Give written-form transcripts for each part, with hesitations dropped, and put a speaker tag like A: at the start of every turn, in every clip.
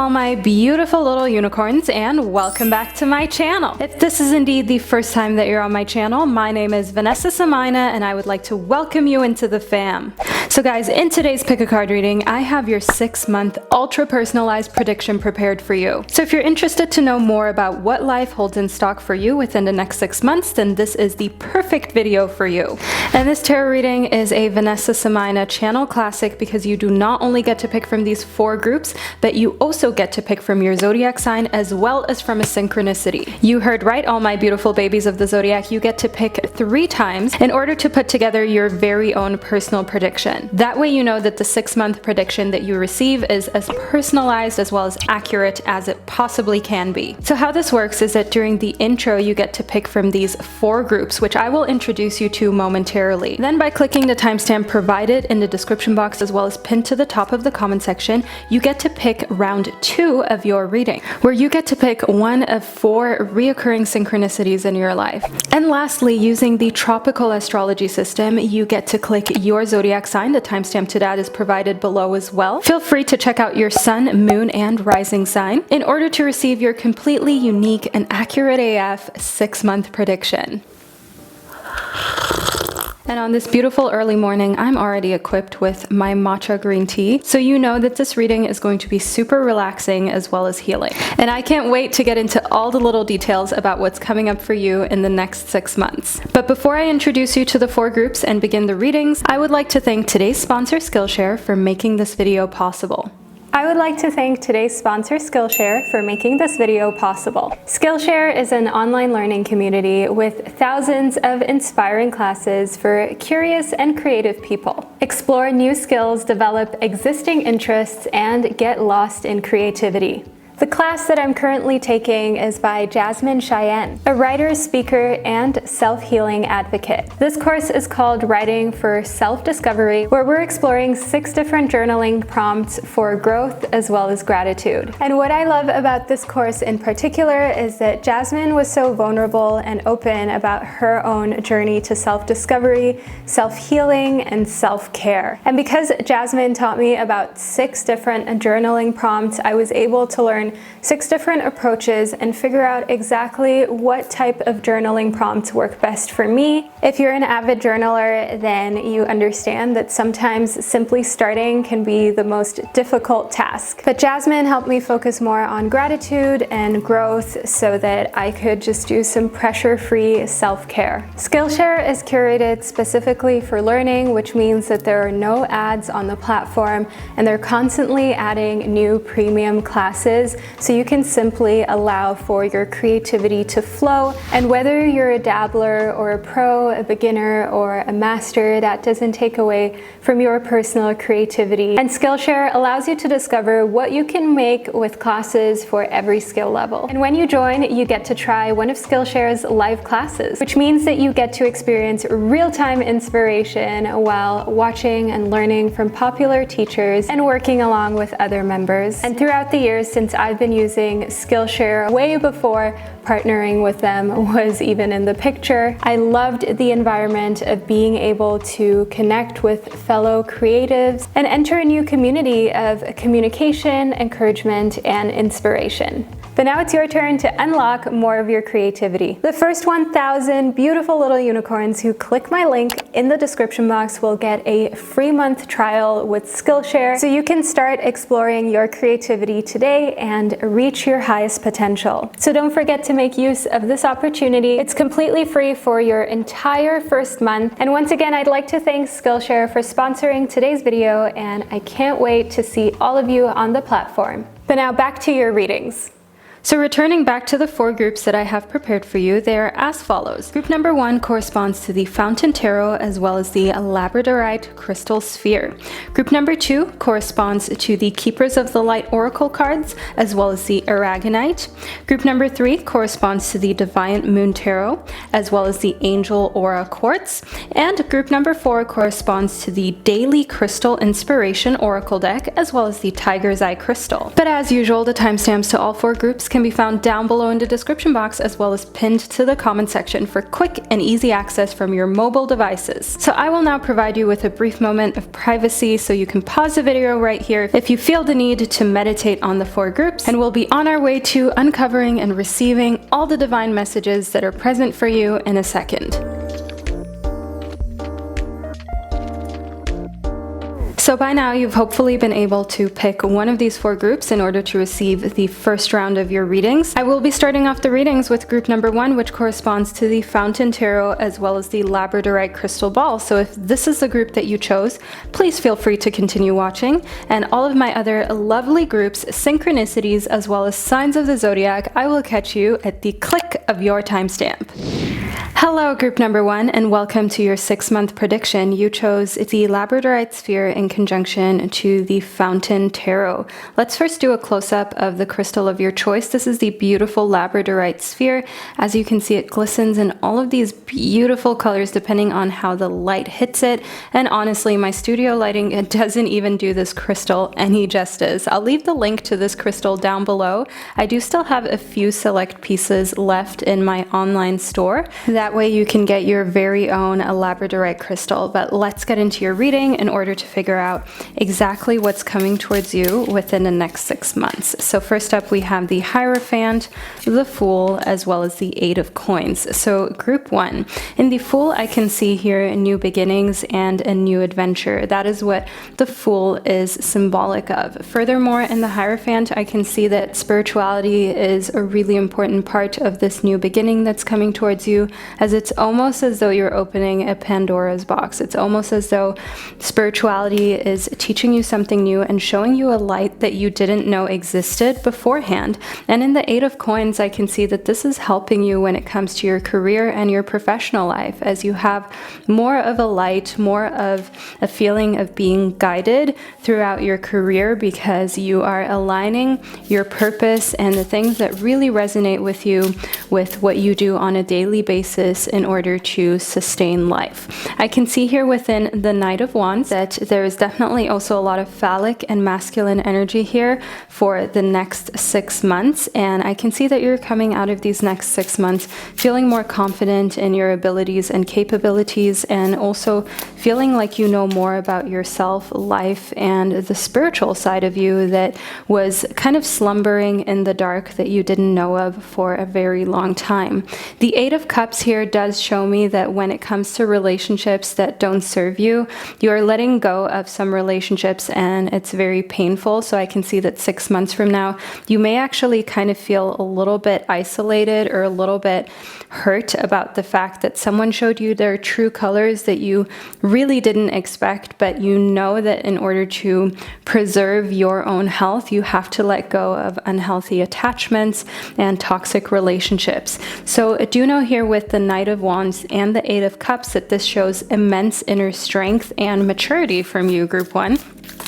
A: all my beautiful little unicorns, and welcome back to my channel. If this is indeed the first time that you're on my channel, my name is Vanessa and I, and I would like to welcome you into the fam. So guys, in today's pick a card reading, I have your 6-month ultra personalized prediction prepared for you. So if you're interested to know more about what life holds in stock for you within the next 6 months, then this is the perfect video for you. And this tarot reading is a Vanessa and I channel classic because you do not only get to pick from these 4 groups, but you also get to pick from your zodiac sign as well as from a synchronicity. You heard right, all my beautiful babies of the zodiac, you get to pick 3 times in order to put together your very own personal prediction. That way you know that the 6-month prediction that you receive is as personalized as well as accurate as it possibly can be. So how this works is that during the intro you get to pick from these 4 groups, which I will introduce you to momentarily. Then by clicking the timestamp provided in the description box as well as pinned to the top of the comment section, you get to pick round 2 of your reading, where you get to pick one of 4 reoccurring synchronicities in your life. And lastly, using the tropical astrology system, you get to click your zodiac sign. The timestamp to that is provided below as well. Feel free to check out your sun, moon, and rising sign in order to receive your completely unique and accurate AF 6-month prediction. And on this beautiful early morning, I'm already equipped with my matcha green tea, so you know that this reading is going to be super relaxing as well as healing. And I can't wait to get into all the little details about what's coming up for you in the next 6 months. But before I introduce you to the 4 groups and begin the readings, I would like to thank today's sponsor, Skillshare, for making this video possible. I would like to thank today's sponsor, Skillshare, for making this video possible. Skillshare is an online learning community with thousands of inspiring classes for curious and creative people. Explore new skills, develop existing interests, and get lost in creativity. The class that I'm currently taking is by Jasmine Cheyenne, a writer, speaker, and self-healing advocate. This course is called Writing for Self-Discovery, where we're exploring 6 different journaling prompts for growth as well as gratitude. And what I love about this course in particular is that Jasmine was so vulnerable and open about her own journey to self-discovery, self-healing, and self-care. And because Jasmine taught me about 6 different journaling prompts, I was able to learn 6 different approaches and figure out exactly what type of journaling prompts work best for me. If you're an avid journaler, then you understand that sometimes simply starting can be the most difficult task. But Jasmine helped me focus more on gratitude and growth so that I could just do some pressure-free self-care. Skillshare is curated specifically for learning, which means that there are no ads on the platform, and they're constantly adding new premium classes, so you can simply allow for your creativity to flow. And whether you're a dabbler or a pro, a beginner or a master, that doesn't take away from your personal creativity. And Skillshare allows you to discover what you can make with classes for every skill level. And when you join, you get to try one of Skillshare's live classes, which means that you get to experience real-time inspiration while watching and learning from popular teachers and working along with other members. And throughout the years since I've been using Skillshare, way before partnering with them was even in the picture, I loved the environment of being able to connect with fellow creatives and enter a new community of communication, encouragement, and inspiration. But now it's your turn to unlock more of your creativity. The first 1,000 beautiful little unicorns who click my link in the description box will get a free month trial with Skillshare, so you can start exploring your creativity today and reach your highest potential. So don't forget to make use of this opportunity. It's completely free for your entire first month. And once again, I'd like to thank Skillshare for sponsoring today's video, and I can't wait to see all of you on the platform. But now back to your readings. So returning back to the 4 groups that I have prepared for you, they are as follows. Group number 1 corresponds to the Fountain Tarot as well as the Labradorite Crystal Sphere. Group number 2 corresponds to the Keepers of the Light Oracle cards as well as the Aragonite. Group number 3 corresponds to the Deviant Moon Tarot as well as the Angel Aura Quartz. And group number 4 corresponds to the Daily Crystal Inspiration Oracle deck as well as the Tiger's Eye Crystal. But as usual, the timestamps to all 4 groups can be found down below in the description box, as well as pinned to the comment section for quick and easy access from your mobile devices. So I will now provide you with a brief moment of privacy so you can pause the video right here if you feel the need to meditate on the 4 groups, and we'll be on our way to uncovering and receiving all the divine messages that are present for you in a second. So by now you've hopefully been able to pick one of these 4 groups in order to receive the first round of your readings. I will be starting off the readings with group number 1, which corresponds to the Fountain Tarot as well as the Labradorite Crystal Ball. So if this is the group that you chose, please feel free to continue watching. And all of my other lovely groups, synchronicities, as well as signs of the zodiac, I will catch you at the click of your timestamp. Hello group number 1, and welcome to your 6-month prediction. You chose the Labradorite sphere in conjunction to the Fountain Tarot. Let's first do a close-up of the crystal of your choice. This is the beautiful Labradorite sphere. As you can see, it glistens in all of these beautiful colors depending on how the light hits it. And honestly, my studio lighting, it doesn't even do this crystal any justice. I'll leave the link to this crystal down below. I do still have a few select pieces left in my online store. That way you can get your very own Labradorite crystal. But let's get into your reading in order to figure out exactly what's coming towards you within the next 6 months. So first up, we have the Hierophant, the Fool, as well as the 8 of Coins. So group 1, in the Fool, I can see here new beginnings and a new adventure. That is what the Fool is symbolic of. Furthermore, in the Hierophant, I can see that spirituality is a really important part of this new beginning that's coming towards you, as it's almost as though you're opening a Pandora's box. It's almost as though spirituality is teaching you something new and showing you a light that you didn't know existed beforehand. And in the 8 of Coins, I can see that this is helping you when it comes to your career and your professional life, as you have more of a light, more of a feeling of being guided throughout your career, because you are aligning your purpose and the things that really resonate with you with what you do on a daily basis in order to sustain life. I can see here within the Knight of Wands that there is definitely also a lot of phallic and masculine energy here for the next 6 months, and I can see that you're coming out of these next 6 months feeling more confident in your abilities and capabilities, and also feeling like you know more about yourself, life, and the spiritual side of you that was kind of slumbering in the dark that you didn't know of for a very long time. The 8 of Cups here does show me that when it comes to relationships that don't serve you, you are letting go of some relationships, and it's very painful. So I can see that 6 months from now, you may actually kind of feel a little bit isolated or a little bit hurt about the fact that someone showed you their true colors that you really didn't expect, but you know that in order to preserve your own health, you have to let go of unhealthy attachments and toxic relationships. So do know here with the Knight of Wands and the 8 of Cups that this shows immense inner strength and maturity from you, group 1.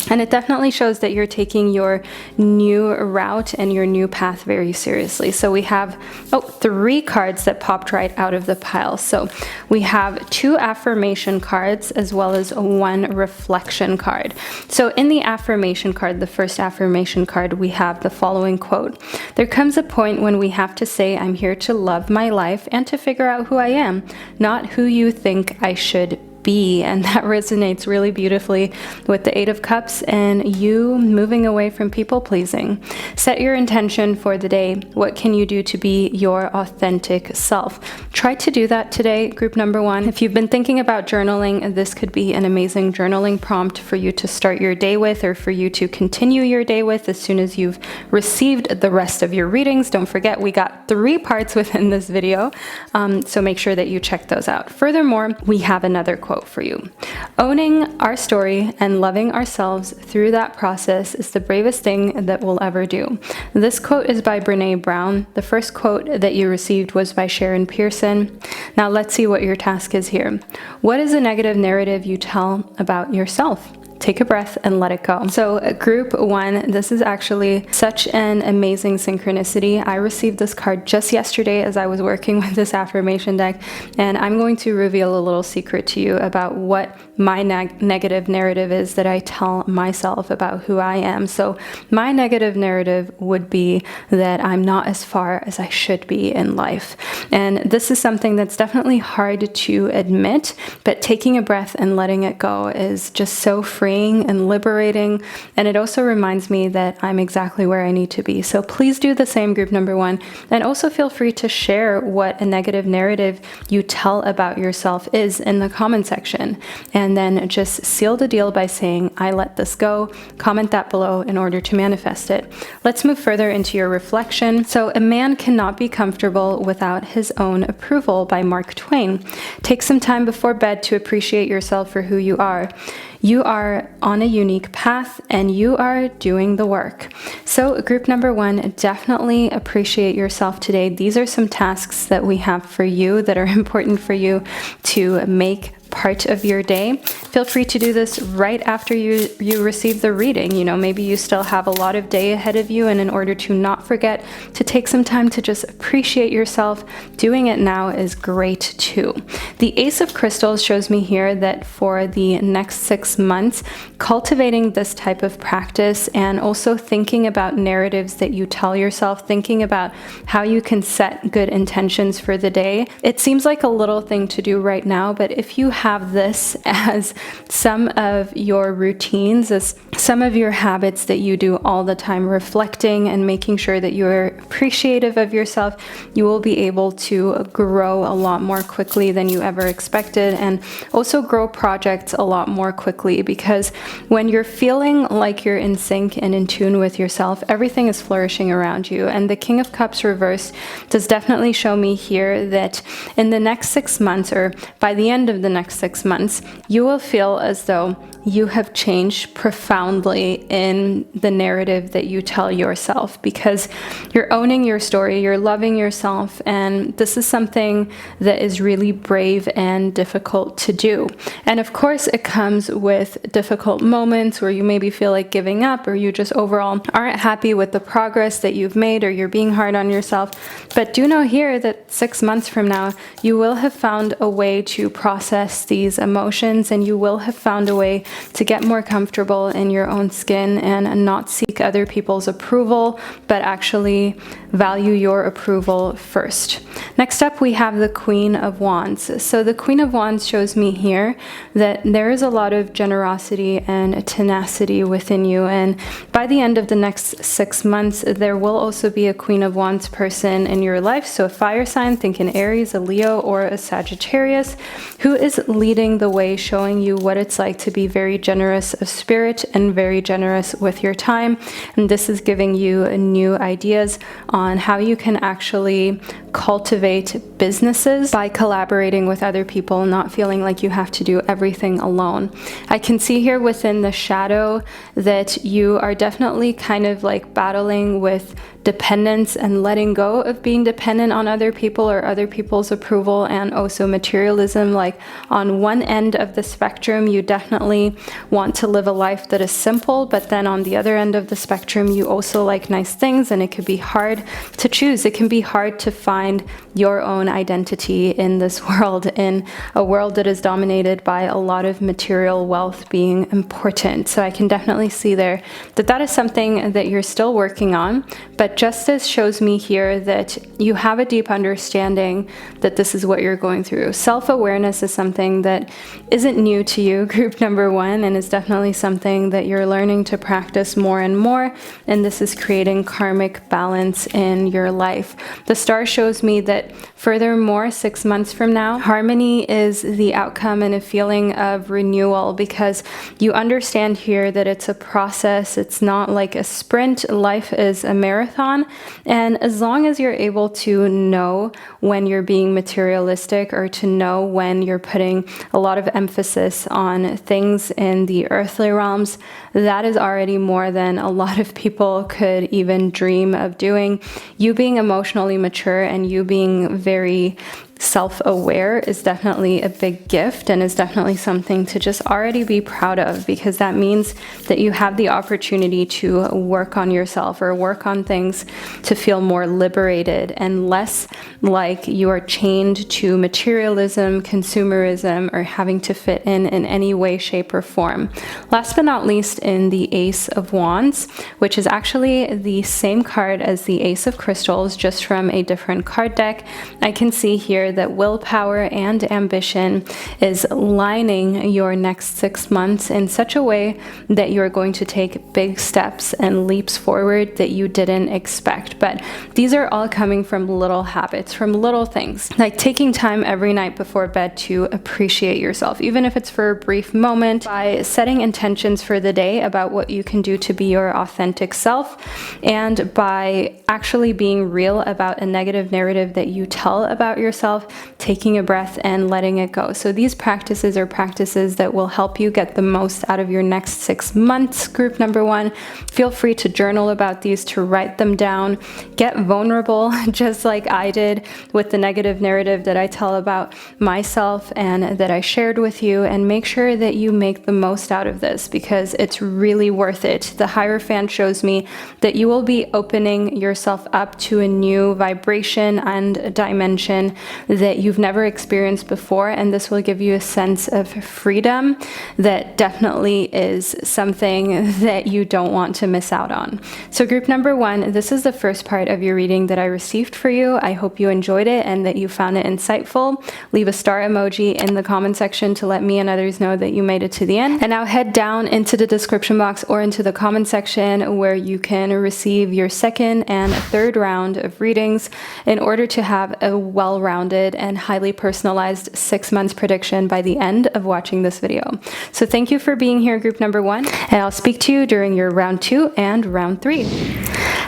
A: And it definitely shows that you're taking your new route and your new path very seriously. So we have 3 cards that popped right out of the pile. So we have 2 affirmation cards as well as 1 reflection card. So in the affirmation card, the first affirmation card, we have the following quote: "There comes a point when we have to say, I'm here to love my life and to figure out who I am, not who you think I should be." And that resonates really beautifully with the 8 of Cups and you moving away from people pleasing. Set your intention for the day. What can you do to be your authentic self? Try to do that today, group number 1. If you've been thinking about journaling, this could be an amazing journaling prompt for you to start your day with, or for you to continue your day with as soon as you've received the rest of your readings. Don't forget, we got 3 parts within this video, so make sure that you check those out. Furthermore, we have another quote for you. "Owning our story and loving ourselves through that process is the bravest thing that we'll ever do." This quote is by Brene Brown. The first quote that you received was by Sharon Pearson. Now let's see what your task is here. What is a negative narrative you tell about yourself? take a breath and let it go. So group 1, this is actually such an amazing synchronicity. I received this card just yesterday as I was working with this affirmation deck, and I'm going to reveal a little secret to you about what my negative narrative is that I tell myself about who I am. So my negative narrative would be that I'm not as far as I should be in life. And this is something that's definitely hard to admit, but taking a breath and letting it go is just so freeing and liberating. And it also reminds me that I'm exactly where I need to be. So please do the same, group number 1. And also feel free to share what a negative narrative you tell about yourself is in the comment section. And then just seal the deal by saying, I let this go. Comment that below in order to manifest it. Let's move further into your reflection. So a man cannot be comfortable without his own approval, by Mark Twain. Take some time before bed to appreciate yourself for who you are. You are on a unique path and you are doing the work. So group number 1, definitely appreciate yourself today. These are some tasks that we have for you that are important for you to make part of your day. Feel free to do this right after you receive the reading. You know, maybe you still have a lot of day ahead of you, and in order to not forget to take some time to just appreciate yourself, doing it now is great too. The Ace of Crystals shows me here that for the next 6 months, cultivating this type of practice and also thinking about narratives that you tell yourself, thinking about how you can set good intentions for the day. It seems like a little thing to do right now, but if you have this as some of your routines, as some of your habits that you do all the time, reflecting and making sure that you're appreciative of yourself, you will be able to grow a lot more quickly than you ever expected, and also grow projects a lot more quickly, because when you're feeling like you're in sync and in tune with yourself, everything is flourishing around you. And the King of Cups reversed does definitely show me here that in the next 6 months, or by the end of the next 6 months, you will feel as though you have changed profoundly in the narrative that you tell yourself, because you're owning your story, you're loving yourself, and this is something that is really brave and difficult to do. And of course, it comes with difficult moments where you maybe feel like giving up, or you just overall aren't happy with the progress that you've made, or you're being hard on yourself. But do know here that 6 months from now, you will have found a way to process these emotions, and you will have found a way to get more comfortable in your own skin and not seek other people's approval, but actually value your approval first. Next up, we have the Queen of Wands. So the Queen of Wands shows me here that there is a lot of generosity and tenacity within you, and by the end of the next 6 months, there will also be a Queen of Wands person in your life. So a fire sign, think an Aries, a Leo, or a Sagittarius, who is leading the way, showing you what it's like to be very generous of spirit and very generous with your time. And this is giving you new ideas on how you can actually cultivate businesses by collaborating with other people, not feeling like you have to do everything alone. I can see here within the shadow that you are definitely kind of like battling with dependence and letting go of being dependent on other people or other people's approval, and also materialism. Like on one end of the spectrum, you definitely want to live a life that is simple, but then on the other end of the spectrum, you also like nice things, and it can be hard to choose. It can be hard to find your own identity in this world, in a world that is dominated by a lot of material wealth being important. So I can definitely see there that that is something that you're still working on, but justice shows me here that you have a deep understanding that this is what you're going through. Self-awareness is something that isn't new to you, group number 1, and is definitely something that you're learning to practice more and more, and this is creating karmic balance in your life. The star shows me that furthermore, 6 months from now, harmony is the outcome and a feeling of renewal, because you understand here that it's a process. It's not like a sprint. Life is a marathon. And as long as you're able to know when you're being materialistic, or to know when you're putting a lot of emphasis on things in the earthly realms, that is already more than a lot of people could even dream of doing. You being emotionally mature and you being very self-aware is definitely a big gift and is definitely something to just already be proud of, because that means that you have the opportunity to work on yourself or work on things to feel more liberated and less like you are chained to materialism, consumerism, or having to fit in any way, shape, or form. Last but not least, in the Ace of Wands, which is actually the same card as the Ace of Crystals, just from a different card deck, I can see here that willpower and ambition is lining your next 6 months in such a way that you're going to take big steps and leaps forward that you didn't expect. But these are all coming from little habits, from little things, like taking time every night before bed to appreciate yourself, even if it's for a brief moment, by setting intentions for the day about what you can do to be your authentic self, and by actually being real about a negative narrative that you tell about yourself, taking a breath and letting it go. So these practices are practices that will help you get the most out of your next 6 months. Group number 1, feel free to journal about these, to write them down, get vulnerable, just like I did with the negative narrative that I tell about myself and that I shared with you, and make sure that you make the most out of this, because it's really worth it. The Hierophant shows me that you will be opening yourself up to a new vibration and dimension that you've never experienced before, and this will give you a sense of freedom that definitely is something that you don't want to miss out on. So group number 1, this is the first part of your reading that I received for you. I hope you enjoyed it and that you found it insightful. Leave a star emoji in the comment section to let me and others know that you made it to the end. And now head down into the description box or into the comment section, where you can receive your second and third round of readings in order to have a well-rounded and highly personalized 6 months prediction by the end of watching this video. So thank you for being here, group number 1, and I'll speak to you during your round 2 and round 3.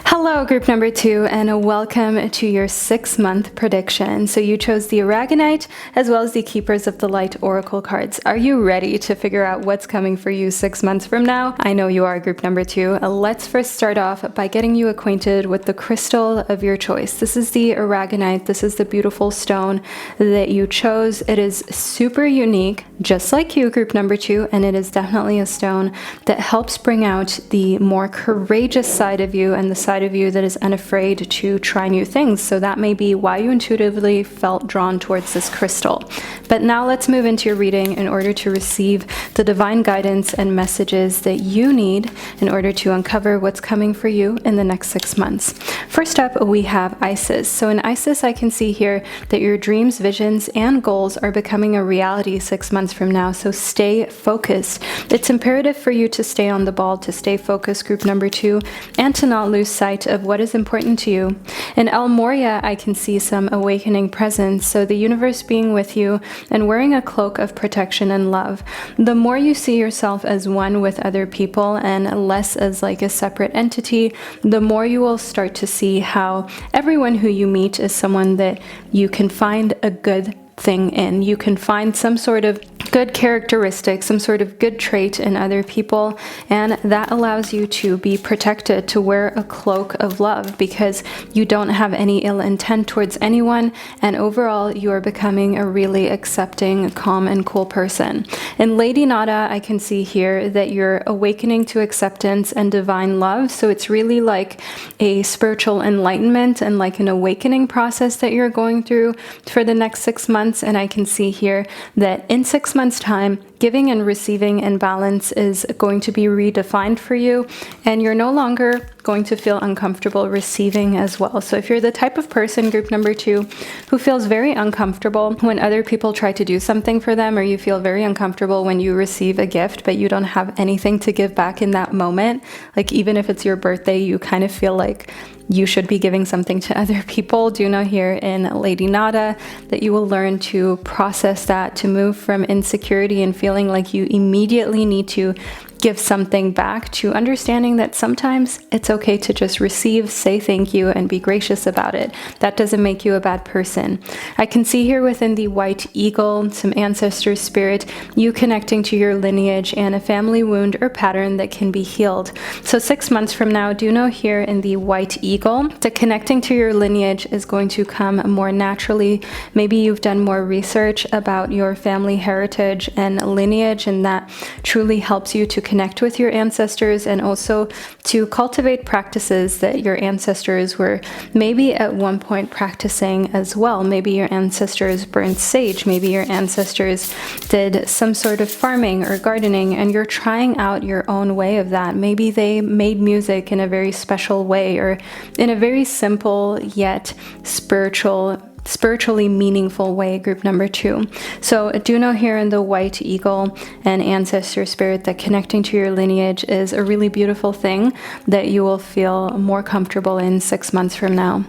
A: Hello, group number 2, and welcome to your 6-month prediction. So you chose the Aragonite as well as the Keepers of the Light Oracle cards. Are you ready to figure out what's coming for you 6 months from now? I know you are, group number 2. Let's first start off by getting you acquainted with the crystal of your choice. This is the Aragonite. This is the beautiful stone that you chose. It is super unique, just like you, group number 2, and it is definitely a stone that helps bring out the more courageous side of you and the side of you that is unafraid to try new things. So that may be why you intuitively felt drawn towards this crystal. But now let's move into your reading in order to receive the divine guidance and messages that you need in order to uncover what's coming for you in the next 6 months. First up, we have Isis. So in Isis, I can see here that your dreams, visions, and goals are becoming a reality 6 months from now. So stay focused. It's imperative for you to stay on the ball, to stay focused, group number 2, and to not lose sight of what is important to you. In El Moria, I can see some awakening presence. So the universe being with you and wearing a cloak of protection and love. The more you see yourself as one with other people and less as like a separate entity, the more you will start to see how everyone who you meet is someone that you can find a good thing in. You can find some sort of good characteristic, some sort of good trait in other people, and that allows you to be protected, to wear a cloak of love, because you don't have any ill intent towards anyone, and overall you are becoming a really accepting, calm, and cool person. In Lady Nada, I can see here that you're awakening to acceptance and divine love, so it's really like a spiritual enlightenment and like an awakening process that you're going through for the next 6 months. And I can see here that in 6 months' time, giving and receiving in balance is going to be redefined for you, and you're no longer going to feel uncomfortable receiving as well. So if you're the type of person, group number 2, who feels very uncomfortable when other people try to do something for them, or you feel very uncomfortable when you receive a gift but you don't have anything to give back in that moment, like even if it's your birthday, you kind of feel like you should be giving something to other people, do know here in Lady Nada that you will learn to process that, to move from insecurity and feeling like you immediately need to give something back, to understanding that sometimes it's okay to just receive, say thank you, and be gracious about it. That doesn't make you a bad person. I can see here within the white eagle, some ancestor spirit, you connecting to your lineage and a family wound or pattern that can be healed. So 6 months from now, do know here in the white eagle, that connecting to your lineage is going to come more naturally. Maybe you've done more research about your family heritage and lineage, and that truly helps you to connect with your ancestors and also to cultivate practices that your ancestors were maybe at one point practicing as well. Maybe your ancestors burned sage, maybe your ancestors did some sort of farming or gardening, and you're trying out your own way of that. Maybe they made music in a very special way or in a very simple yet spiritually meaningful way, group number 2. So do know here in the white eagle and ancestor spirit that connecting to your lineage is a really beautiful thing that you will feel more comfortable in 6 months from now.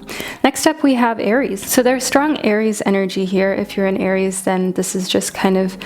A: Next up, we have Aries. So there's strong Aries energy here. If you're an Aries, then this is just kind of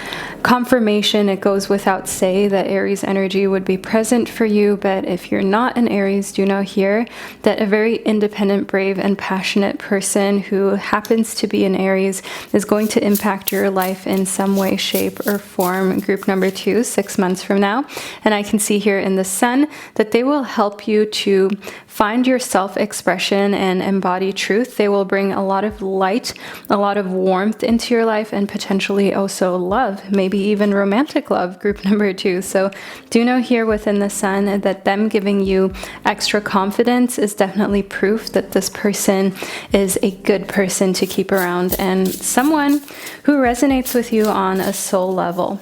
A: confirmation. It goes without say that Aries energy would be present for you. But if you're not an Aries, do know here that a very independent, brave, and passionate person who happens to be an Aries is going to impact your life in some way, shape, or form, group number 2, 6 months from now. And I can see here in the sun that they will help you to find your self-expression and embody truth. They will bring a lot of light, a lot of warmth into your life, and potentially also love, maybe even romantic love, group number 2. So do know here within the sun that them giving you extra confidence is definitely proof that this person is a good person to keep around and someone who resonates with you on a soul level.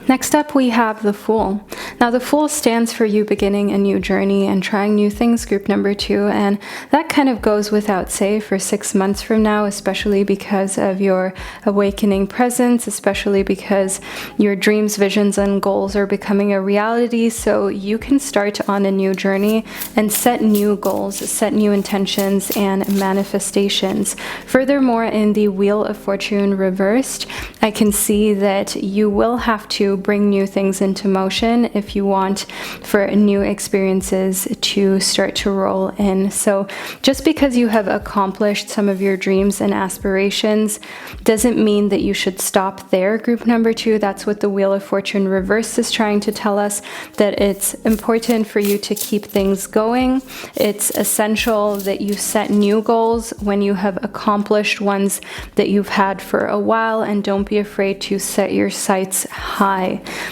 A: Next up, we have the Fool. Now, the Fool stands for you beginning a new journey and trying new things, group number 2, and that kind of goes without say for 6 months from now, especially because of your awakening presence, especially because your dreams, visions, and goals are becoming a reality, so you can start on a new journey and set new goals, set new intentions and manifestations. Furthermore, in the Wheel of Fortune reversed, I can see that you will have to bring new things into motion if you want for new experiences to start to roll in. So just because you have accomplished some of your dreams and aspirations doesn't mean that you should stop there, group number 2. That's what the Wheel of Fortune reversed is trying to tell us, that it's important for you to keep things going. It's essential that you set new goals when you have accomplished ones that you've had for a while, and don't be afraid to set your sights high.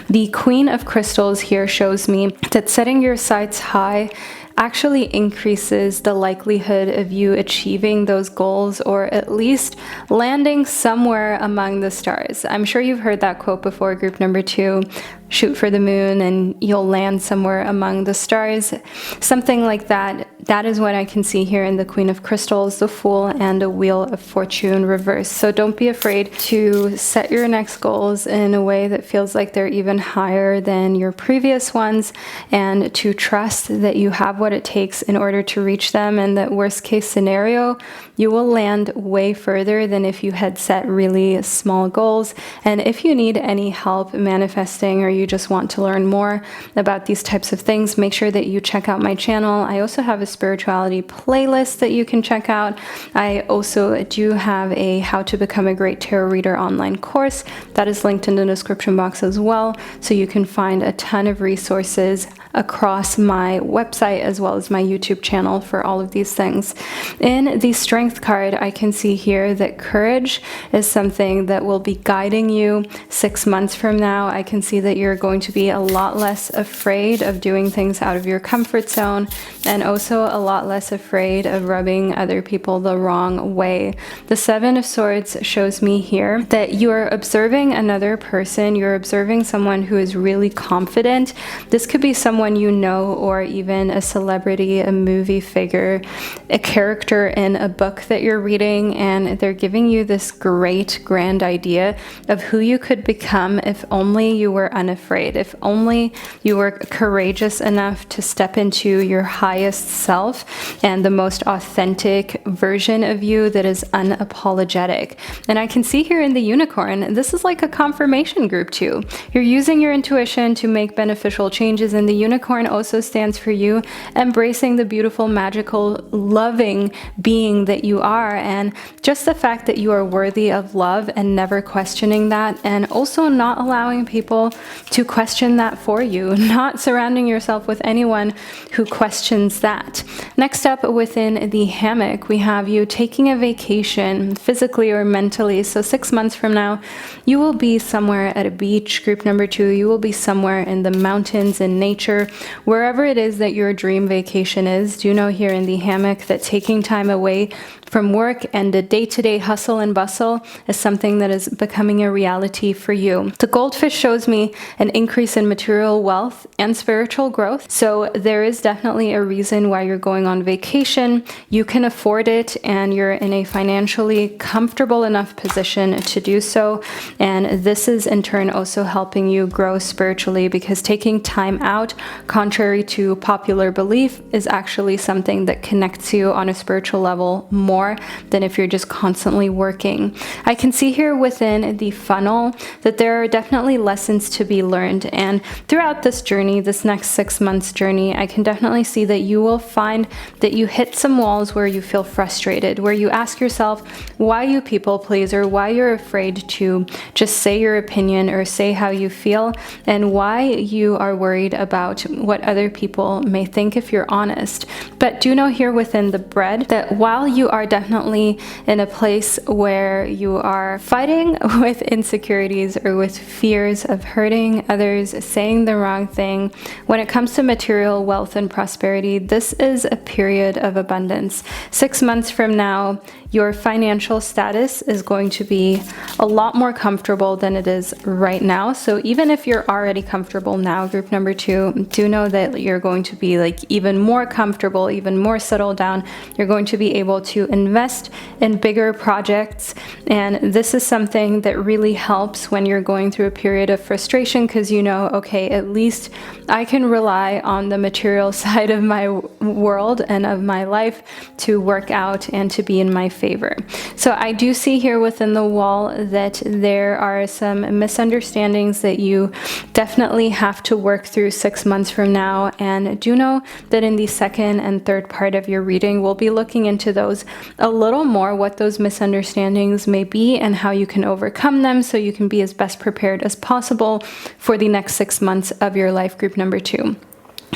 A: The Queen of Crystals here shows me that setting your sights high actually increases the likelihood of you achieving those goals, or at least landing somewhere among the stars. I'm sure you've heard that quote before, group number 2. Shoot for the moon and you'll land somewhere among the stars. Something like that. That is what I can see here in the Queen of Crystals, the Fool, and a Wheel of Fortune reversed. So don't be afraid to set your next goals in a way that feels like they're even higher than your previous ones, and to trust that you have what it takes in order to reach them, and that worst case scenario, you will land way further than if you had set really small goals. And if you need any help manifesting, or you just want to learn more about these types of things, make sure that you check out my channel. I also have a spirituality playlist that you can check out. I also do have a How to Become a Great Tarot Reader online course that is linked in the description box as well, so you can find a ton of resources across my website as well as my YouTube channel for all of these things. In the Strength card, I can see here that courage is something that will be guiding you 6 months from now. I can see that you're going to be a lot less afraid of doing things out of your comfort zone, and also a lot less afraid of rubbing other people the wrong way. The Seven of Swords shows me here that you're observing another person, you're observing someone who is really confident. This could be someone you know, or even a celebrity, a movie figure, a character in a book that you're reading, and they're giving you this great grand idea of who you could become if only you were unafraid afraid. If only you were courageous enough to step into your highest self and the most authentic version of you that is unapologetic. And I can see here in the unicorn, this is like a confirmation group too. You're using your intuition to make beneficial changes, and the unicorn also stands for you embracing the beautiful, magical, loving being that you are, and just the fact that you are worthy of love and never questioning that, and also not allowing people to question that for you, not surrounding yourself with anyone who questions that. Next up, within the hammock, we have you taking a vacation physically or mentally. So 6 months from now, you will be somewhere at a beach. Group number 2, you will be somewhere in the mountains, in nature, wherever it is that your dream vacation is. Do know here in the hammock that taking time away from work and the day-to-day hustle and bustle is something that is becoming a reality for you. The goldfish shows me an increase in material wealth and spiritual growth. So there is definitely a reason why you're going on vacation. You can afford it and you're in a financially comfortable enough position to do so. And this is in turn also helping you grow spiritually, because taking time out, contrary to popular belief, is actually something that connects you on a spiritual level more than if you're just constantly working. I can see here within the funnel that there are definitely lessons to be learned, and throughout this journey, this next 6 months journey, I can definitely see that you will find that you hit some walls where you feel frustrated, where you ask yourself why you people please, or why you're afraid to just say your opinion or say how you feel, and why you are worried about what other people may think if you're honest. But do know here within the bread that while you are definitely in a place where you are fighting with insecurities or with fears of hurting others, saying the wrong thing, when it comes to material wealth and prosperity, this is a period of abundance. 6 months from now, your financial status is going to be a lot more comfortable than it is right now. So even if you're already comfortable now, group number 2, do know that you're going to be like even more comfortable, even more settled down. You're going to be able to invest in bigger projects. And this is something that really helps when you're going through a period of frustration, because you know, okay, at least I can rely on the material side of my world and of my life to work out and to be in my favor. So I do see here within the wall that there are some misunderstandings that you definitely have to work through 6 months from now. And do know that in the second and third part of your reading, we'll be looking into those a little more, what those misunderstandings may be and how you can overcome them so you can be as best prepared as possible for the next 6 months of your life, group number 2.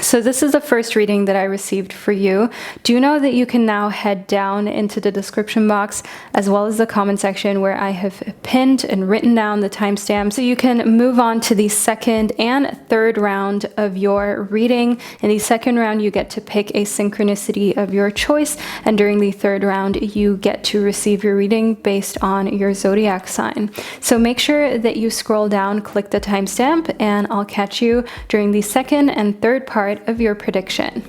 A: So this is the first reading that I received for you. Do know that you can now head down into the description box as well as the comment section where I have pinned and written down the timestamp, so you can move on to the second and third round of your reading. In the second round, you get to pick a synchronicity of your choice, and during the third round, you get to receive your reading based on your zodiac sign. So make sure that you scroll down, click the timestamp, and I'll catch you during the second and third part of your prediction.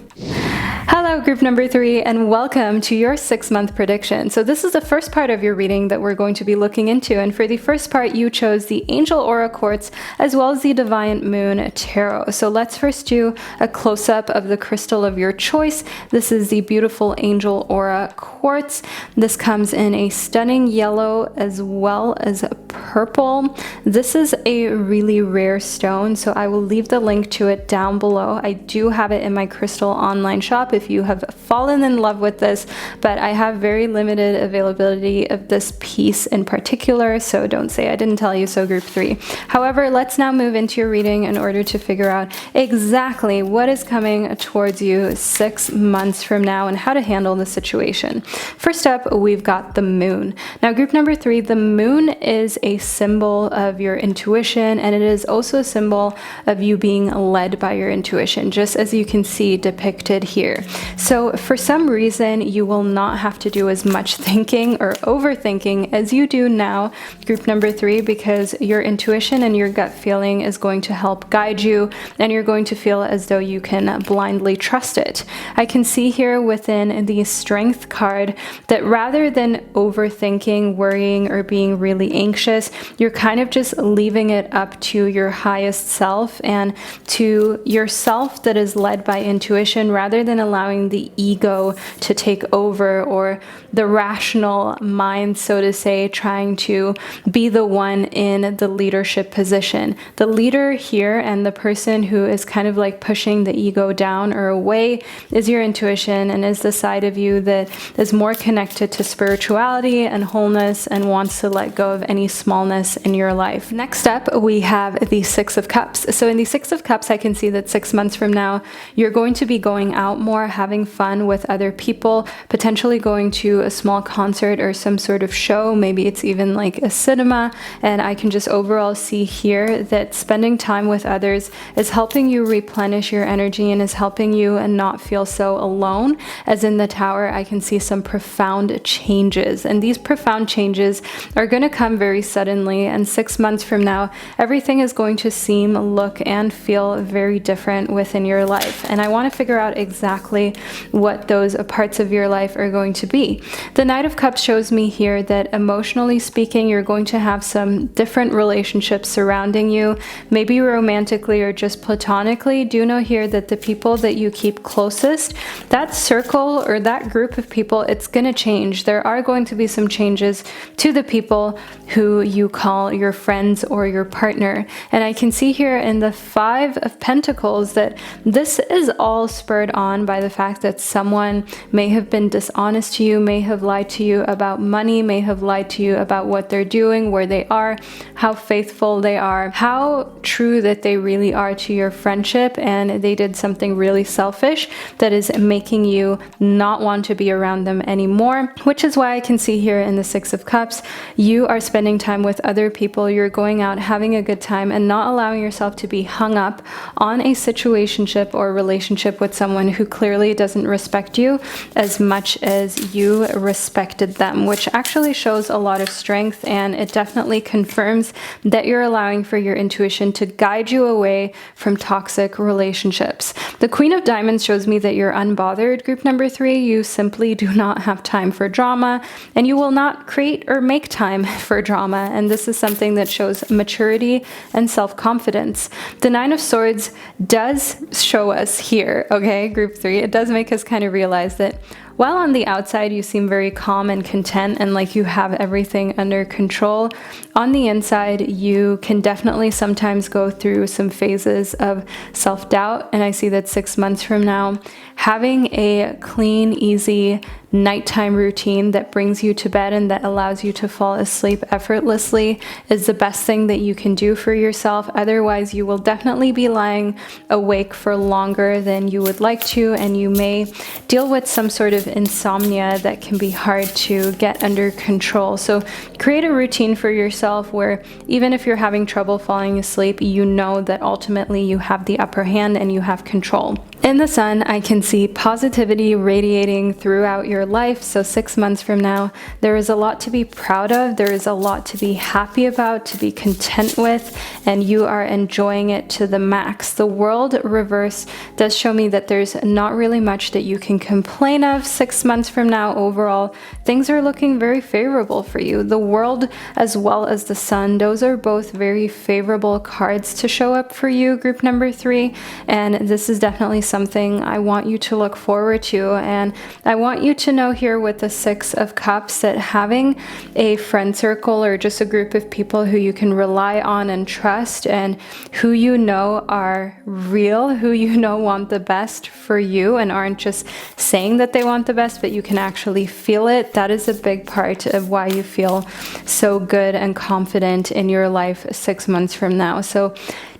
A: Hello, group number 3, and welcome to your 6-month prediction. So this is the first part of your reading that we're going to be looking into, and for the first part, you chose the Angel Aura Quartz as well as the Deviant Moon Tarot. So let's first do a close-up of the crystal of your choice. This is the beautiful Angel Aura Quartz. This comes in a stunning yellow as well as purple. This is a really rare stone, so I will leave the link to it down below. I do have it in my crystal online shop if you have fallen in love with this, but I have very limited availability of this piece in particular, so don't say I didn't tell you so, group 3. However, let's now move into your reading in order to figure out exactly what is coming towards you 6 months from now and how to handle the situation. First up, we've got the moon. Now, group number 3, the moon is a symbol of your intuition, and it is also a symbol of you being led by your intuition, just as you can see depicted here. So for some reason, you will not have to do as much thinking or overthinking as you do now, group number 3, because your intuition and your gut feeling is going to help guide you, and you're going to feel as though you can blindly trust it. I can see here within the Strength card that rather than overthinking, worrying, or being really anxious, you're kind of just leaving it up to your highest self and to yourself that is led by intuition, rather than allowing the ego to take over, or the rational mind, so to say, trying to be the one in the leadership position. The leader here and the person who is kind of like pushing the ego down or away is your intuition, and is the side of you that is more connected to spirituality and wholeness and wants to let go of any smallness in your life. Next up, we have the Six of Cups. So in the Six of Cups, I can see that 6 months from now, you're going to be going out more, having fun with other people, potentially going to a small concert or some sort of show. Maybe it's even like a cinema. And I can just overall see here that spending time with others is helping you replenish your energy and is helping you and not feel so alone. As in the Tower, I can see some profound changes, and these profound changes are going to come very suddenly, and 6 months from now, everything is going to seem, look, and feel very different within your life. And I want to figure out exactly what those parts of your life are going to be. The Knight of Cups shows me here that emotionally speaking, you're going to have some different relationships surrounding you, maybe romantically or just platonically. Do know here that the people that you keep closest, that circle or that group of people, it's going to change. There are going to be some changes to the people who you call your friends or your partner. And I can see here in the Five of Pentacles that this is all spurred on by the fact that someone may have been dishonest to you, may have lied to you about money, may have lied to you about what they're doing, where they are, how faithful they are, how true that they really are to your friendship, and they did something really selfish that is making you not want to be around them anymore, which is why I can see here in the Six of Cups, you are spending time with other people, you're going out having a good time and not allowing yourself to be hung up on a situationship or relationship with someone who clearly doesn't respect you as much as you respected them, which actually shows a lot of strength, and it definitely confirms that you're allowing for your intuition to guide you away from toxic relationships. The Queen of Diamonds shows me that you're unbothered, group number 3. You simply do not have time for drama, and you will not create or make time for drama, and this is something that shows maturity and self-confidence. The Nine of Swords does show us here, okay, group 3, it does make us kind of realize that while on the outside you seem very calm and content and like you have everything under control, on the inside you can definitely sometimes go through some phases of self-doubt. And I see that 6 months from now, having a clean, easy nighttime routine that brings you to bed and that allows you to fall asleep effortlessly is the best thing that you can do for yourself. Otherwise, you will definitely be lying awake for longer than you would like to, and you may deal with some sort of insomnia that can be hard to get under control. So create a routine for yourself where even if you're having trouble falling asleep, you know that ultimately you have the upper hand and you have control. In the Sun, I can see positivity radiating throughout your life. So 6 months from now, there is a lot to be proud of. There is a lot to be happy about, to be content with, and you are enjoying it to the max. The World reverse does show me that there's not really much that you can complain of 6 months from now. Overall, things are looking very favorable for you. The World as well as the Sun, those are both very favorable cards to show up for you, group number 3, and this is definitely something I want you to look forward to. And I want you to know here with the Six of Cups that having a friend circle or just a group of people who you can rely on and trust, and who you know are real, who you know want the best for you and aren't just saying that they want the best, but you can actually feel it. That is a big part of why you feel so good and confident in your life 6 months from now. So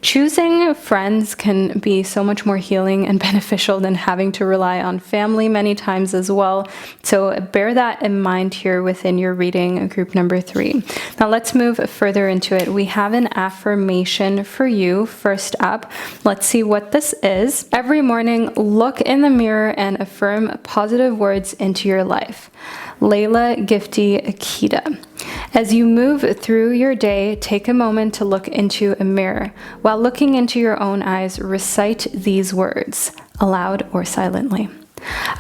A: Choosing friends can be so much more healing and beneficial than having to rely on family many times as well. So bear that in mind here within your reading, group number 3. Now let's move further into it. We have an affirmation for you. First up, let's see what this is. Every morning, look in the mirror and affirm positive words into your life. Layla Gifty Akita. As you move through your day, take a moment to look into a mirror. While looking into your own eyes, recite these words, aloud or silently.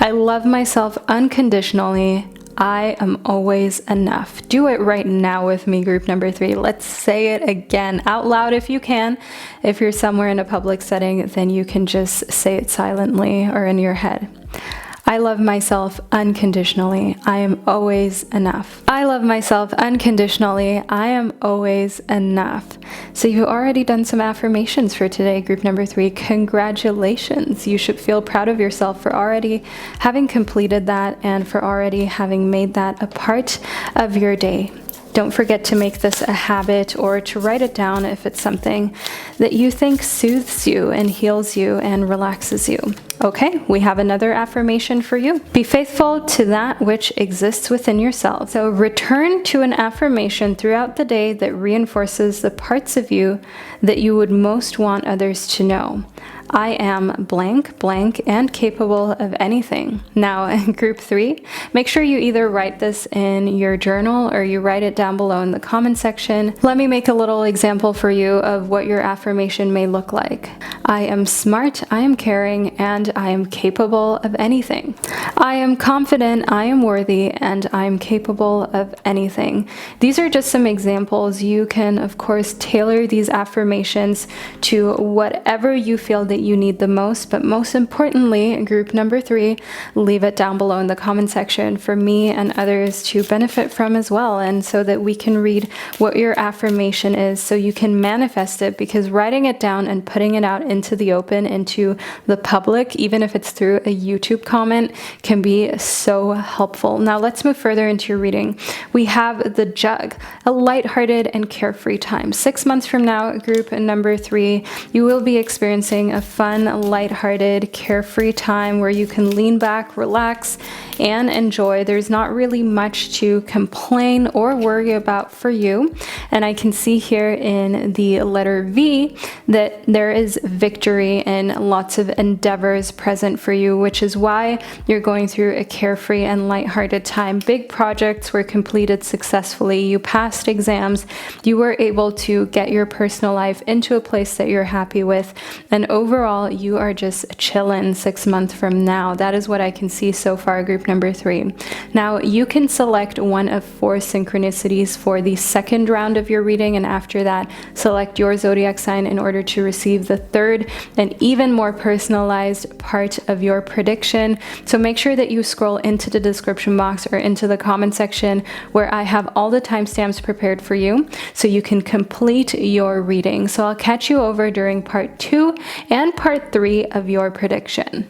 A: I love myself unconditionally. I am always enough. Do it right now with me, group number 3. Let's say it again out loud if you can. If you're somewhere in a public setting, then you can just say it silently or in your head. I love myself unconditionally. I am always enough. I love myself unconditionally. I am always enough. So you've already done some affirmations for today, group number 3. Congratulations. You should feel proud of yourself for already having completed that and for already having made that a part of your day. Don't forget to make this a habit or to write it down if it's something that you think soothes you and heals you and relaxes you. Okay, we have another affirmation for you. Be faithful to that which exists within yourself. So return to an affirmation throughout the day that reinforces the parts of you that you would most want others to know. I am blank, blank, and capable of anything. Now, in group 3, make sure you either write this in your journal or you write it down below in the comment section. Let me make a little example for you of what your affirmation may look like. I am smart, I am caring, and I am capable of anything. I am confident, I am worthy, and I am capable of anything. These are just some examples. You can, of course, tailor these affirmations to whatever you feel that you need the most, but most importantly, group number 3, leave it down below in the comment section for me and others to benefit from as well, and so that we can read what your affirmation is so you can manifest it, because writing it down and putting it out into the open, into the public, even if it's through a YouTube comment, can be so helpful. Now let's move further into your reading. We have the Jug, a lighthearted and carefree time. 6 months from now, group number 3, you will be experiencing a fun, lighthearted, carefree time where you can lean back, relax, and enjoy. There's not really much to complain or worry about for you. And I can see here in the letter V that there is victory and lots of endeavors present for you, which is why you're going through a carefree and lighthearted time. Big projects were completed successfully. You passed exams. You were able to get your personal life into a place that you're happy with. And overall, you are just chilling 6 months from now. That is what I can see so far, group number 3. Now, you can select one of 4 synchronicities for the second round of your reading, and after that, select your zodiac sign in order to receive the third and even more personalized part of your prediction. So make sure that you scroll into the description box or into the comment section where I have all the timestamps prepared for you so you can complete your reading. So I'll catch you over during part 2 and part 3 of your prediction.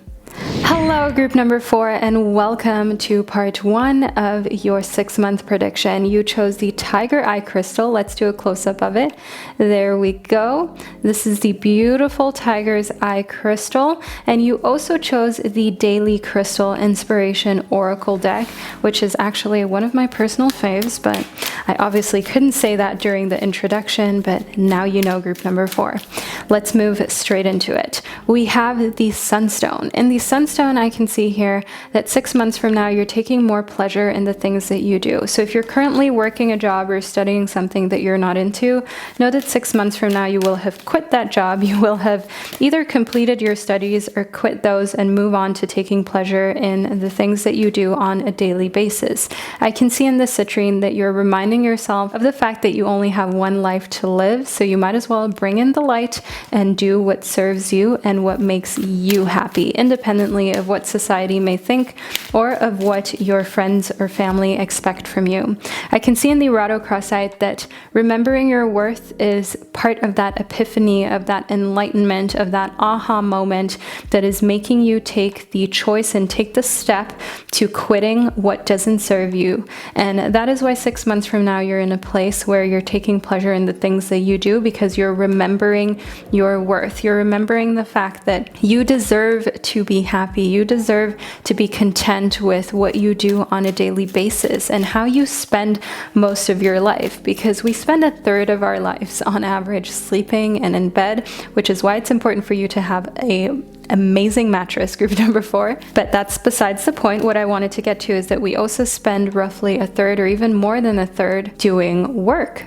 A: Hello, group number 4, and welcome to part 1 of your 6-month prediction. You chose the Tiger Eye Crystal. Let's do a close-up of it. There we go. This is the beautiful Tiger's Eye Crystal, and you also chose the Daily Crystal Inspiration Oracle deck, which is actually one of my personal faves, but I obviously couldn't say that during the introduction, but now you know, group number 4. Let's move straight into it. We have the Sunstone. In the Sunstone, I can see here that 6 months from now, you're taking more pleasure in the things that you do. So if you're currently working a job or studying something that you're not into, know that 6 months from now, you will have quit that job. You will have either completed your studies or quit those and move on to taking pleasure in the things that you do on a daily basis. I can see in the citrine that you're reminding yourself of the fact that you only have one life to live. So you might as well bring in the light and do what serves you and what makes you happy, independently of what society may think or of what your friends or family expect from you. I can see in the Rado Crossite that remembering your worth is part of that epiphany, of that enlightenment, of that aha moment that is making you take the choice and take the step to quitting what doesn't serve you. And that is why 6 months from from now, you're in a place where you're taking pleasure in the things that you do because you're remembering your worth. You're remembering the fact that you deserve to be happy. You deserve to be content with what you do on a daily basis and how you spend most of your life, because we spend a third of our lives on average sleeping and in bed, which is why it's important for you to have a amazing mattress, group number 4. But that's besides the point. What I wanted to get to is that we also spend roughly a third or even more than a third doing work.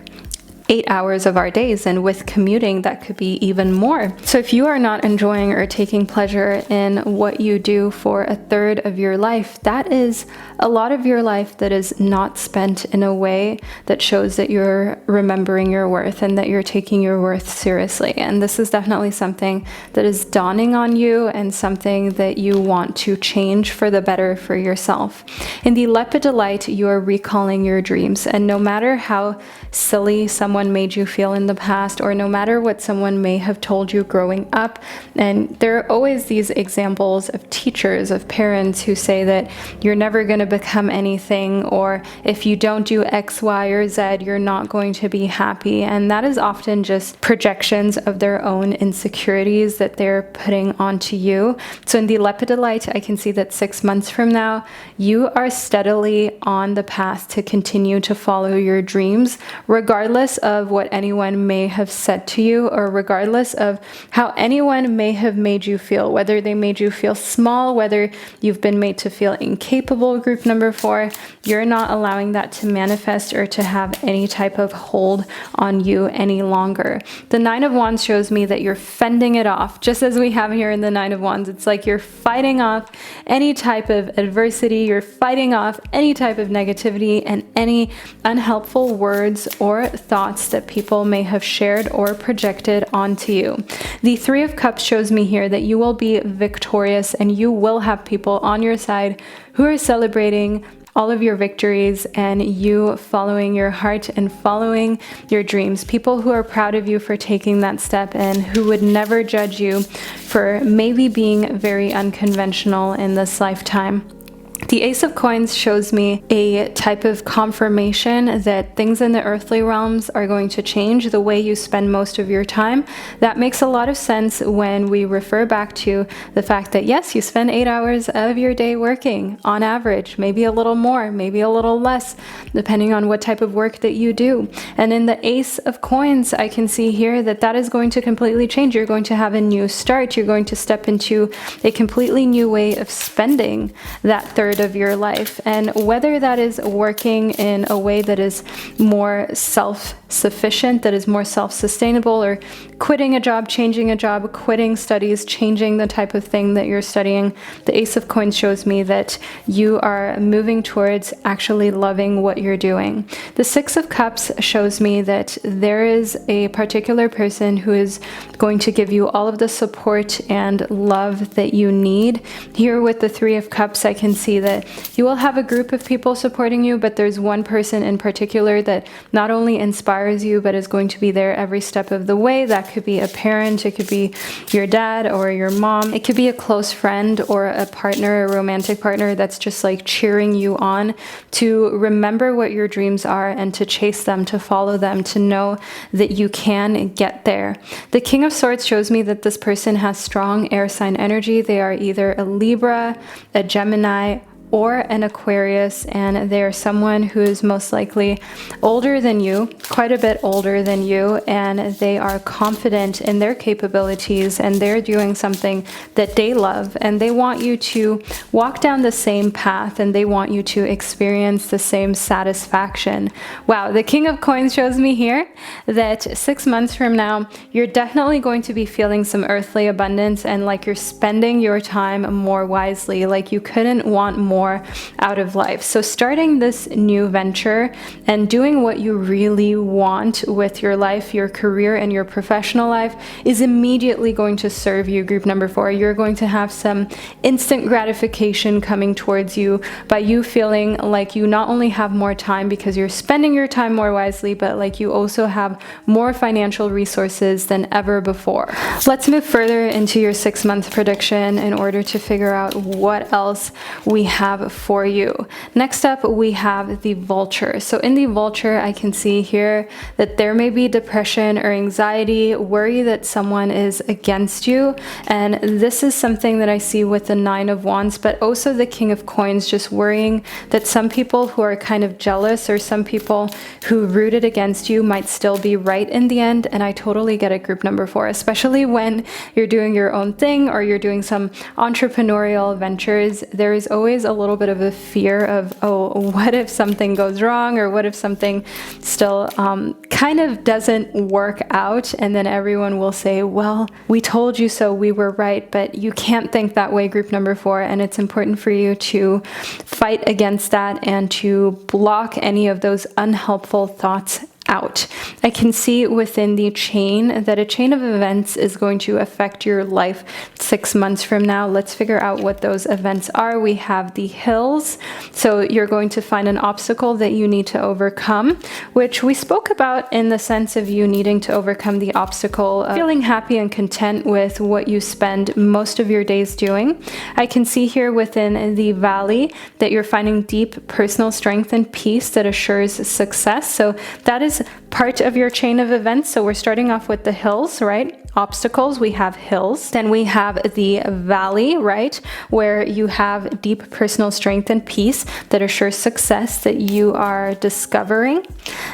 A: 8 hours of our days, and with commuting that could be even more. So if you are not enjoying or taking pleasure in what you do for a third of your life, that is a lot of your life that is not spent in a way that shows that you're remembering your worth and that you're taking your worth seriously. And this is definitely something that is dawning on you and something that you want to change for the better for yourself. In the Labradorite, you are recalling your dreams, and no matter how silly someone made you feel in the past, or no matter what someone may have told you growing up, and there are always these examples of teachers, of parents who say that you're never going to become anything, or if you don't do X, Y, or Z, you're not going to be happy. And that is often just projections of their own insecurities that they're putting onto you. So in the Labradorite, I can see that 6 months from now, you are steadily on the path to continue to follow your dreams, regardless of what anyone may have said to you, or regardless of how anyone may have made you feel, whether they made you feel small, whether you've been made to feel incapable, group number 4. You're not allowing that to manifest or to have any type of hold on you any longer. The 9 of Wands shows me that you're fending it off, just as we have here in the 9 of Wands. It's like you're fighting off any type of adversity, you're fighting off any type of negativity and any unhelpful words or thoughts that people may have shared or projected onto you. The 3 of Cups shows me here that you will be victorious, and you will have people on your side who are celebrating all of your victories and you following your heart and following your dreams. People who are proud of you for taking that step and who would never judge you for maybe being very unconventional in this lifetime. The Ace of Coins shows me a type of confirmation that things in the earthly realms are going to change, the way you spend most of your time. That makes a lot of sense when we refer back to the fact that yes, you spend 8 hours of your day working on average, maybe a little more, maybe a little less, depending on what type of work that you do. And in the Ace of Coins, I can see here that that is going to completely change. You're going to have a new start. You're going to step into a completely new way of spending that third of your life. And whether that is working in a way that is more self-sufficient, that is more self-sustainable, or quitting a job, changing a job, quitting studies, changing the type of thing that you're studying, the Ace of Coins shows me that you are moving towards actually loving what you're doing. The 6 of Cups shows me that there is a particular person who is going to give you all of the support and love that you need. Here with the 3 of Cups, I can see that you will have a group of people supporting you, but there's one person in particular that not only inspires you, but is going to be there every step of the way. That could be a parent, it could be your dad or your mom, it could be a close friend or a partner, a romantic partner that's just like cheering you on to remember what your dreams are and to chase them, to follow them, to know that you can get there. The King of Swords shows me that this person has strong air sign energy. They are either a Libra, a Gemini, or an Aquarius, and they're someone who is most likely older than you, quite a bit older than you, and they are confident in their capabilities, and they're doing something that they love, and they want you to walk down the same path, and they want you to experience the same satisfaction. Wow, the King of Coins shows me here that 6 months from now, you're definitely going to be feeling some earthly abundance, and like you're spending your time more wisely, like you couldn't want more out of life. So starting this new venture and doing what you really want with your life, your career, and your professional life is immediately going to serve you, group number 4. You're going to have some instant gratification coming towards you by you feeling like you not only have more time because you're spending your time more wisely, but like you also have more financial resources than ever before. Let's move further into your 6-month prediction in order to figure out what else we have for you. Next up, we have the Vulture. So in the Vulture, I can see here that there may be depression or anxiety, worry that someone is against you. And this is something that I see with the Nine of Wands, but also the King of Coins, just worrying that some people who are kind of jealous or some people who rooted against you might still be right in the end. And I totally get it, group number 4, especially when you're doing your own thing or you're doing some entrepreneurial ventures. There is always a little bit of a fear of, oh, what if something goes wrong, or what if something still kind of doesn't work out, and then everyone will say, well, we told you so, we were right. But you can't think that way, group number 4, and it's important for you to fight against that and to block any of those unhelpful thoughts out. I can see within the chain that a chain of events is going to affect your life 6 months from now. Let's figure out what those events are. We have the hills. So you're going to find an obstacle that you need to overcome, which we spoke about in the sense of you needing to overcome the obstacle of feeling happy and content with what you spend most of your days doing. I can see here within the valley that you're finding deep personal strength and peace that assures success. So that is part of your chain of events. So we're starting off with the hills, right? Obstacles, we have hills. Then we have the valley, right? Where you have deep personal strength and peace that assures success that you are discovering.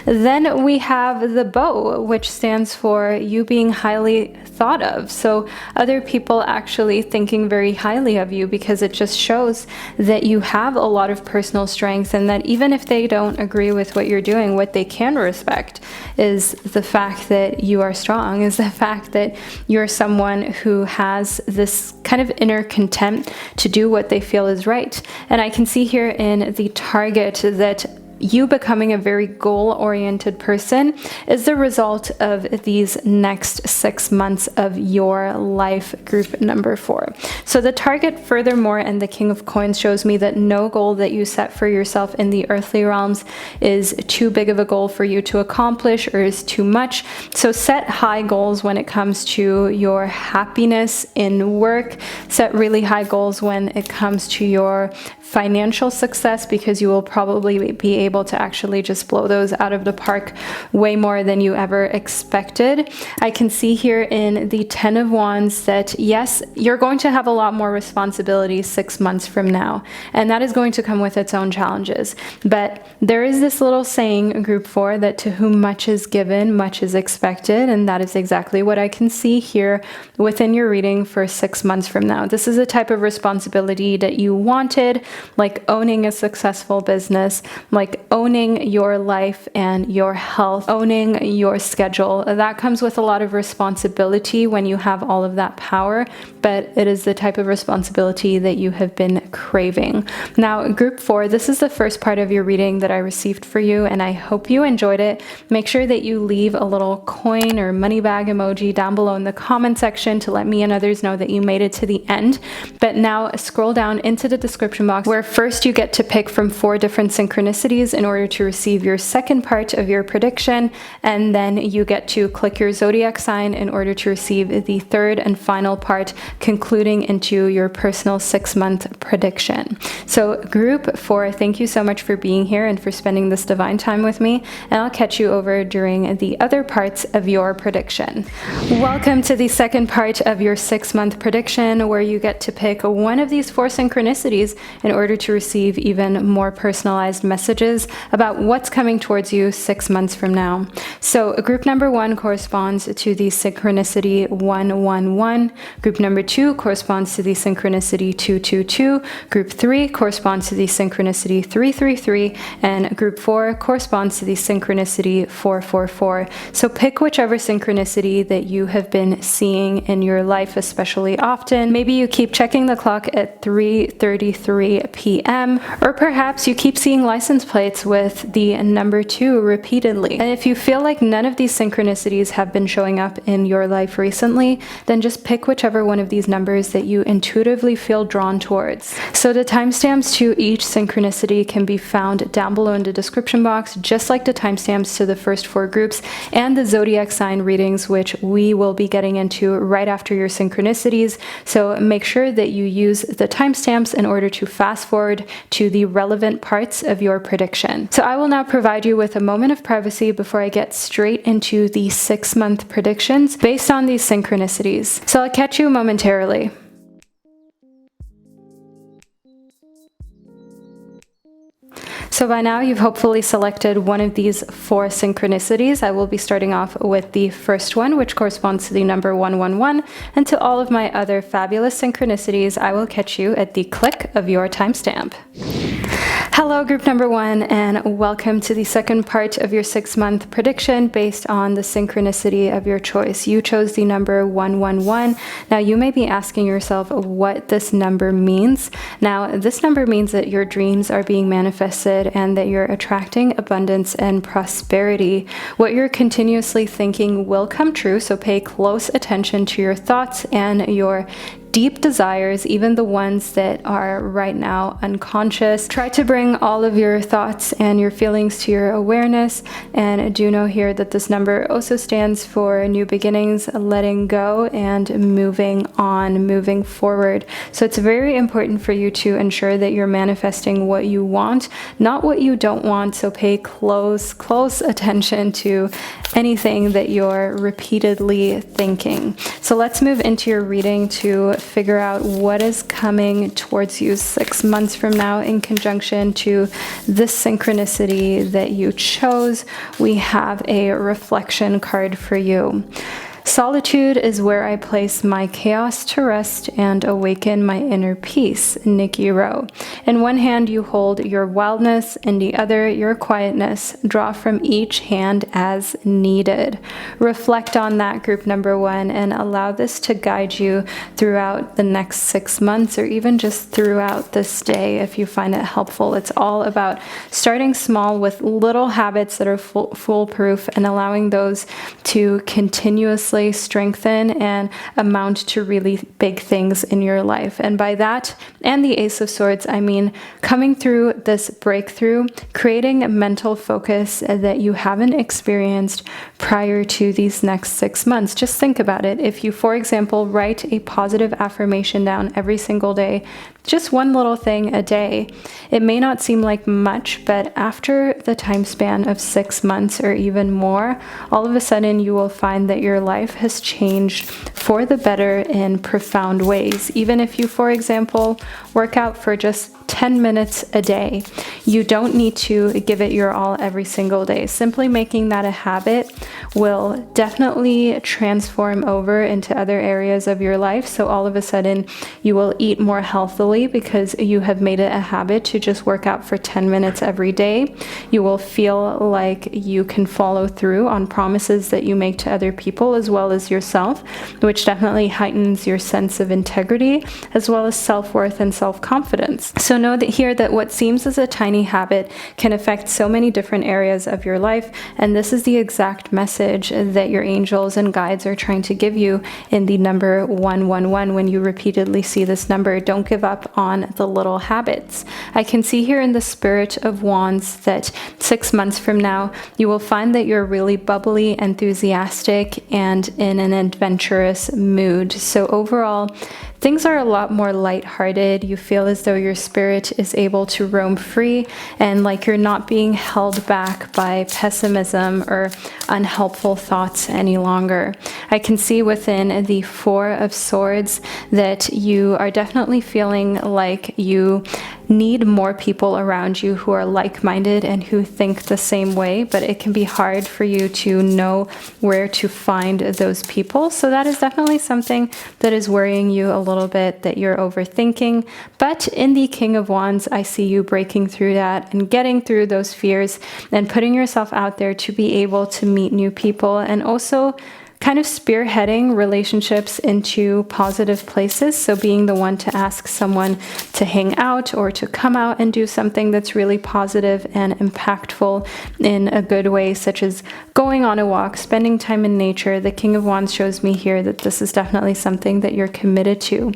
A: Then we have the bow, which stands for you being highly thought of. So other people actually thinking very highly of you, because it just shows that you have a lot of personal strength, and that even if they don't agree with what you're doing, what they can respect is the fact that you are strong, is the fact that you're someone who has this kind of inner contempt to do what they feel is right. And I can see here in the target that you becoming a very goal-oriented person is the result of these next 6 months of your life, group number 4. So the target, furthermore, and the King of Coins shows me that no goal that you set for yourself in the earthly realms is too big of a goal for you to accomplish or is too much. So set high goals when it comes to your happiness in work. Set really high goals when it comes to your financial success, because you will probably be able to actually just blow those out of the park way more than you ever expected. I can see here in the 10 of Wands that yes, you're going to have a lot more responsibilities 6 months from now, and that is going to come with its own challenges. But there is this little saying, group 4, that to whom much is given, much is expected, and that is exactly what I can see here within your reading for 6 months from now. This is a type of responsibility that you wanted, like owning a successful business, like owning your life and your health, owning your schedule. That comes with a lot of responsibility when you have all of that power, but it is the type of responsibility that you have been craving. Now, group 4, this is the first part of your reading that I received for you, and I hope you enjoyed it. Make sure that you leave a little coin or money bag emoji down below in the comment section to let me and others know that you made it to the end. But now scroll down into the description box, where first you get to pick from 4 different synchronicities in order to receive your second part of your prediction, and then you get to click your zodiac sign in order to receive the third and final part, concluding into your personal 6-month prediction. So group 4, thank you so much for being here and for spending this divine time with me, and I'll catch you over during the other parts of your prediction. Welcome to the second part of your 6-month prediction, where you get to pick one of these 4 synchronicities in order to receive even more personalized messages about what's coming towards you 6 months from now. So group number 1 corresponds to the synchronicity 111. Group number 2 corresponds to the synchronicity 222. Group 3 corresponds to the synchronicity 333. And group 4 corresponds to the synchronicity 444. So pick whichever synchronicity that you have been seeing in your life especially often. Maybe you keep checking the clock at 3:33 p.m. or perhaps you keep seeing license plates correlates with the number 2 repeatedly. And if you feel like none of these synchronicities have been showing up in your life recently, then just pick whichever one of these numbers that you intuitively feel drawn towards. So the timestamps to each synchronicity can be found down below in the description box, just like the timestamps to the first 4 groups and the zodiac sign readings, which we will be getting into right after your synchronicities. So make sure that you use the timestamps in order to fast forward to the relevant parts of your prediction. So I will now provide you with a moment of privacy before I get straight into the 6-month predictions based on these synchronicities. So I'll catch you momentarily. So by now you've hopefully selected one of these 4 synchronicities. I will be starting off with the first one, which corresponds to the number 111, and to all of my other fabulous synchronicities, I will catch you at the click of your timestamp. Hello group number 1, and welcome to the second part of your 6-month prediction based on the synchronicity of your choice. You chose the number 111. Now you may be asking yourself what this number means. Now this number means that your dreams are being manifested and that you're attracting abundance and prosperity. What you're continuously thinking will come true, so pay close attention to your thoughts and your deep desires, even the ones that are right now unconscious. Try to bring all of your thoughts and your feelings to your awareness, and do know here that this number also stands for new beginnings, letting go, and moving on, moving forward. So it's very important for you to ensure that you're manifesting what you want, not what you don't want. So pay close attention to anything that you're repeatedly thinking. So let's move into your reading to figure out what is coming towards you 6 months from now in conjunction to this synchronicity that you chose. We have a reflection card for you. Solitude is where I place my chaos to rest and awaken my inner peace, Nikki Rowe. In one hand you hold your wildness, in the other your quietness. Draw from each hand as needed. Reflect on that, group number 1, and allow this to guide you throughout the next 6 months, or even just throughout this day if you find it helpful. It's all about starting small with little habits that are foolproof and allowing those to continuously strengthen and amount to really big things in your life. And by that and the Ace of Swords, I mean coming through this breakthrough, creating a mental focus that you haven't experienced prior to these next 6 months. Just think about it. If you, for example, write a positive affirmation down every single day, just one little thing a day, it may not seem like much, but after the time span of 6 months or even more, all of a sudden you will find that your life has changed for the better in profound ways. Even if you, for example, work out for just 10 minutes a day. You don't need to give it your all every single day. Simply making that a habit will definitely transform over into other areas of your life. So all of a sudden you will eat more healthily because you have made it a habit to just work out for 10 minutes every day. You will feel like you can follow through on promises that you make to other people as well as yourself, which definitely heightens your sense of integrity as well as self-worth and self-confidence. So know that here that what seems as a tiny habit can affect so many different areas of your life, and this is the exact message that your angels and guides are trying to give you in the number 111. When you repeatedly see this number, don't give up on the little habits. I can see here in the Spirit of Wands that 6 months from now you will find that you're really bubbly, enthusiastic, and in an adventurous mood. So overall, things are a lot more lighthearted. You feel as though your spirit is able to roam free and like you're not being held back by pessimism or unhelpful thoughts any longer. I can see within the Four of Swords that you are definitely feeling like you need more people around you who are like-minded and who think the same way, but it can be hard for you to know where to find those people. So that is definitely something that is worrying you a little bit, that you're overthinking. But in the King of Wands, I see you breaking through that and getting through those fears and putting yourself out there to be able to meet new people, and also kind of spearheading relationships into positive places. So being the one to ask someone to hang out or to come out and do something that's really positive and impactful in a good way, such as going on a walk, spending time in nature. The King of Wands shows me here that this is definitely something that you're committed to.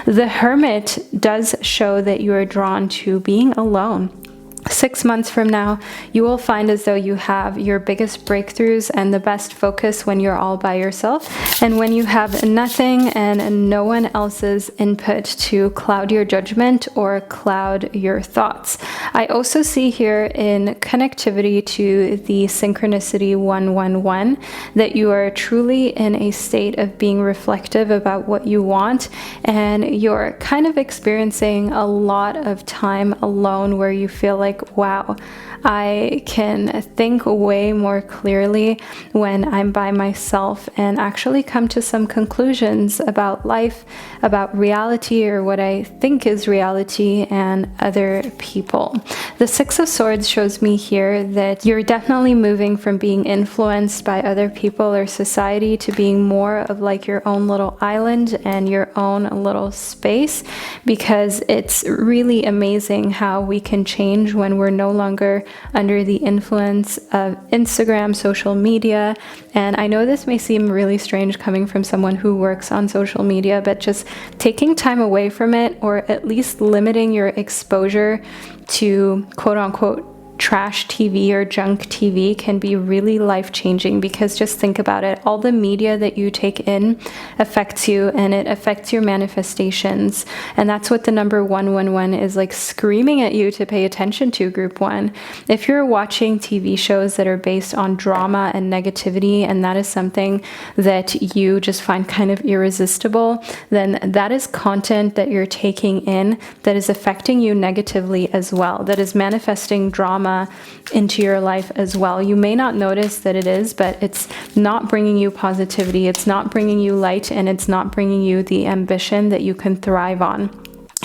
A: The Hermit does show that you are drawn to being alone. 6 months from now, you will find as though you have your biggest breakthroughs and the best focus when you're all by yourself, and when you have nothing and no one else's input to cloud your judgment or cloud your thoughts. I also see here in connectivity to the Synchronicity 111 that you are truly in a state of being reflective about what you want, and you're kind of experiencing a lot of time alone where you feel like, wow, I can think way more clearly when I'm by myself and actually come to some conclusions about life, about reality, or what I think is reality, and other people. The Six of Swords shows me here that you're definitely moving from being influenced by other people or society to being more of like your own little island and your own little space, because it's really amazing how we can change when we're no longer under the influence of Instagram, social media. And I know this may seem really strange coming from someone who works on social media, but just taking time away from it, or at least limiting your exposure to quote unquote trash TV or junk TV, can be really life-changing, because just think about it. All the media that you take in affects you, and it affects your manifestations. And that's what the number 111 is like screaming at you to pay attention to, Group 1. If you're watching TV shows that are based on drama and negativity, and that is something that you just find kind of irresistible, then that is content that you're taking in that is affecting you negatively as well, that is manifesting drama into your life as well. You may not notice that it is, but it's not bringing you positivity, it's not bringing you light, and it's not bringing you the ambition that you can thrive on.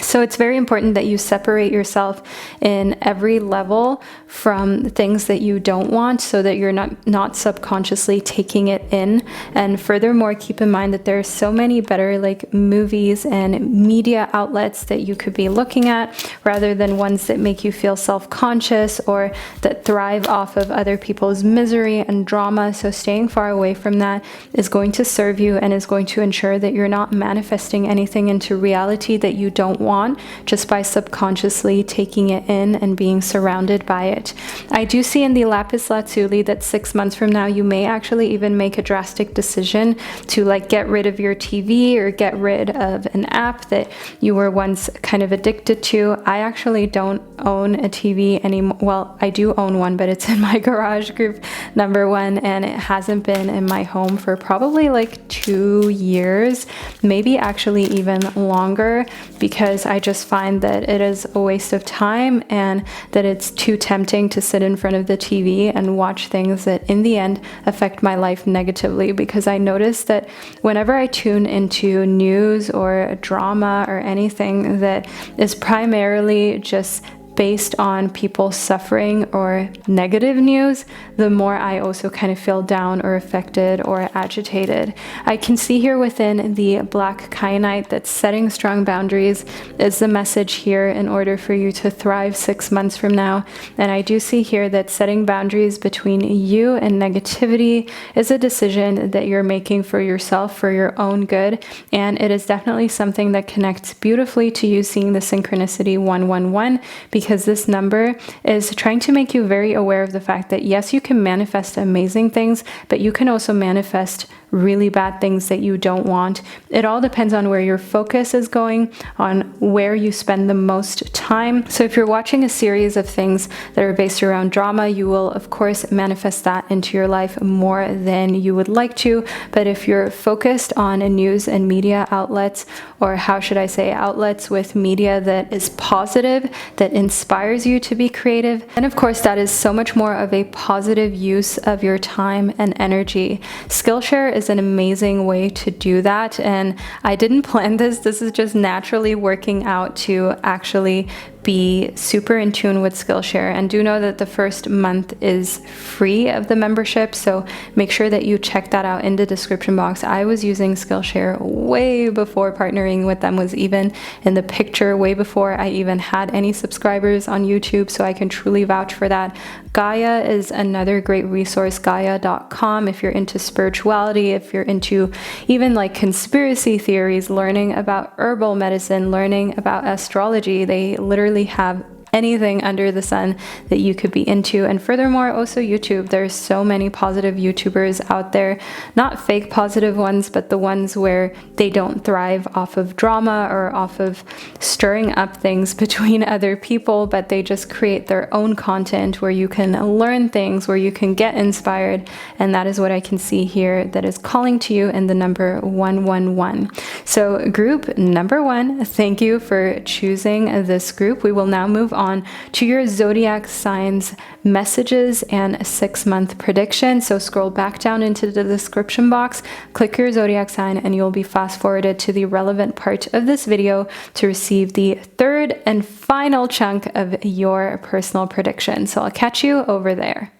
A: So it's very important that you separate yourself in every level from things that you don't want, so that you're not subconsciously taking it in. And furthermore, keep in mind that there are so many better like movies and media outlets that you could be looking at, rather than ones that make you feel self-conscious or that thrive off of other people's misery and drama. So staying far away from that is going to serve you, and is going to ensure that you're not manifesting anything into reality that you don't want, just by subconsciously taking it in and being surrounded by it. I do see in the lapis lazuli that 6 months from now, you may actually even make a drastic decision to like get rid of your TV or get rid of an app that you were once kind of addicted to. I actually don't own a TV anymore. Well, I do own one, but it's in my garage, Group number 1, and it hasn't been in my home for probably like 2 years, maybe actually even longer, because I just find that it is a waste of time, and that it's too tempting to sit in front of the TV and watch things that in the end affect my life negatively. Because I notice that whenever I tune into news or drama or anything that is primarily just based on people suffering or negative news, the more I also kind of feel down or affected or agitated. I can see here within the black kyanite that setting strong boundaries is the message here in order for you to thrive 6 months from now. And I do see here that setting boundaries between you and negativity is a decision that you're making for yourself, for your own good. And it is definitely something that connects beautifully to you seeing the Synchronicity 111, because this number is trying to make you very aware of the fact that yes, you can manifest amazing things, but you can also manifest really bad things that you don't want. It all depends on where your focus is going, on where you spend the most time. So if you're watching a series of things that are based around drama, you will of course manifest that into your life more than you would like to. But if you're focused on news and media outlets, or how should I say, outlets with media that is positive, that inspires you to be creative, and of course that is so much more of a positive use of your time and energy. Skillshare is an amazing way to do that, and I didn't plan this. This is just naturally working out to actually be super in tune with Skillshare. And do know that the first month is free of the membership, so make sure that you check that out in the description box. I was using Skillshare way before partnering with them was even in the picture, way before I even had any subscribers on YouTube, so I can truly vouch for that. Gaia is another great resource, gaia.com, if you're into spirituality, if you're into even like conspiracy theories, learning about herbal medicine, learning about astrology. They literally have anything under the sun that you could be into. And furthermore, also YouTube. There's so many positive YouTubers out there, not fake positive ones, but the ones where they don't thrive off of drama or off of stirring up things between other people, but they just create their own content where you can learn things, where you can get inspired. And that is what I can see here that is calling to you in the number 111. So group number 1, thank you for choosing this group. We will now move on to your zodiac signs messages and 6-month prediction. So scroll back down into the description box, click your zodiac sign, and you'll be fast forwarded to the relevant part of this video to receive the third and final chunk of your personal prediction. So I'll catch you over there.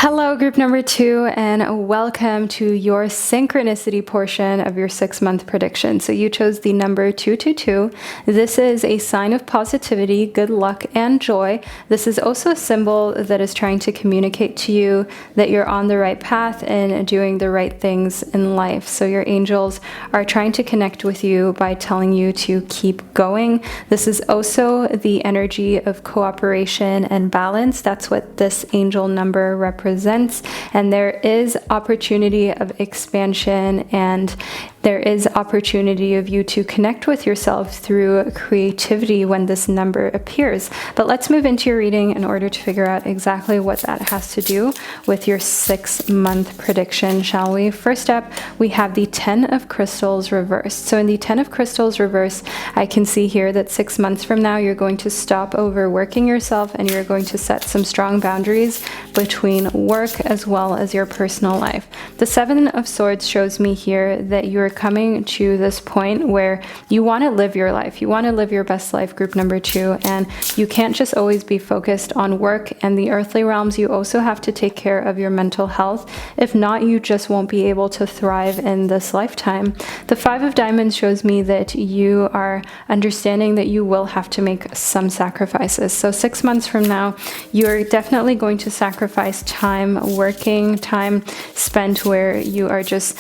A: Hello, group number 2, and welcome to your synchronicity portion of your 6-month prediction. So you chose the number 222. This is a sign of positivity, good luck, and joy. This is also a symbol that is trying to communicate to you that you're on the right path and doing the right things in life. So your angels are trying to connect with you by telling you to keep going. This is also the energy of cooperation and balance. That's what this angel number represents. And there is opportunity of expansion, and there is opportunity of you to connect with yourself through creativity when this number appears. But let's move into your reading in order to figure out exactly what that has to do with your 6-month prediction, shall we? First up, we have the 10 of Crystals reversed. So in the 10 of Crystals reversed, I can see here that 6 months from now, you're going to stop overworking yourself and you're going to set some strong boundaries between work as well as your personal life. The 7 of Swords shows me here that you're coming to this point where you want to live your life. You want to live your best life, group number 2, and you can't just always be focused on work and the earthly realms. You also have to take care of your mental health. If not, you just won't be able to thrive in this lifetime. The 5 of Diamonds shows me that you are understanding that you will have to make some sacrifices. So 6 months from now, you're definitely going to sacrifice time working, time spent where you are just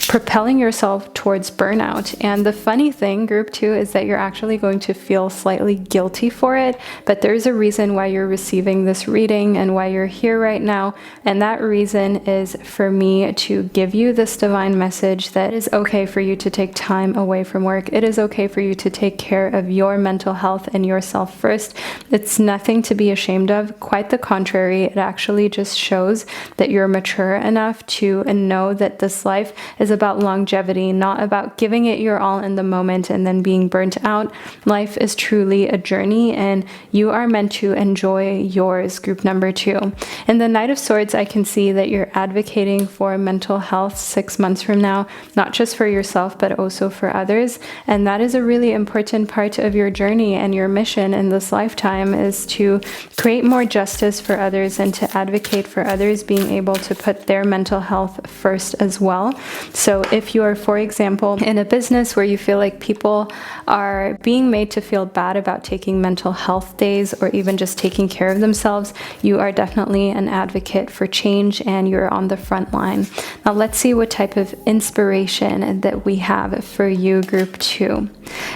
A: propelling yourself towards burnout. And the funny thing, group 2, is that you're actually going to feel slightly guilty for it, but there's a reason why you're receiving this reading and why you're here right now. And that reason is for me to give you this divine message that it is okay for you to take time away from work. It is okay for you to take care of your mental health and yourself first. It's nothing to be ashamed of. Quite the contrary. It actually just shows that you're mature enough to know that this life is about longevity, not about giving it your all in the moment and then being burnt out. Life is truly a journey, and you are meant to enjoy yours, group number 2. In the Knight of Swords, I can see that you're advocating for mental health 6 months from now, not just for yourself, but also for others. And that is a really important part of your journey, and your mission in this lifetime is to create more justice for others and to advocate for others being able to put their mental health first as well. So if you are, for example, in a business where you feel like people are being made to feel bad about taking mental health days or even just taking care of themselves, you are definitely an advocate for change and you're on the front line. Now let's see what type of inspiration that we have for you, group 2.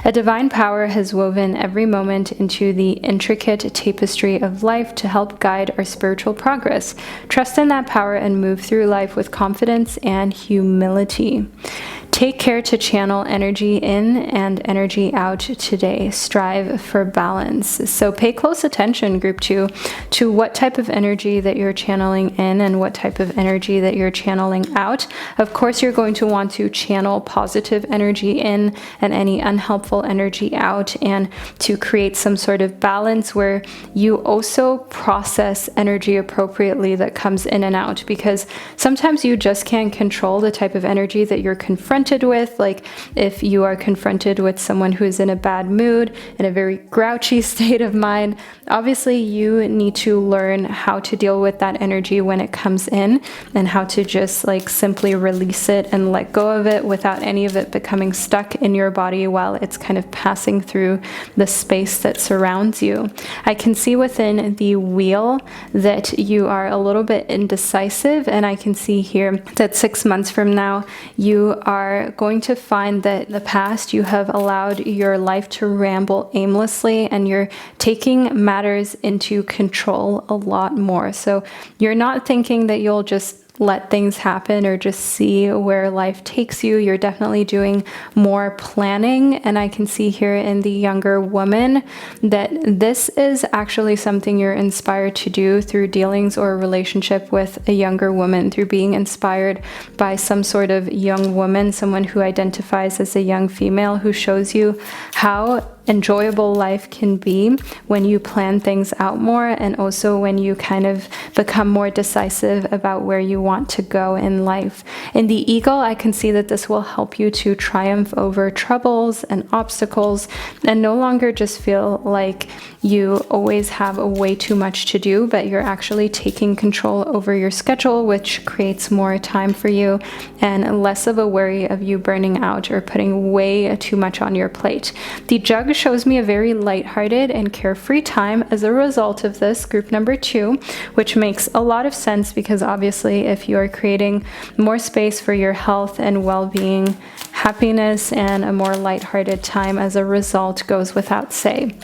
A: A divine power has woven every moment into the intricate tapestry of life to help guide our spiritual progress. Trust in that power and move through life with confidence and humility. Take care to channel energy in and energy out today. Strive for balance. So pay close attention, group 2, to what type of energy that you're channeling in and what type of energy that you're channeling out. Of course, you're going to want to channel positive energy in and any unhelpful energy out, and to create some sort of balance where you also process energy appropriately that comes in and out, because sometimes you just can't control the type of energy that you're confronted confronted with. Like if you are confronted with someone who's in a bad mood, in a very grouchy state of mind, obviously you need to learn how to deal with that energy when it comes in, and how to just like simply release it and let go of it without any of it becoming stuck in your body while it's kind of passing through the space that surrounds you. I can see within the wheel that you are a little bit indecisive, and I can see here that 6 months from now you are going to find that in the past you have allowed your life to ramble aimlessly, and you're taking matters into control a lot more. So you're not thinking that you'll just let things happen or just see where life takes you. You're definitely doing more planning. And I can see here in the younger woman that this is actually something you're inspired to do through dealings or relationship with a younger woman, through being inspired by some sort of young woman, someone who identifies as a young female, who shows you how enjoyable life can be when you plan things out more, and also when you kind of become more decisive about where you want to go in life. In the Eagle, I can see that this will help you to triumph over troubles and obstacles, and no longer just feel like you always have way too much to do, but you're actually taking control over your schedule, which creates more time for you and less of a worry of you burning out or putting way too much on your plate. The Jug shows me a very lighthearted and carefree time as a result of this, group number 2, which makes a lot of sense, because obviously if you are creating more space for your health and well-being, happiness and a more lighthearted time as a result goes without say.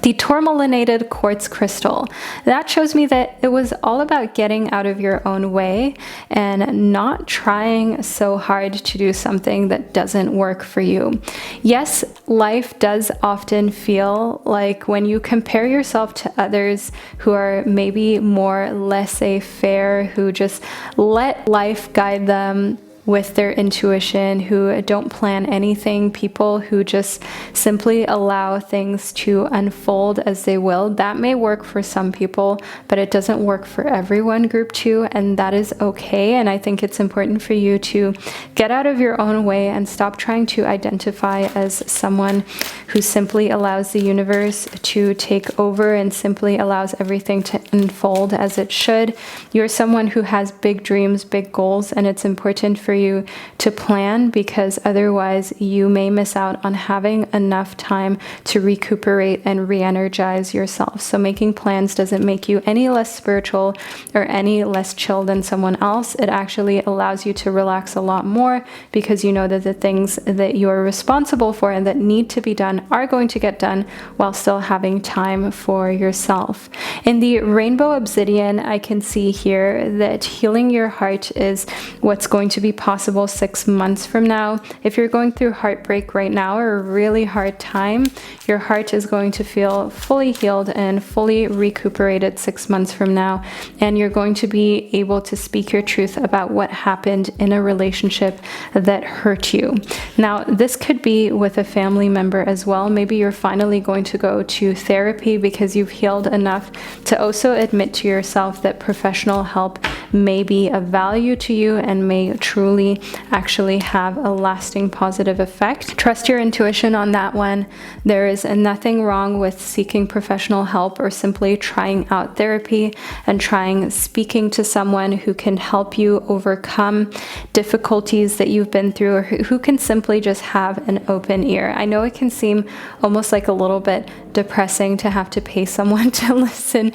A: The tourmalinated quartz crystal, that shows me that it was all about getting out of your own way and not trying so hard to do something that doesn't work for you. Yes, life does often feel like, when you compare yourself to others who are maybe more laissez-faire, who just let life guide them with their intuition, who don't plan anything, people who just simply allow things to unfold as they will. That may work for some people, but it doesn't work for everyone, group 2, and that is okay. And I think it's important for you to get out of your own way and stop trying to identify as someone who simply allows the universe to take over and simply allows everything to unfold as it should. You're someone who has big dreams, big goals, and it's important for you to plan, because otherwise you may miss out on having enough time to recuperate and re-energize yourself. So making plans doesn't make you any less spiritual or any less chill than someone else. It actually allows you to relax a lot more, because you know that the things that you're responsible for and that need to be done are going to get done while still having time for yourself. In the rainbow obsidian, I can see here that healing your heart is what's going to be possible 6 months from now. If you're going through heartbreak right now or a really hard time, your heart is going to feel fully healed and fully recuperated 6 months from now, and you're going to be able to speak your truth about what happened in a relationship that hurt you. Now, this could be with a family member as well. Maybe you're finally going to go to therapy because you've healed enough to also admit to yourself that professional help may be of value to you and may truly actually have a lasting positive effect. Trust your intuition on that one. There is nothing wrong with seeking professional help or simply trying out therapy and trying speaking to someone who can help you overcome difficulties that you've been through, or who can simply just have an open ear. I know it can seem almost like a little bit depressing to have to pay someone to listen,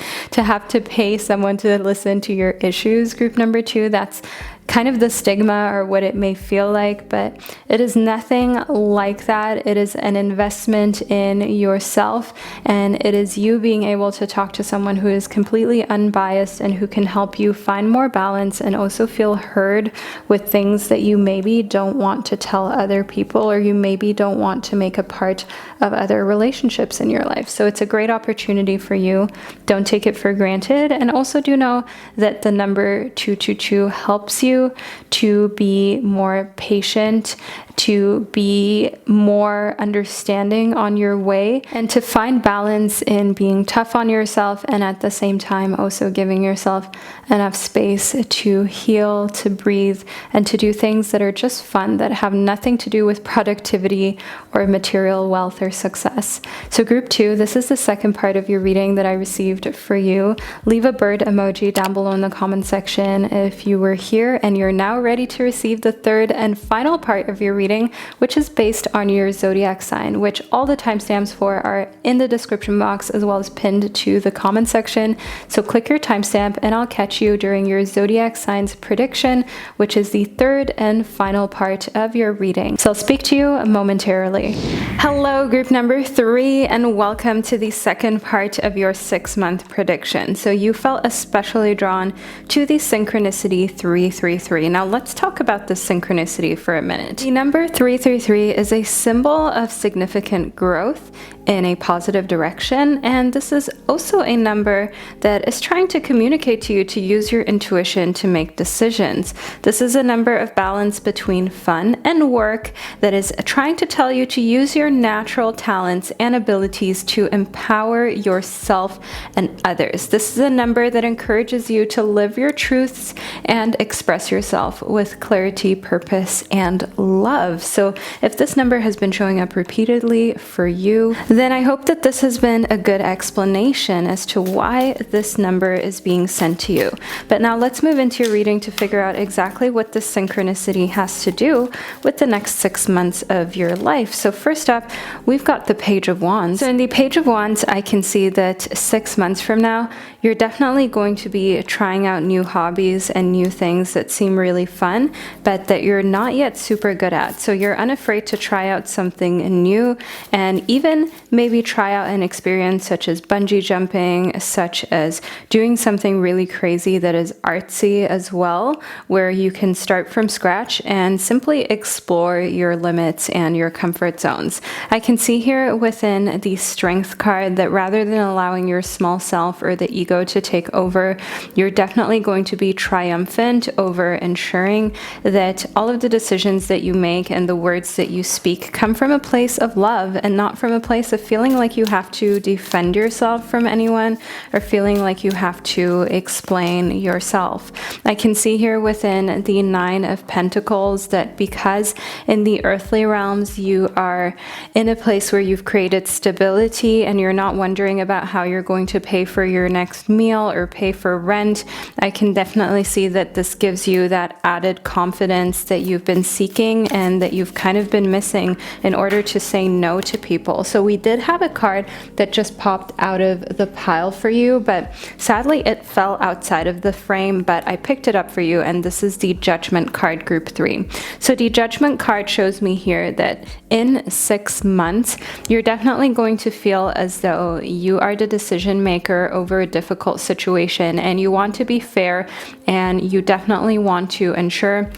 A: to your issues, group number 2. That's kind of the stigma or what it may feel like, but it is nothing like that. It is an investment in yourself, and it is you being able to talk to someone who is completely unbiased and who can help you find more balance and also feel heard with things that you maybe don't want to tell other people, or you maybe don't want to make a part of other relationships in your life. So it's a great opportunity for you. Don't take it for granted, and also do know that the number 222 helps you you to be more patient, to be more understanding on your way, and to find balance in being tough on yourself and at the same time also giving yourself enough space to heal, to breathe, and to do things that are just fun, that have nothing to do with productivity or material wealth or success. So group 2, this is the second part of your reading that I received for you. Leave a bird emoji down below in the comment section if you were here and you're now ready to receive the third and final part of your reading, which is based on your zodiac sign, which all the timestamps for are in the description box as well as pinned to the comment section. So click your timestamp and I'll catch you during your zodiac signs prediction, which is the third and final part of your reading. So I'll speak to you momentarily. Hello, group number 3, and welcome to the second part of your 6-month prediction. So you felt especially drawn to the Synchronicity 333. Now let's talk about the Synchronicity for a minute. The number 333 is a symbol of significant growth in a positive direction, and this is also a number that is trying to communicate to you to use your intuition to make decisions. This is a number of balance between fun and work that is trying to tell you to use your natural talents and abilities to empower yourself and others. This is a number that encourages you to live your truths and express yourself with clarity, purpose, and love. So if this number has been showing up repeatedly for you, then I hope that this has been a good explanation as to why this number is being sent to you. But now let's move into your reading to figure out exactly what this synchronicity has to do with the next 6 months of your life. So first up, we've got the Page of Wands. So in the Page of Wands, I can see that 6 months from now, you're definitely going to be trying out new hobbies and new things that seem really fun, but that you're not yet super good at. So you're unafraid to try out something new and even maybe try out an experience such as bungee jumping, such as doing something really crazy that is artsy as well, where you can start from scratch and simply explore your limits and your comfort zones. I can see here within the Strength card that rather than allowing your small self or the ego to take over, you're definitely going to be triumphant over ensuring that all of the decisions that you make and the words that you speak come from a place of love and not from a place of feeling like you have to defend yourself from anyone or feeling like you have to explain yourself. I can see here within the 9 of Pentacles that because in the earthly realms you are in a place where you've created stability and you're not wondering about how you're going to pay for your next meal or pay for rent, I can definitely see that this gives you that added confidence that you've been seeking and that you've kind of been missing in order to say no to people. So we did have a card that just popped out of the pile for you, but sadly it fell outside of the frame, but I picked it up for you, and this is the Judgment card, group 3. So the Judgment card shows me here that in 6 months, you're definitely going to feel as though you are the decision maker over a difficult situation, and you want to be fair, and you definitely want to ensure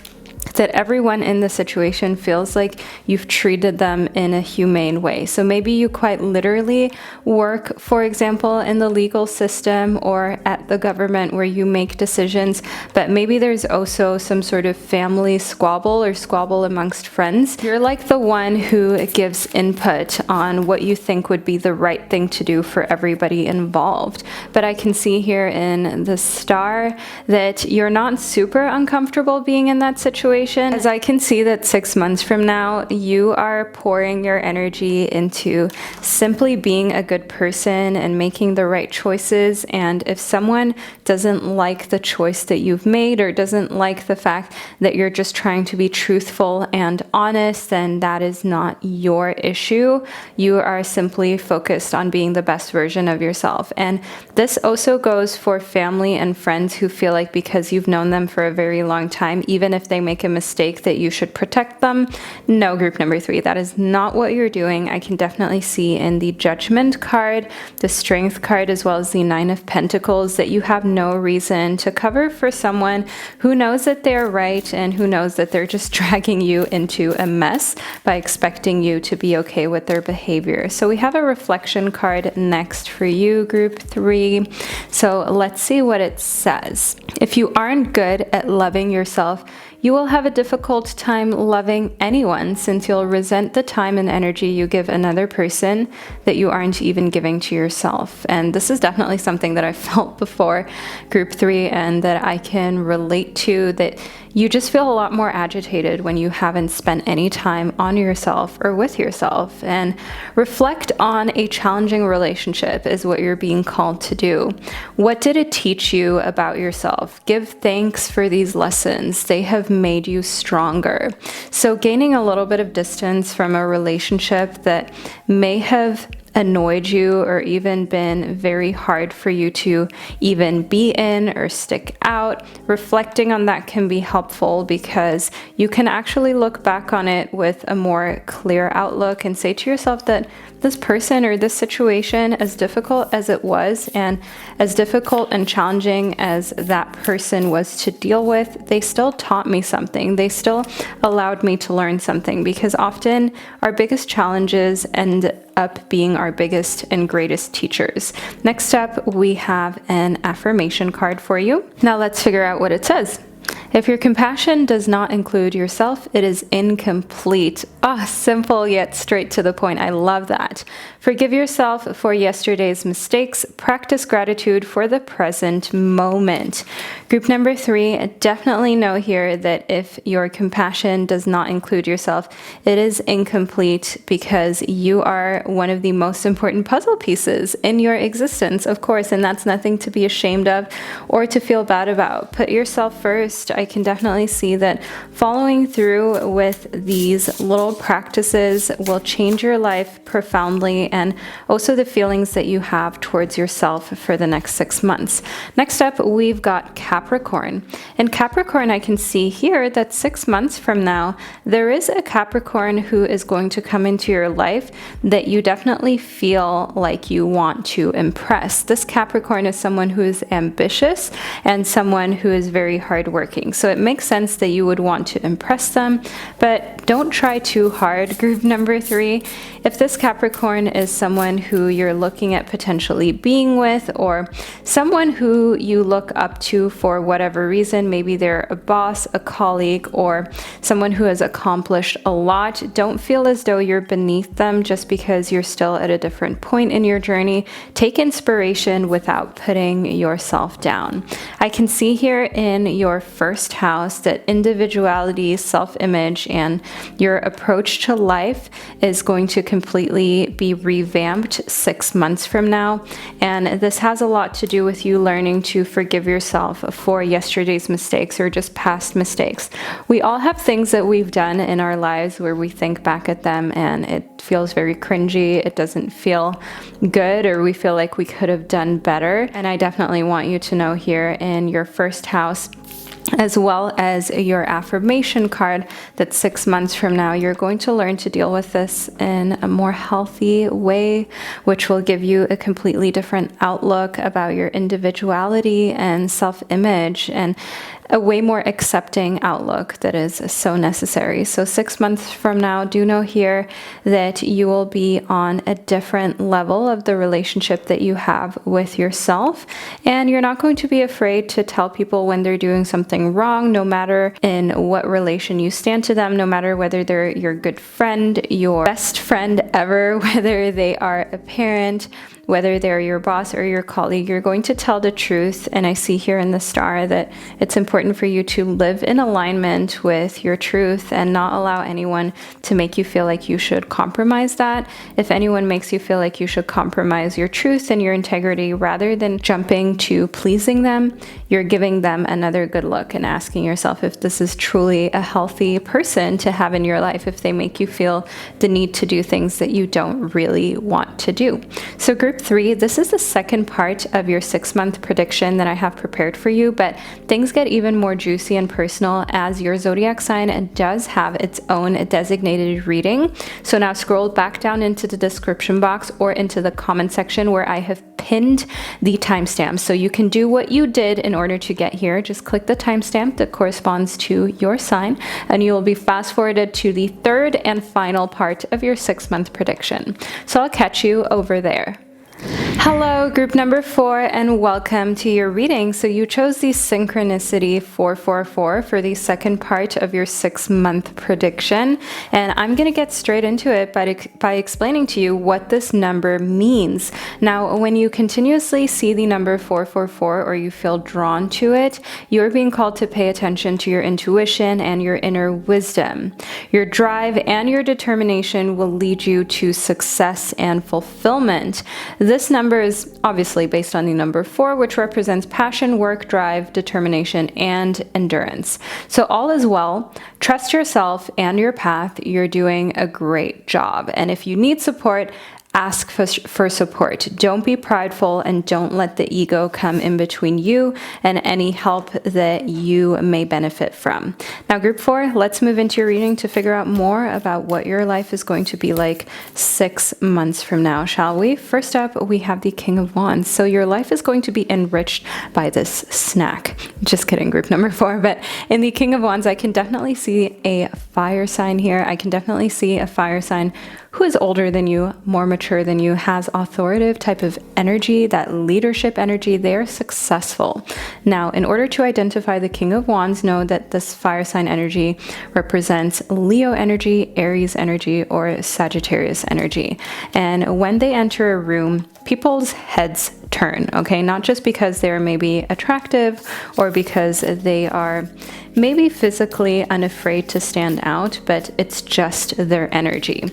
A: that everyone in the situation feels like you've treated them in a humane way. So maybe you quite literally work, for example, in the legal system or at the government where you make decisions, but maybe there's also some sort of family squabble or squabble amongst friends. You're like the one who gives input on what you think would be the right thing to do for everybody involved. But I can see here in the Star that you're not super uncomfortable being in that situation, as I can see that 6 months from now, you are pouring your energy into simply being a good person and making the right choices. And if someone doesn't like the choice that you've made or doesn't like the fact that you're just trying to be truthful and honest, then that is not your issue. You are simply focused on being the best version of yourself. And this also goes for family and friends who feel like because you've known them for a very long time, even if they make a a mistake that you should protect them. No, group number 3, that is not what you're doing. I can definitely see in the Judgment card, the Strength card, as well as the Nine of Pentacles, that you have no reason to cover for someone who knows that they're right and who knows that they're just dragging you into a mess by expecting you to be okay with their behavior. So we have a reflection card next for you, group 3. So let's see what it says. If you aren't good at loving yourself, you will have a difficult time loving anyone, since you'll resent the time and energy you give another person that you aren't even giving to yourself. And this is definitely something that I've felt before, group 3, and that I can relate to, that you just feel a lot more agitated when you haven't spent any time on yourself or with yourself. And reflect on a challenging relationship is what you're being called to do. What did it teach you about yourself? Give thanks for these lessons. They have made you stronger. So gaining a little bit of distance from a relationship that may have annoyed you or even been very hard for you to even be in or stick out, reflecting on that can be helpful, because you can actually look back on it with a more clear outlook and say to yourself that this person or this situation, as difficult as it was and as difficult and challenging as that person was to deal with, they still taught me something. They still allowed me to learn something, because often our biggest challenges end up being our biggest and greatest teachers. Next up, we have an affirmation card for you. Now let's figure out what it says. If your compassion does not include yourself, it is incomplete. Simple yet straight to the point. I love that. Forgive yourself for yesterday's mistakes. Practice gratitude for the present moment. Group number 3, definitely know here that if your compassion does not include yourself, it is incomplete, because you are one of the most important puzzle pieces in your existence, of course, and that's nothing to be ashamed of or to feel bad about. Put yourself first. I can definitely see that following through with these little practices will change your life profoundly, and also the feelings that you have towards yourself for the next 6 months. Next up, we've got Capricorn. In Capricorn, I can see here that 6 months from now, there is a Capricorn who is going to come into your life that you definitely feel like you want to impress. This Capricorn is someone who is ambitious and someone who is very hardworking. So it makes sense that you would want to impress them, but don't try too hard. Group number 3, if this Capricorn is someone who you're looking at potentially being with, or someone who you look up to for whatever reason, maybe they're a boss, a colleague, or someone who has accomplished a lot, don't feel as though you're beneath them just because you're still at a different point in your journey. Take inspiration without putting yourself down. I can see here in your first house that individuality, self-image, and your approach to life is going to completely be revamped 6 months from now. And this has a lot to do with you learning to forgive yourself for yesterday's mistakes or just past mistakes. We all have things that we've done in our lives where we think back at them and it feels very cringy. It doesn't feel good, or we feel like we could have done better. And I definitely want you to know here in your first house, as well as your affirmation card, that 6 months from now, you're going to learn to deal with this in a more healthy way, which will give you a completely different outlook about your individuality and self-image, and a way more accepting outlook that is so necessary. So 6 months from now, do know here that you will be on a different level of the relationship that you have with yourself, and you're not going to be afraid to tell people when they're doing something wrong, no matter in what relation you stand to them, no matter whether they're your good friend, your best friend ever, whether they are a parent, whether they're your boss or your colleague, you're going to tell the truth. And I see here in the star that it's important for you to live in alignment with your truth and not allow anyone to make you feel like you should compromise that. If anyone makes you feel like you should compromise your truth and your integrity, rather than jumping to pleasing them, you're giving them another good look and asking yourself if this is truly a healthy person to have in your life, if they make you feel the need to do things that you don't really want to do. So group Group 3, this is the second part of your 6-month prediction that I have prepared for you, but things get even more juicy and personal as your zodiac sign does have its own designated reading. So now scroll back down into the description box or into the comment section where I have pinned the timestamp. So you can do what you did in order to get here. Just click the timestamp that corresponds to your sign, and you will be fast forwarded to the third and final part of your 6-month prediction. So I'll catch you over there. Hello, group number 4, and welcome to your reading. So you chose the Synchronicity 444 for the second part of your 6-month prediction, and I'm going to get straight into it by explaining to you what this number means. Now, when you continuously see the number 444 or you feel drawn to it, you're being called to pay attention to your intuition and your inner wisdom. Your drive and your determination will lead you to success and fulfillment. This number is obviously based on the number 4, which represents passion, work, drive, determination, and endurance. So all is well. Trust yourself and your path. You're doing a great job. And if you need support, ask for support. Don't be prideful and don't let the ego come in between you and any help that you may benefit from. Now, group 4, let's move into your reading to figure out more about what your life is going to be like 6 months from now, shall we? First up, we have the King of Wands. So your life is going to be enriched by this snack. Just kidding, group number 4. But in the King of Wands, I can definitely see a fire sign here. I can definitely see a fire sign who is older than you, more mature than you, has authoritative type of energy, that leadership energy. They're successful. Now, in order to identify the King of Wands, know that this fire sign energy represents Leo energy, Aries energy, or Sagittarius energy. And when they enter a room, people's heads turn, okay? Not just because they're maybe attractive or because they are maybe physically unafraid to stand out, but it's just their energy.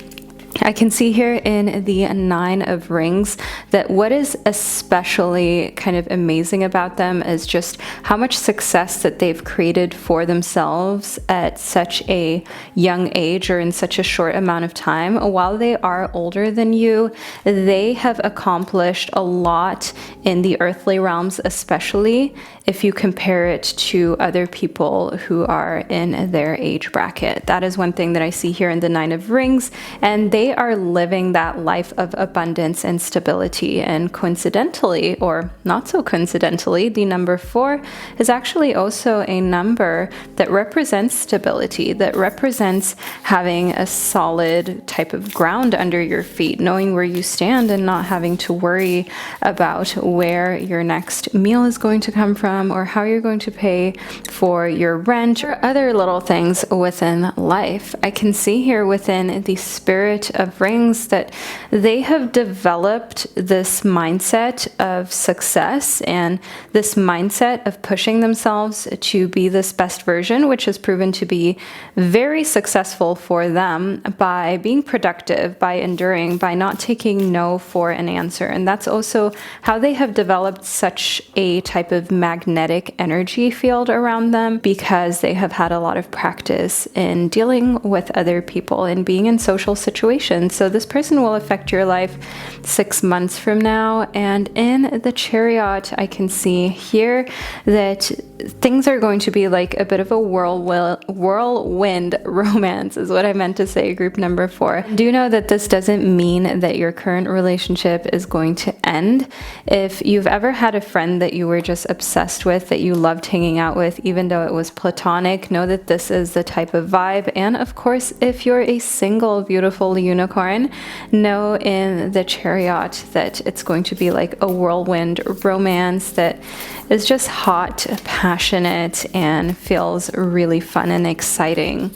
A: I can see here in the 9 of Rings that what is especially kind of amazing about them is just how much success that they've created for themselves at such a young age or in such a short amount of time. While they are older than you, they have accomplished a lot in the earthly realms, especially if you compare it to other people who are in their age bracket. That is one thing that I see here in the 9 of Rings, and they are living that life of abundance and stability. And coincidentally, or not so coincidentally, the number 4 is actually also a number that represents stability, that represents having a solid type of ground under your feet, knowing where you stand and not having to worry about where your next meal is going to come from or how you're going to pay for your rent or other little things within life. I can see here within the Spirit of Rings that they have developed this mindset of success and this mindset of pushing themselves to be this best version, which has proven to be very successful for them by being productive, by enduring, by not taking no for an answer. And that's also how they have developed such a type of magnetic energy field around them, because they have had a lot of practice in dealing with other people and being in social situations. So this person will affect your life 6 months from now. And in the Chariot, I can see here that things are going to be like a bit of a whirlwind romance is what I meant to say, group number 4. Do know that this doesn't mean that your current relationship is going to end. If you've ever had a friend that you were just obsessed with, that you loved hanging out with, even though it was platonic, know that this is the type of vibe. And of course, if you're a single, beautiful unicorn, know in the Chariot that it's going to be like a whirlwind romance that is just hot, passionate, and feels really fun and exciting.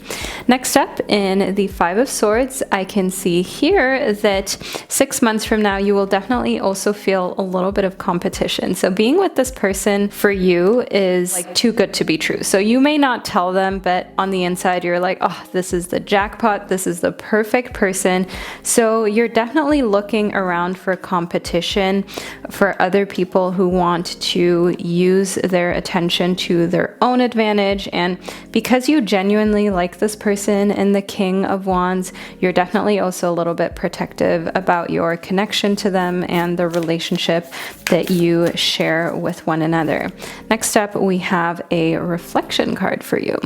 A: Next up, in the 5 of Swords, I can see here that 6 months from now, you will definitely also feel a little bit of competition. So being with this person for you is like too good to be true. So you may not tell them, but on the inside, you're like, oh, this is the jackpot. This is the perfect person person. So you're definitely looking around for competition, for other people who want to use their attention to their own advantage. And because you genuinely like this person and the King of Wands, you're definitely also a little bit protective about your connection to them and the relationship that you share with one another. Next up, we have a reflection card for you.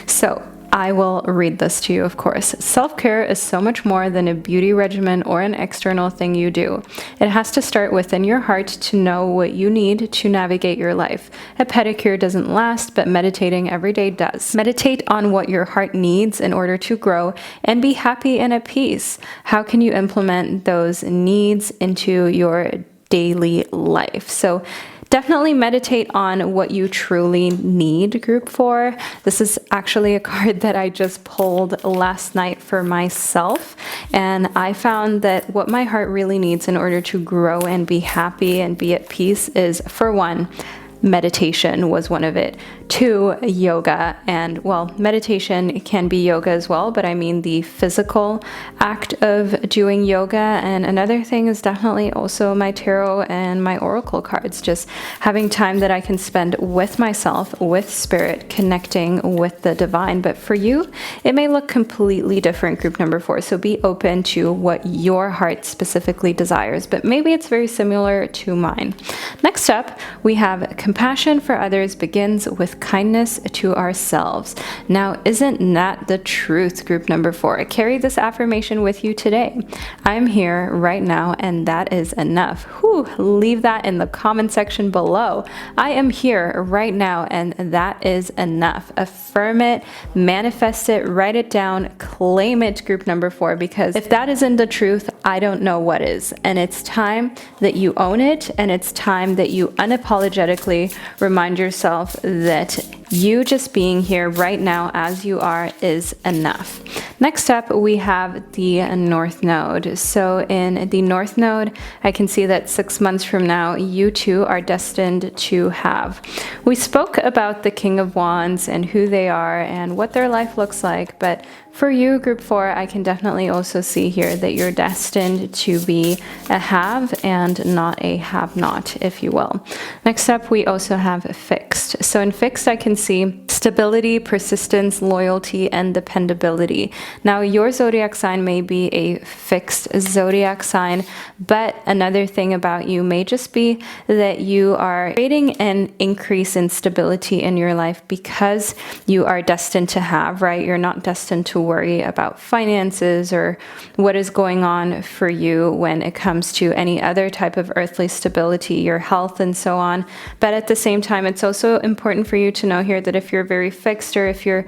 A: So I will read this to you, of course. Self-care is so much more than a beauty regimen or an external thing you do. It has to start within your heart to know what you need to navigate your life. A pedicure doesn't last, but meditating every day does. Meditate on what your heart needs in order to grow and be happy and at peace. How can you implement those needs into your daily life? So definitely meditate on what you truly need, group 4. This is actually a card that I just pulled last night for myself, and I found that what my heart really needs in order to grow and be happy and be at peace is, for one, meditation was one of it. 2, yoga. And well, meditation can be yoga as well, but I mean the physical act of doing yoga. And another thing is definitely also my tarot and my oracle cards, just having time that I can spend with myself, with spirit, connecting with the divine. But for you, it may look completely different, group number 4. So be open to what your heart specifically desires, but maybe it's very similar to mine. Next up, we have compassion for others begins with kindness to ourselves. Now, isn't that the truth, group number 4? Carry this affirmation with you today. I'm here right now, and that is enough. Whew, leave that in the comment section below. I am here right now, and that is enough. Affirm it, manifest it, write it down, claim it, group number 4, because if that isn't the truth, I don't know what is. And it's time that you own it, and it's time that you unapologetically remind yourself that you just being here right now as you are is enough. Next up, we have the North Node. So in the North Node, I can see that 6 months from now, you two are destined to have. We spoke about the King of Wands and who they are and what their life looks like, but for you, group 4, I can definitely also see here that you're destined to be a have and not a have not, if you will. Next up, we also have fixed. So in fixed, I can see stability, persistence, loyalty, and dependability. Now, your zodiac sign may be a fixed zodiac sign, but another thing about you may just be that you are creating an increase in stability in your life because you are destined to have, right? You're not destined to worry about finances or what is going on for you when it comes to any other type of earthly stability, your health and so on. But at the same time, it's also important for you to know here that if you're very fixed or if you're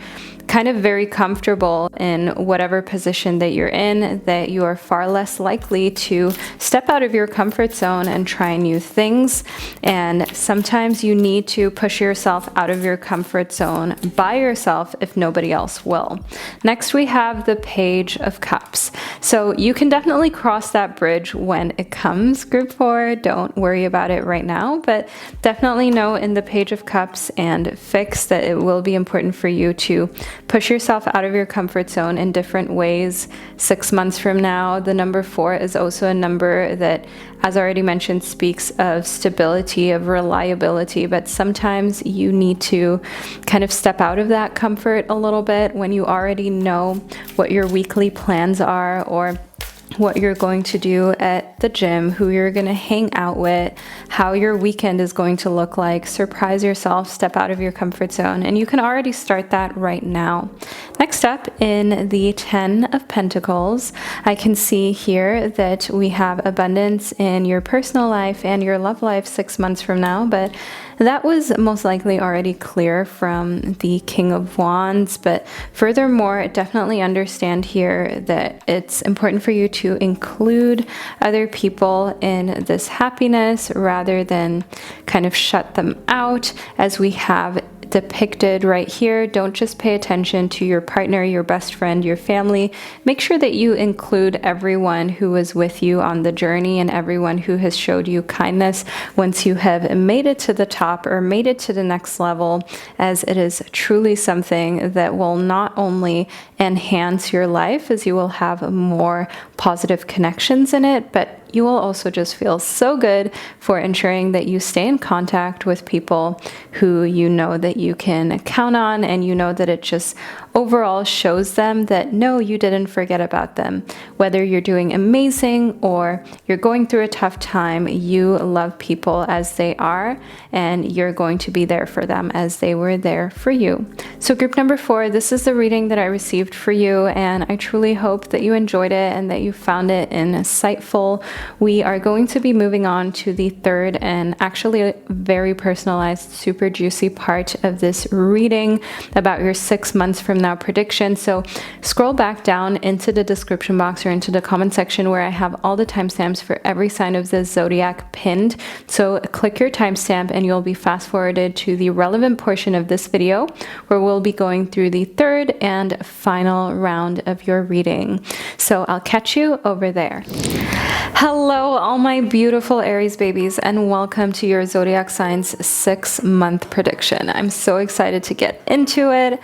A: kind of very comfortable in whatever position that you're in, that you are far less likely to step out of your comfort zone and try new things. And sometimes you need to push yourself out of your comfort zone by yourself if nobody else will. Next, we have the Page of Cups. So you can definitely cross that bridge when it comes, group 4. Don't worry about it right now, but definitely know in the Page of Cups and fixed that it will be important for you to push yourself out of your comfort zone in different ways. 6 months from now, the number 4 is also a number that, as already mentioned, speaks of stability, of reliability, but sometimes you need to kind of step out of that comfort a little bit when you already know what your weekly plans are or what you're going to do at the gym, who you're going to hang out with, how your weekend is going to look like. Surprise yourself, step out of your comfort zone, and you can already start that right now. Next up, in the 10 of Pentacles, I can see here that we have abundance in your personal life and your love life 6 months from now, but that was most likely already clear from the King of Wands. But furthermore, definitely understand here that it's important for you to include other people in this happiness rather than kind of shut them out, as we have depicted right here. Don't just pay attention to your partner, your best friend, your family. Make sure that you include everyone who was with you on the journey and everyone who has showed you kindness once you have made it to the top or made it to the next level, as it is truly something that will not only enhance your life as you will have more positive connections in it, but you will also just feel so good for ensuring that you stay in contact with people who you know that you can count on, and you know that it just overall shows them that no, you didn't forget about them. Whether you're doing amazing or you're going through a tough time, you love people as they are, and you're going to be there for them as they were there for you. So group number 4, this is the reading that I received for you, and I truly hope that you enjoyed it and that you found it insightful. We are going to be moving on to the third and actually a very personalized, super juicy part of this reading about your 6 months from now prediction. So scroll back down into the description box or into the comment section where I have all the timestamps for every sign of the zodiac pinned. So click your timestamp and you'll be fast forwarded to the relevant portion of this video where we'll be going through the third and final round of your reading. So I'll catch you over there. Hello, all my beautiful Aries babies, and welcome to your zodiac signs 6-month prediction. I'm so excited to get into it.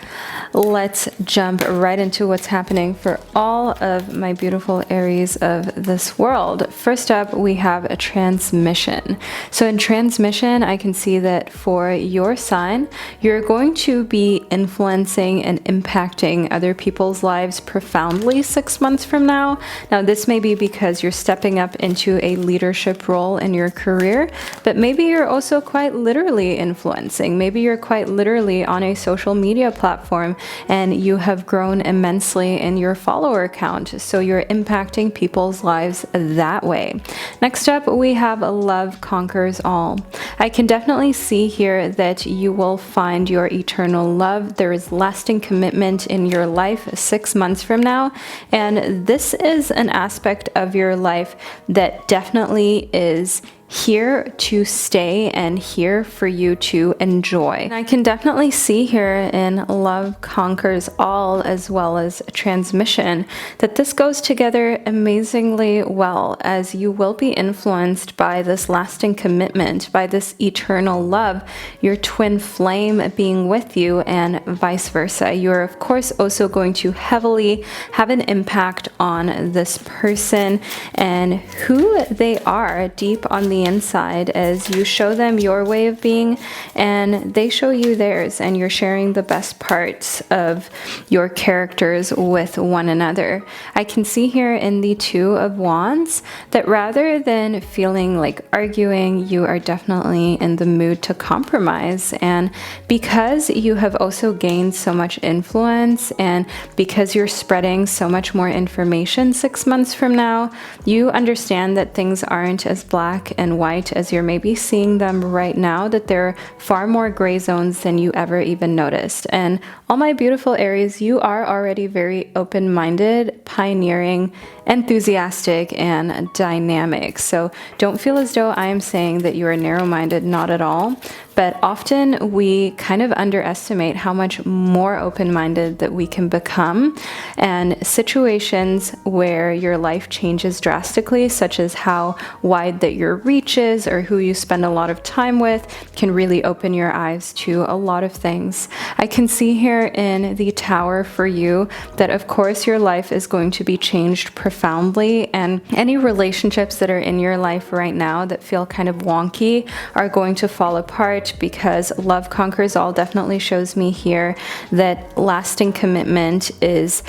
A: Let's jump right into what's happening for all of my beautiful Aries of this world. First up, we have a transmission. So in transmission, I can see that for your sign, you're going to be influencing and impacting other people's lives profoundly 6 months from now. Now, this may be because you're stepping up into a leadership role in your career, but maybe you're also quite literally influencing. Maybe you're quite literally on a social media platform and you have grown immensely in your follower count, so you're impacting people's lives that way. Next up, we have love conquers all. I can definitely see here that you will find your eternal love. There is lasting commitment in your life 6 months from now, and this is an aspect of your life that definitely is here to stay and here for you to enjoy. And I can definitely see here in love conquers all as well as transmission that this goes together amazingly well, as you will be influenced by this lasting commitment, by this eternal love, your twin flame being with you, and vice versa. You're of course also going to heavily have an impact on this person and who they are deep on the inside, as you show them your way of being and they show you theirs, and you're sharing the best parts of your characters with one another. I can see here in the Two of Wands that rather than feeling like arguing, you are definitely in the mood to compromise. And because you have also gained so much influence, and because you're spreading so much more information 6 months from now, you understand that things aren't as black and white as you're maybe seeing them right now, that there are far more gray zones than you ever even noticed. And all my beautiful Aries, you are already very open-minded, pioneering, enthusiastic, and dynamic. So don't feel as though I am saying that you are narrow-minded, not at all. But often we kind of underestimate how much more open-minded that we can become. And situations where your life changes drastically, such as how wide that your reach is or who you spend a lot of time with, can really open your eyes to a lot of things. I can see here in the Tower for you that of course your life is going to be changed profoundly, and any relationships that are in your life right now that feel kind of wonky are going to fall apart, because love conquers all definitely shows me here that lasting commitment is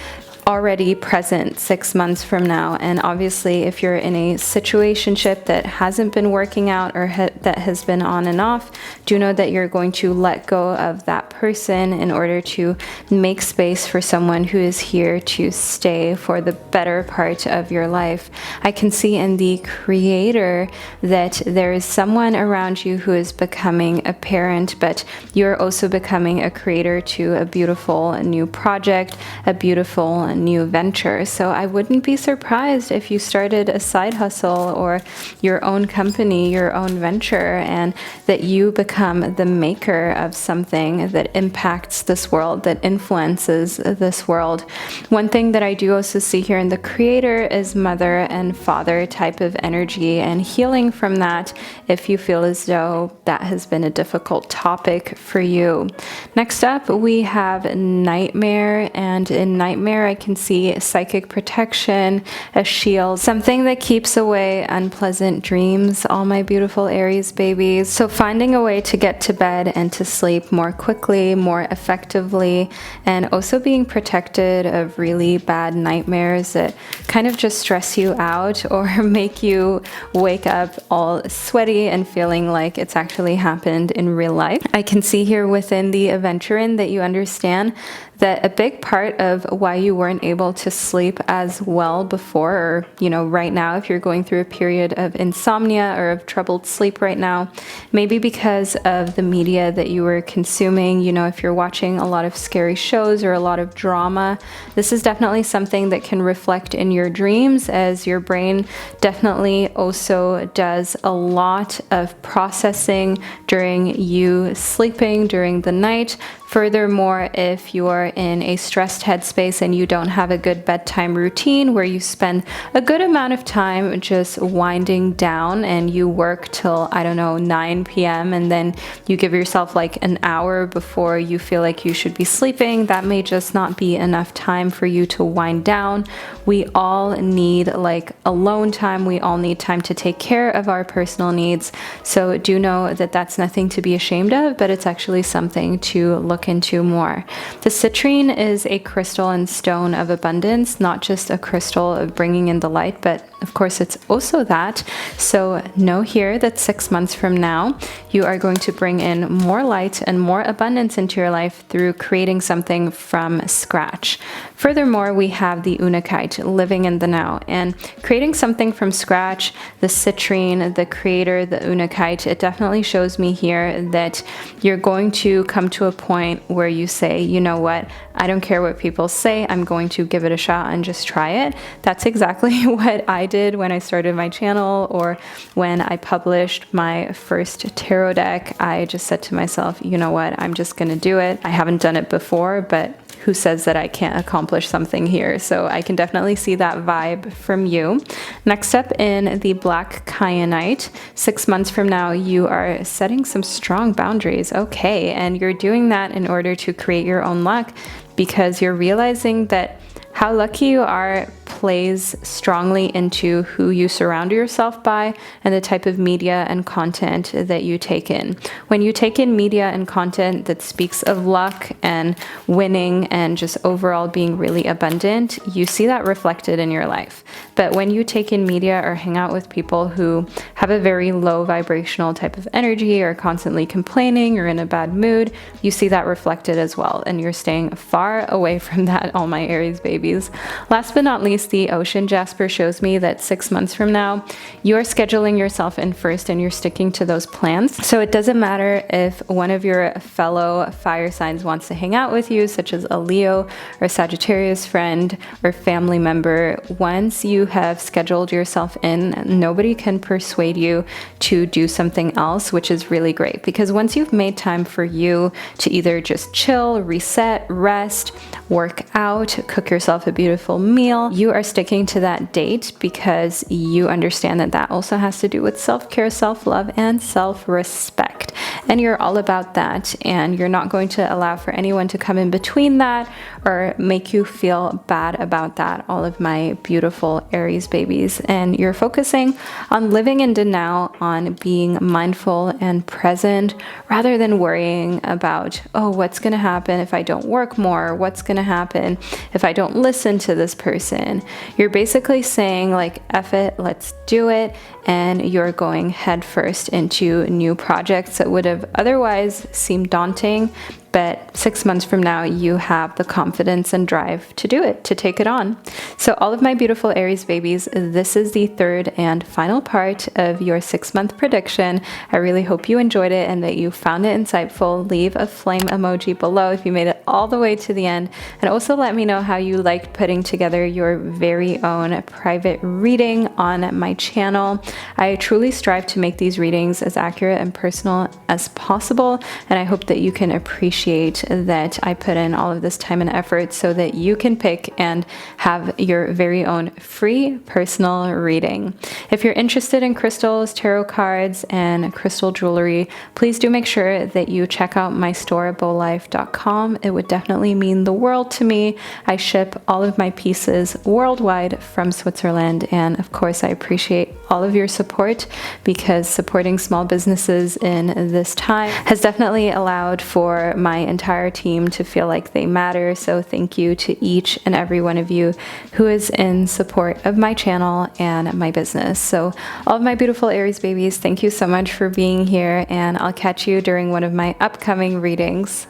A: already present 6 months from now. And obviously if you're in a situationship that hasn't been working out or that has been on and off, do know that you're going to let go of that person in order to make space for someone who is here to stay for the better part of your life. I can see in the Creator that there is someone around you who is becoming a parent, but you're also becoming a creator to a beautiful new project, a beautiful new venture. So I wouldn't be surprised if you started a side hustle or your own company, your own venture, and that you become the maker of something that impacts this world, that influences this world. One thing that I do also see here in the creator is mother and father type of energy, and healing from that if you feel as though that has been a difficult topic for you. Next up, we have Nightmare, and in Nightmare I can see psychic protection, a shield, something that keeps away unpleasant dreams, all my beautiful Aries babies. So finding a way to get to bed and to sleep more quickly, more effectively, and also being protected of really bad nightmares that kind of just stress you out or make you wake up all sweaty and feeling like it's actually happened in real life. I can see here within the Aventurine that you understand that a big part of why you weren't able to sleep as well before, or right now, if you're going through a period of insomnia or of troubled sleep right now, maybe because of the media that you were consuming. If you're watching a lot of scary shows or a lot of drama, this is definitely something that can reflect in your dreams, as your brain definitely also does a lot of processing during you sleeping during the night. Furthermore, if you're in a stressed headspace and you don't have a good bedtime routine where you spend a good amount of time just winding down and you work till, 9 p.m. and then you give yourself like an hour before you feel like you should be sleeping, that may just not be enough time for you to wind down. We all need like alone time. We all need time to take care of our personal needs. So do know that that's nothing to be ashamed of, but it's actually something to look into more. The citrine is a crystal and stone of abundance, not just a crystal of bringing in the light, but of course it's also that. So know here that 6 months from now, you are going to bring in more light and more abundance into your life through creating something from scratch. Furthermore, we have the Unakite, living in the now, and creating something from scratch. The citrine, the creator, the Unakite, it definitely shows me here that you're going to come to a point where you say, you know what, I don't care what people say, I'm going to give it a shot and just try it. That's exactly what I did when I started my channel, or when I published my first tarot deck. I just said to myself, you know what, I'm just gonna do it. I haven't done it before, but who says that I can't accomplish something here? So I can definitely see that vibe from you. Next up, in the Black Kyanite, 6 months from now, you are setting some strong boundaries. Okay, and you're doing that in order to create your own luck, because you're realizing that how lucky you are plays strongly into who you surround yourself by and the type of media and content that you take in. When you take in media and content that speaks of luck and winning and just overall being really abundant, you see that reflected in your life. But when you take in media or hang out with people who have a very low vibrational type of energy, or constantly complaining or in a bad mood, you see that reflected as well, and you're staying far away from that, all my Aries babies. Last but not least, the Ocean Jasper shows me that 6 months from now, you're scheduling yourself in first and you're sticking to those plans. So it doesn't matter if one of your fellow fire signs wants to hang out with you, such as a Leo or Sagittarius friend or family member. Once you have scheduled yourself in, nobody can persuade you to do something else, which is really great, because once you've made time for you to either just chill, reset, rest, work out, cook yourself a beautiful meal, you are sticking to that date because you understand that that also has to do with self-care, self-love, and self-respect. And you're all about that, and you're not going to allow for anyone to come in between that or make you feel bad about that, all of my beautiful Aries babies. And you're focusing on living in the now, on being mindful and present, rather than worrying about, oh, what's going to happen if I don't work more? What's going to happen if I don't listen to this person? You're basically saying like, F it, let's do it. And you're going headfirst into new projects that would have otherwise seemed daunting, but 6 months from now, you have the confidence and drive to do it, to take it on. So all of my beautiful Aries babies, this is the third and final part of your 6-month prediction. I really hope you enjoyed it and that you found it insightful. Leave a flame emoji below if you made it all the way to the end. And also let me know how you liked putting together your very own private reading on my channel. I truly strive to make these readings as accurate and personal as possible, and I hope that you can appreciate that I put in all of this time and effort so that you can pick and have your very own free personal reading. If you're interested in crystals, tarot cards, and crystal jewelry, please do make sure that you check out my store at bowlife.com. It would definitely mean the world to me. I ship all of my pieces worldwide from Switzerland, and of course I appreciate all of your support, because supporting small businesses in this time has definitely allowed for my entire team to feel like they matter. So thank you to each and every one of you who is in support of my channel and my business. So all of my beautiful Aries babies, thank you so much for being here, and I'll catch you during one of my upcoming readings.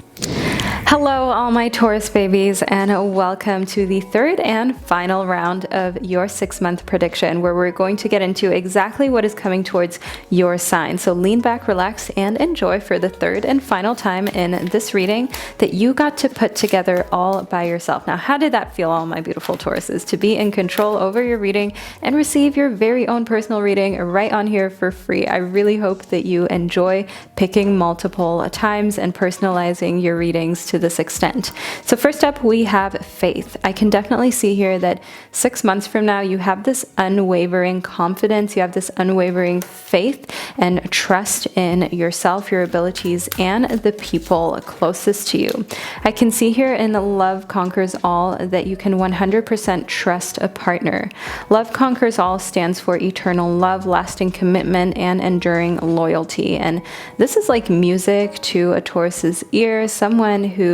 A: Hello, all my Taurus babies, and welcome to the third and final round of your 6-month prediction, where we're going to get into exactly what is coming towards your sign. So lean back, relax, and enjoy for the third and final time in this reading that you got to put together all by yourself. Now, how did that feel, all my beautiful Tauruses, to be in control over your reading and receive your very own personal reading right on here for free? I really hope that you enjoy picking multiple times and personalizing your readings to this extent. So first up, we have faith. I can definitely see here that 6 months from now, you have this unwavering confidence, you have this unwavering faith and trust in yourself, your abilities, and the people closest to you. I can see here in Love Conquers All that you can 100% trust a partner. Love Conquers All stands for eternal love, lasting commitment, and enduring loyalty. And this is like music to a Taurus's ear, someone who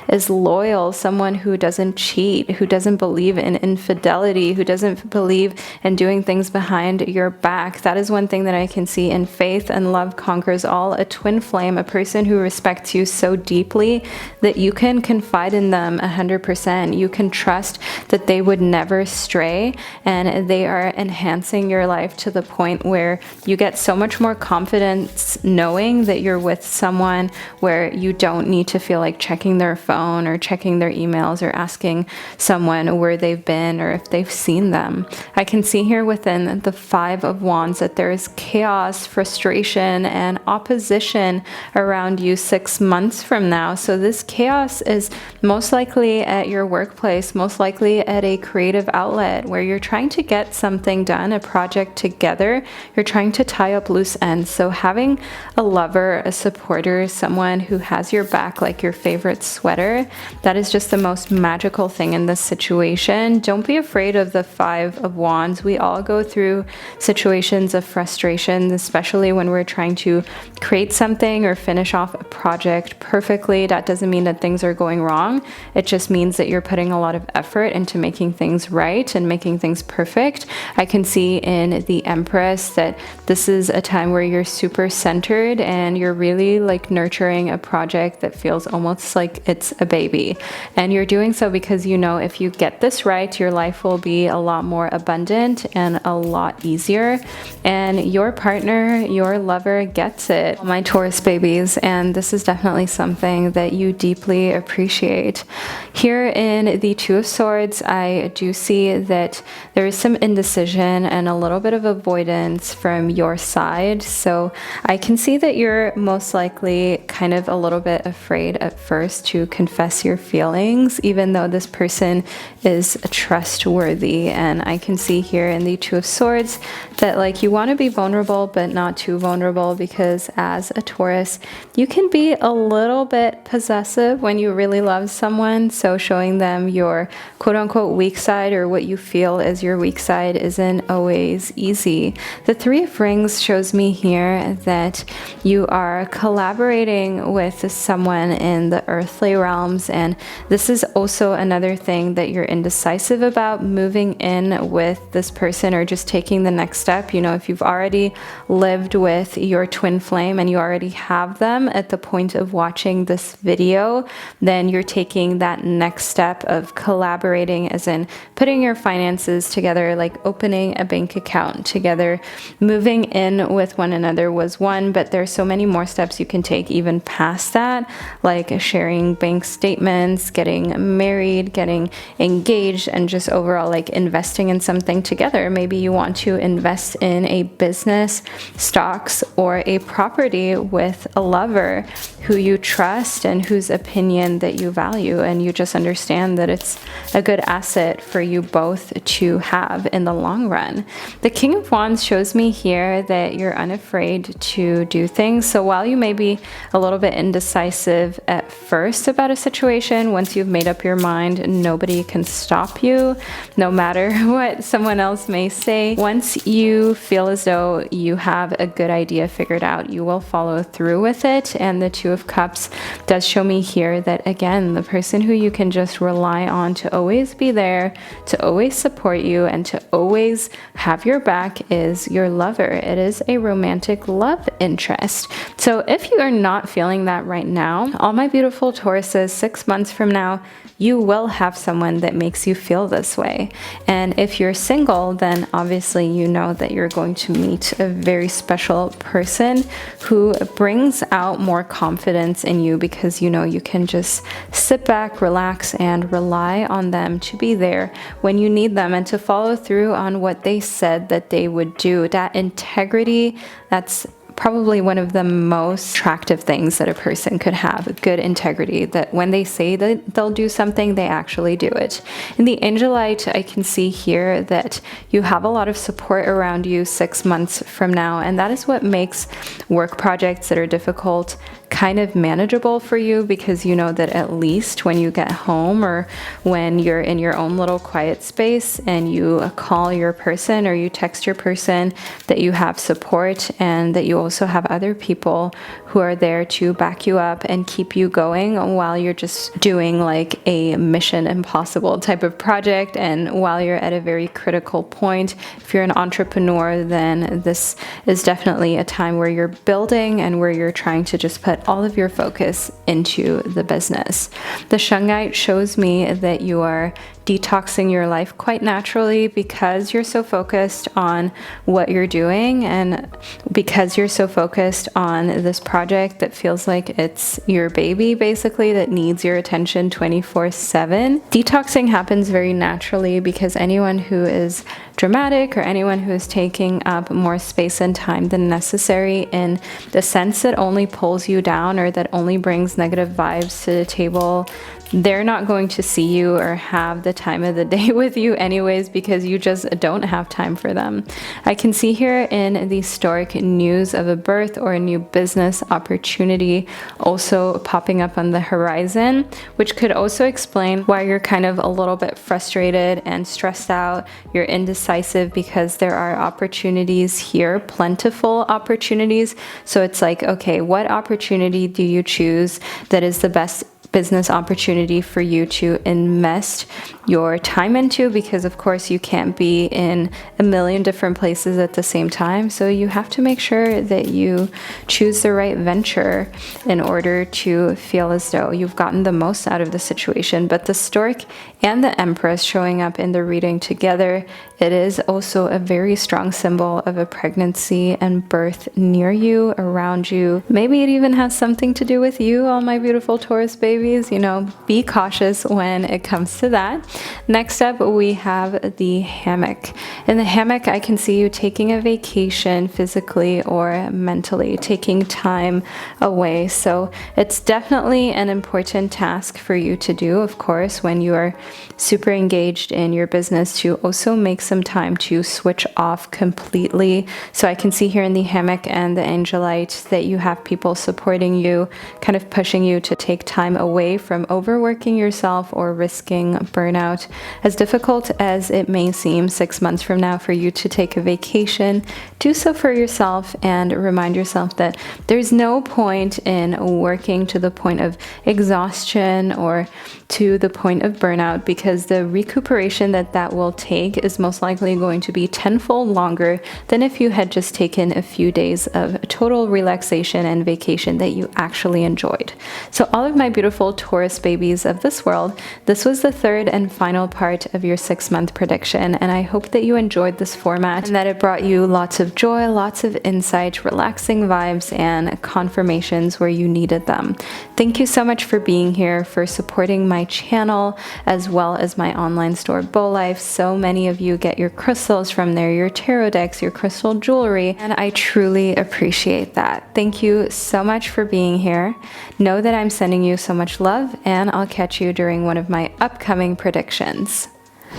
A: is loyal, someone who doesn't cheat, who doesn't believe in infidelity, who doesn't believe in doing things behind your back. That is one thing that I can see in faith and Love Conquers All, a twin flame, a person who respects you so deeply that you can confide in them 100%. You can trust that they would never stray, and they are enhancing your life to the point where you get so much more confidence knowing that you're with someone where you don't need to feel like checking their phone or checking their emails or asking someone where they've been or if they've seen them. I can see here within the 5 of Wands that there is chaos, frustration, and opposition around you 6 months from now. So this chaos is most likely at your workplace, most likely at a creative outlet where you're trying to get something done, a project together. You're trying to tie up loose ends. So having a lover, a supporter, someone who has your back like your favorite sweater, that is just the most magical thing in this situation. Don't be afraid of the 5 of Wands. We all go through situations of frustration, especially when we're trying to create something or finish off a project perfectly. That doesn't mean that things are going wrong. It just means that you're putting a lot of effort into making things right and making things perfect. I can see in the Empress that this is a time where you're super centered and you're really like nurturing a project that feels almost like it's a baby. And you're doing so because you know if you get this right, your life will be a lot more abundant and a lot easier. And your partner, your lover gets it, my Taurus babies. And this is definitely something that you deeply appreciate. Here in the 2 of Swords, I do see that there is some indecision and a little bit of avoidance from your side. So I can see that you're most likely kind of a little bit afraid at first to confess your feelings, even though this person is trustworthy. And I can see here in the 2 of Swords that like you want to be vulnerable, but not too vulnerable, because as a Taurus, you can be a little bit possessive when you really love someone. So showing them your quote unquote weak side, or what you feel is your weak side, isn't always easy. The 3 of Rings shows me here that you are collaborating with someone in the earthly realms. And this is also another thing that you're indecisive about, moving in with this person or just taking the next step. You know, if you've already lived with your twin flame and you already have them at the point of watching this video, then you're taking that next step of collaborating, as in putting your finances together, like opening a bank account together. Moving in with one another was one, but there's so many more steps you can take even past that, like sharing bank statements, getting married, getting engaged, and just overall like investing in something together. Maybe you want to invest in a business, stocks, or a property with a lover who you trust and whose opinion that you value, and you just understand that it's a good asset for you both to have in the long run. The King of Wands shows me here that you're unafraid to do things. So while you may be a little bit indecisive at first about a situation, once you've made up your mind, nobody can stop you, no matter what someone else may say. Once you feel as though you have a good idea figured out, you will follow through with it. And the Two of Cups does show me here that, again, the person who you can just rely on to always be there, to always support you, and to always have your back is your lover. It is a romantic love interest. So if you are not feeling that right now, all my beautiful Tauruses, 6 months from now, you will have someone that makes you feel this way. And if you're single, then obviously you know that you're going to meet a very special person who brings out more confidence in you, because you know you can just sit back, relax, and rely on them to be there when you need them and to follow through on what they said that they would do. That integrity, that's probably one of the most attractive things that a person could have, good integrity, that when they say that they'll do something, they actually do it. In the Angelite, I can see here that you have a lot of support around you 6 months from now, and that is what makes work projects that are difficult kind of manageable for you, because you know that at least when you get home or when you're in your own little quiet space and you call your person or you text your person, that you have support and that you also have other people who are there to back you up and keep you going while you're just doing like a Mission Impossible type of project, and while you're at a very critical point. If you're an entrepreneur, then this is definitely a time where you're building and where you're trying to just put all of your focus into the business. The Shungite shows me that you are detoxing your life quite naturally because you're so focused on what you're doing, and because you're so focused on this project that feels like it's your baby, basically, that needs your attention 24/7. Detoxing happens very naturally because anyone who is dramatic or anyone who is taking up more space and time than necessary in the sense that only pulls you down or that only brings negative vibes to the table, they're not going to see you or have the time of the day with you anyways, because you just don't have time for them. I can see here in the Stork news of a birth or a new business opportunity also popping up on the horizon, which could also explain why you're kind of a little bit frustrated and stressed out. You're indecisive because there are opportunities here, plentiful opportunities. So it's like, okay, what opportunity do you choose that is the best business opportunity for you to invest your time into? Because of course you can't be in a million different places at the same time, so you have to make sure that you choose the right venture in order to feel as though you've gotten the most out of the situation. But the Stork and the Empress showing up in the reading together, it is also a very strong symbol of a pregnancy and birth near you, around you. Maybe it even has something to do with you, all my beautiful Taurus babies. You know, be cautious when it comes to that. Next up, we have the hammock. In the hammock, I can see you taking a vacation physically or mentally, taking time away. So it's definitely an important task for you to do, of course, when you are super engaged in your business, to also make some time to switch off completely. So I can see here in the hammock and the Angelite that you have people supporting you, kind of pushing you to take time away away from overworking yourself or risking burnout. As difficult as it may seem 6 months from now for you to take a vacation, do so for yourself and remind yourself that there's no point in working to the point of exhaustion or to the point of burnout, because the recuperation that will take is most likely going to be tenfold longer than if you had just taken a few days of total relaxation and vacation that you actually enjoyed. So all of my beautiful Taurus babies of this world, this was the third and final part of your 6-month prediction, and I hope that you enjoyed this format and that it brought you lots of joy, lots of insight, relaxing vibes, and confirmations where you needed them. Thank you so much for being here, for supporting my channel as well as my online store Bow Life. So many of you get your crystals from there, your tarot decks, your crystal jewelry, and I truly appreciate that. Thank you so much for being here. Know that I'm sending you so much love, and I'll catch you during one of my upcoming predictions.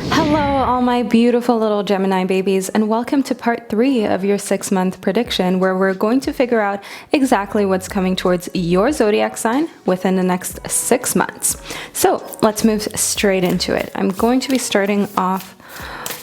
A: Hello, all my beautiful little Gemini babies, and welcome to part 3 of your 6-month prediction, where we're going to figure out exactly what's coming towards your zodiac sign within the next 6 months. So let's move straight into it. I'm going to be starting off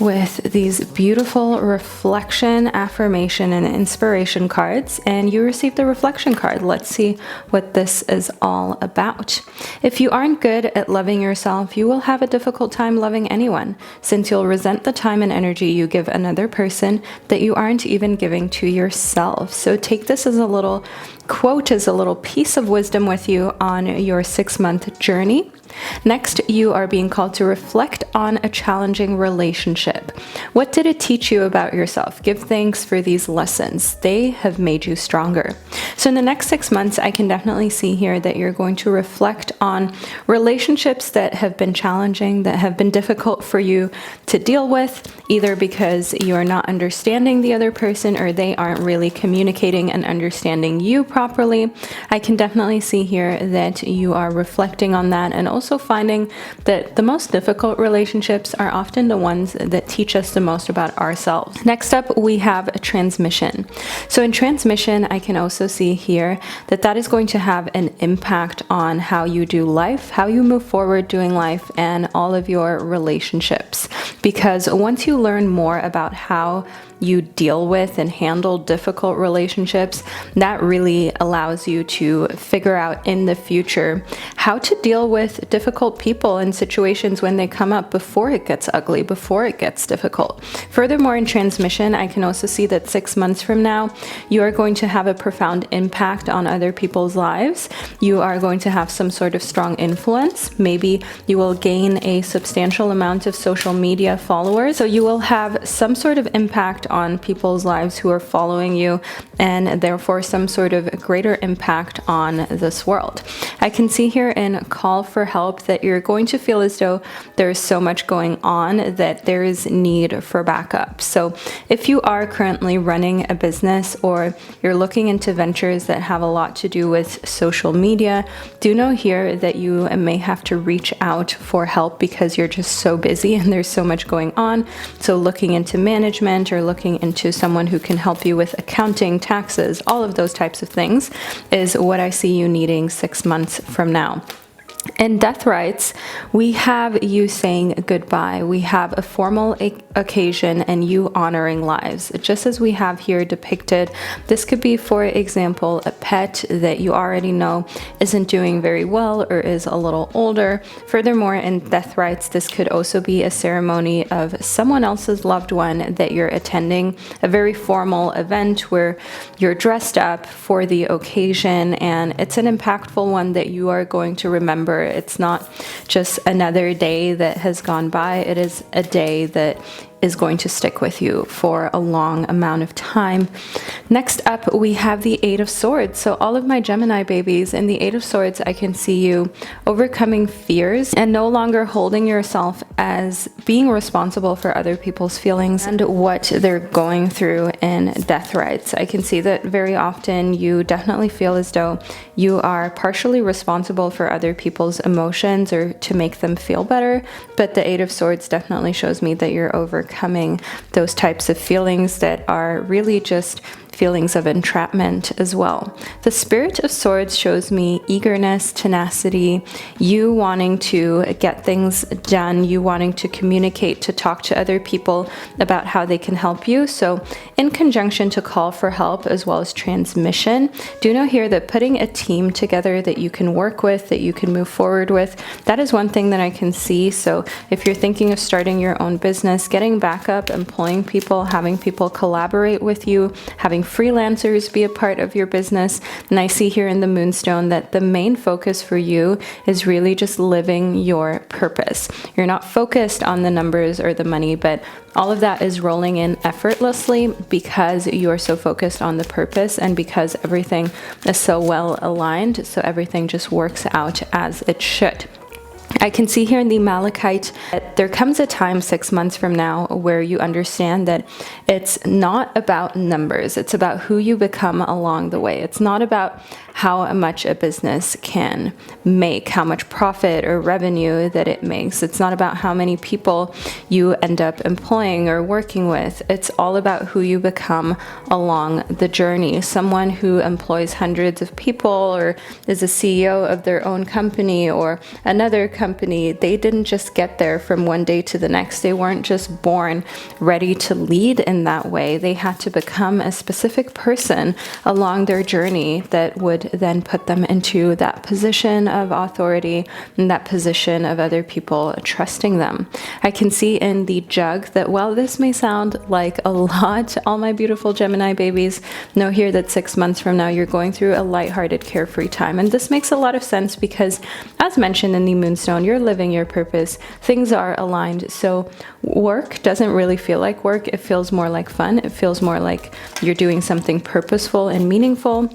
A: with these beautiful reflection, affirmation, and inspiration cards, and you received the reflection card. Let's see what this is all about. If you aren't good at loving yourself, you will have a difficult time loving anyone, since you'll resent the time and energy you give another person that you aren't even giving to yourself. So take this as a little quote, as a little piece of wisdom with you on your 6-month journey. Next, you are being called to reflect on a challenging relationship. What did it teach you about yourself? Give thanks for these lessons. They have made you stronger. So in the next 6 months, I can definitely see here that you're going to reflect on relationships that have been challenging, that have been difficult for you to deal with, either because you're not understanding the other person or they aren't really communicating and understanding you properly. I can definitely see here that you are reflecting on that, and also finding that the most difficult relationships are often the ones that teach us the most about ourselves. Next up, we have a transmission. So in transmission, I can also see here that is going to have an impact on how you do life, how you move forward doing life, and all of your relationships. Because once you learn more about how you deal with and handle difficult relationships, that really allows you to figure out in the future how to deal with difficult people and situations when they come up, before it gets ugly, before it gets difficult. Furthermore, in transmission, I can also see that 6 months from now, you are going to have a profound impact on other people's lives. You are going to have some sort of strong influence. Maybe you will gain a substantial amount of social media followers, so you will have some sort of impact on people's lives who are following you, and therefore some sort of greater impact on this world. I can see here in call for help that you're going to feel as though there's so much going on that there is need for backup. So if you are currently running a business, or you're looking into ventures that have a lot to do with social media, do know here that you may have to reach out for help because you're just so busy and there's so much going on. So looking into management, or looking into someone who can help you with accounting, taxes, all of those types of things is what I see you needing 6 months from now. In death rites, we have you saying goodbye. We have a formal occasion and you honoring lives. Just as we have here depicted, this could be, for example, a pet that you already know isn't doing very well or is a little older. Furthermore, in death rites, this could also be a ceremony of someone else's loved one that you're attending, a very formal event where you're dressed up for the occasion, and it's an impactful one that you are going to remember. It's not just another day that has gone by. It is a day that is going to stick with you for a long amount of time. Next up, we have the Eight of Swords. So all of my Gemini babies, in the Eight of Swords, I can see you overcoming fears and no longer holding yourself as being responsible for other people's feelings and what they're going through in death rites. I can see that very often you definitely feel as though you are partially responsible for other people's emotions or to make them feel better, but the Eight of Swords definitely shows me that you're overcoming those types of feelings that are really just feelings of entrapment as well. The Spirit of Swords shows me eagerness, tenacity, you wanting to get things done, you wanting to communicate, to talk to other people about how they can help you. So in conjunction to call for help as well as transmission, do know here that putting a team together that you can work with, that you can move forward with, that is one thing that I can see. So if you're thinking of starting your own business, getting backup, employing people, having people collaborate with you, having freelancers be a part of your business. And I see here in the Moonstone that the main focus for you is really just living your purpose. You're not focused on the numbers or the money, but all of that is rolling in effortlessly because you're so focused on the purpose and because everything is so well aligned. So everything just works out as it should. I can see here in the Malachite that there comes a time 6 months from now where you understand that it's not about numbers. It's about who you become along the way. It's not about how much a business can make, how much profit or revenue that it makes. It's not about how many people you end up employing or working with. It's all about who you become along the journey. Someone who employs hundreds of people or is a CEO of their own company or another company, they didn't just get there from one day to the next. They weren't just born ready to lead in that way. They had to become a specific person along their journey that would then put them into that position of authority and that position of other people trusting them. I can see in the Jug that while this may sound like a lot, all my beautiful Gemini babies, know here that 6 months from now you're going through a lighthearted, carefree time. And this makes a lot of sense because, as mentioned in the Moonstone, you're living your purpose. Things are aligned. So work doesn't really feel like work. It feels more like fun. It feels more like you're doing something purposeful and meaningful.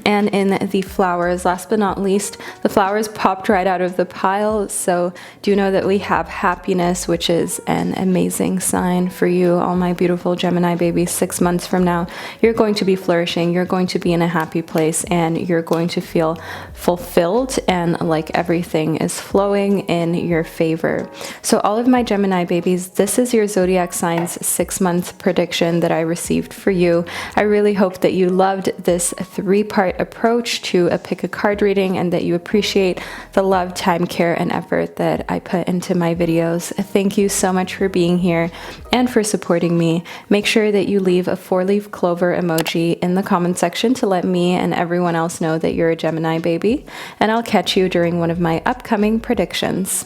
A: And in the flowers, last but not least, the flowers popped right out of the pile. So do know that we have happiness, which is an amazing sign for you, all my beautiful Gemini babies. 6 months from now, you're going to be flourishing. You're going to be in a happy place and you're going to feel fulfilled and like everything is flowing in your favor. So all of my Gemini babies, this is your zodiac signs 6-month prediction that I received for you. I really hope that you loved this 3-part approach to a pick a card reading and that you appreciate the love, time, care, and effort that I put into my videos. Thank you so much for being here and for supporting me. Make sure that you leave a 4-leaf clover emoji in the comment section to let me and everyone else know that you're a Gemini baby, and I'll catch you during one of my upcoming predictions.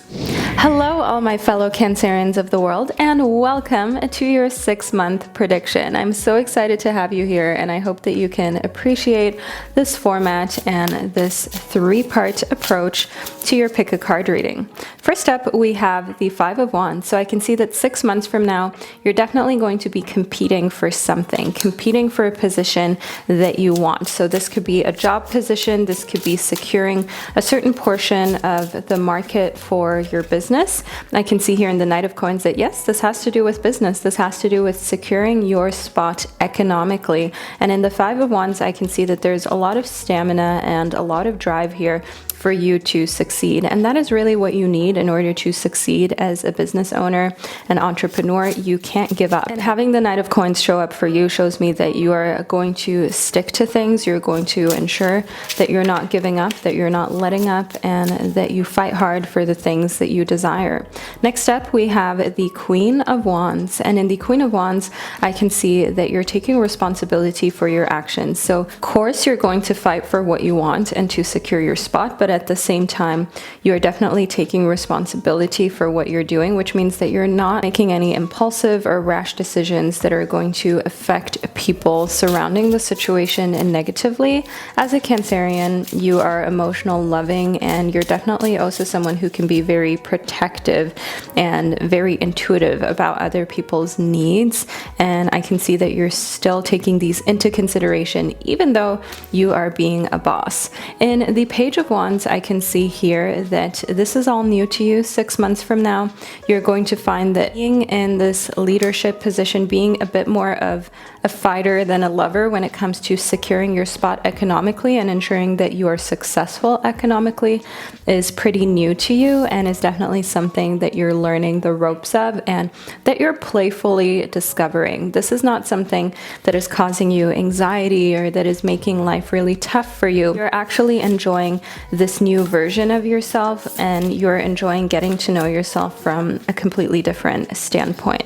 A: Hello, all my fellow Cancerians of the world, and welcome to your 6-month prediction. I'm so excited to have you here, and I hope that you can appreciate this format and this 3-part approach to your pick a card reading. First up, we have the 5 of Wands. So I can see that 6 months from now, you're definitely going to be competing for something, competing for a position that you want. So this could be a job position, this could be securing a certain portion of the market for your business. I can see here in the Knight of Coins that yes, this has to do with business. This has to do with securing your spot economically. And in the 5 of Wands, I can see that there's a lot of stamina and a lot of drive here for you to succeed. And that is really what you need in order to succeed as a business owner, an entrepreneur. You can't give up. And having the Knight of Coins show up for you shows me that you are going to stick to things. You're going to ensure that you're not giving up, that you're not letting up, and that you fight hard for the things that you desire. Next up, we have the Queen of Wands. And in the Queen of Wands, I can see that you're taking responsibility for your actions. So of course, you're going to fight for what you want and to secure your spot, but at the same time, you're definitely taking responsibility for what you're doing, which means that you're not making any impulsive or rash decisions that are going to affect people surrounding the situation negatively. As a Cancerian, you are emotional, loving, and you're definitely also someone who can be very protective and very intuitive about other people's needs. And I can see that you're still taking these into consideration, even though you are being a boss. In the Page of Wands, Cancerians, I can see here that this is all new to you. 6 months from now, you're going to find that being in this leadership position, being a bit more of a fighter than a lover when it comes to securing your spot economically and ensuring that you are successful economically, is pretty new to you and is definitely something that you're learning the ropes of and that you're playfully discovering. This is not something that is causing you anxiety or that is making life really tough for you. You're actually enjoying this new version of yourself, and you're enjoying getting to know yourself from a completely different standpoint.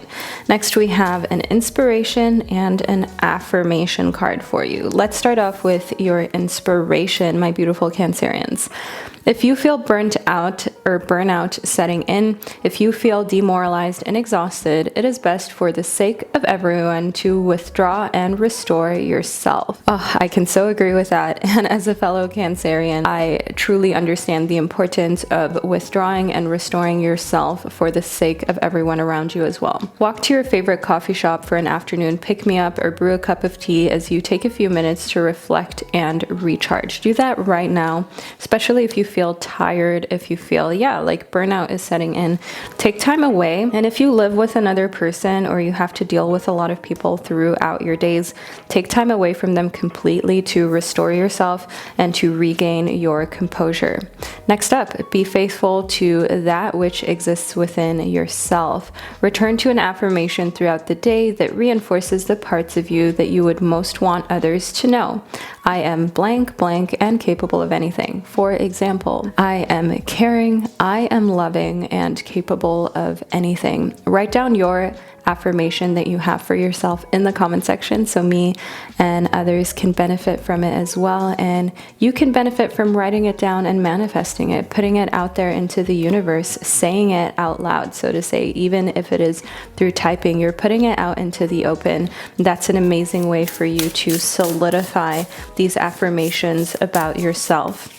A: Next, we have an inspiration and an affirmation card for you. Let's start off with your inspiration, my beautiful Cancerians. If you feel burnt out or burnout setting in, if you feel demoralized and exhausted, it is best for the sake of everyone to withdraw and restore yourself. Oh, I can so agree with that. And as a fellow Cancerian, I truly understand the importance of withdrawing and restoring yourself for the sake of everyone around you as well. Walk to your favorite coffee shop for an afternoon pick-me-up or brew a cup of tea as you take a few minutes to reflect and recharge. Do that right now, especially if you feel tired, if you feel, like burnout is setting in. Take time away. And if you live with another person or you have to deal with a lot of people throughout your days, take time away from them completely to restore yourself and to regain your composure. Next up, be faithful to that which exists within yourself. Return to an affirmation throughout the day that reinforces the parts of you that you would most want others to know. I am blank, blank, and capable of anything. For example, I am caring, I am loving, and capable of anything. Write down your affirmation that you have for yourself in the comment section so me and others can benefit from it as well. And you can benefit from writing it down and manifesting it, putting it out there into the universe, saying it out loud, so to say. Even if it is through typing, you're putting it out into the open. That's an amazing way for you to solidify these affirmations about yourself.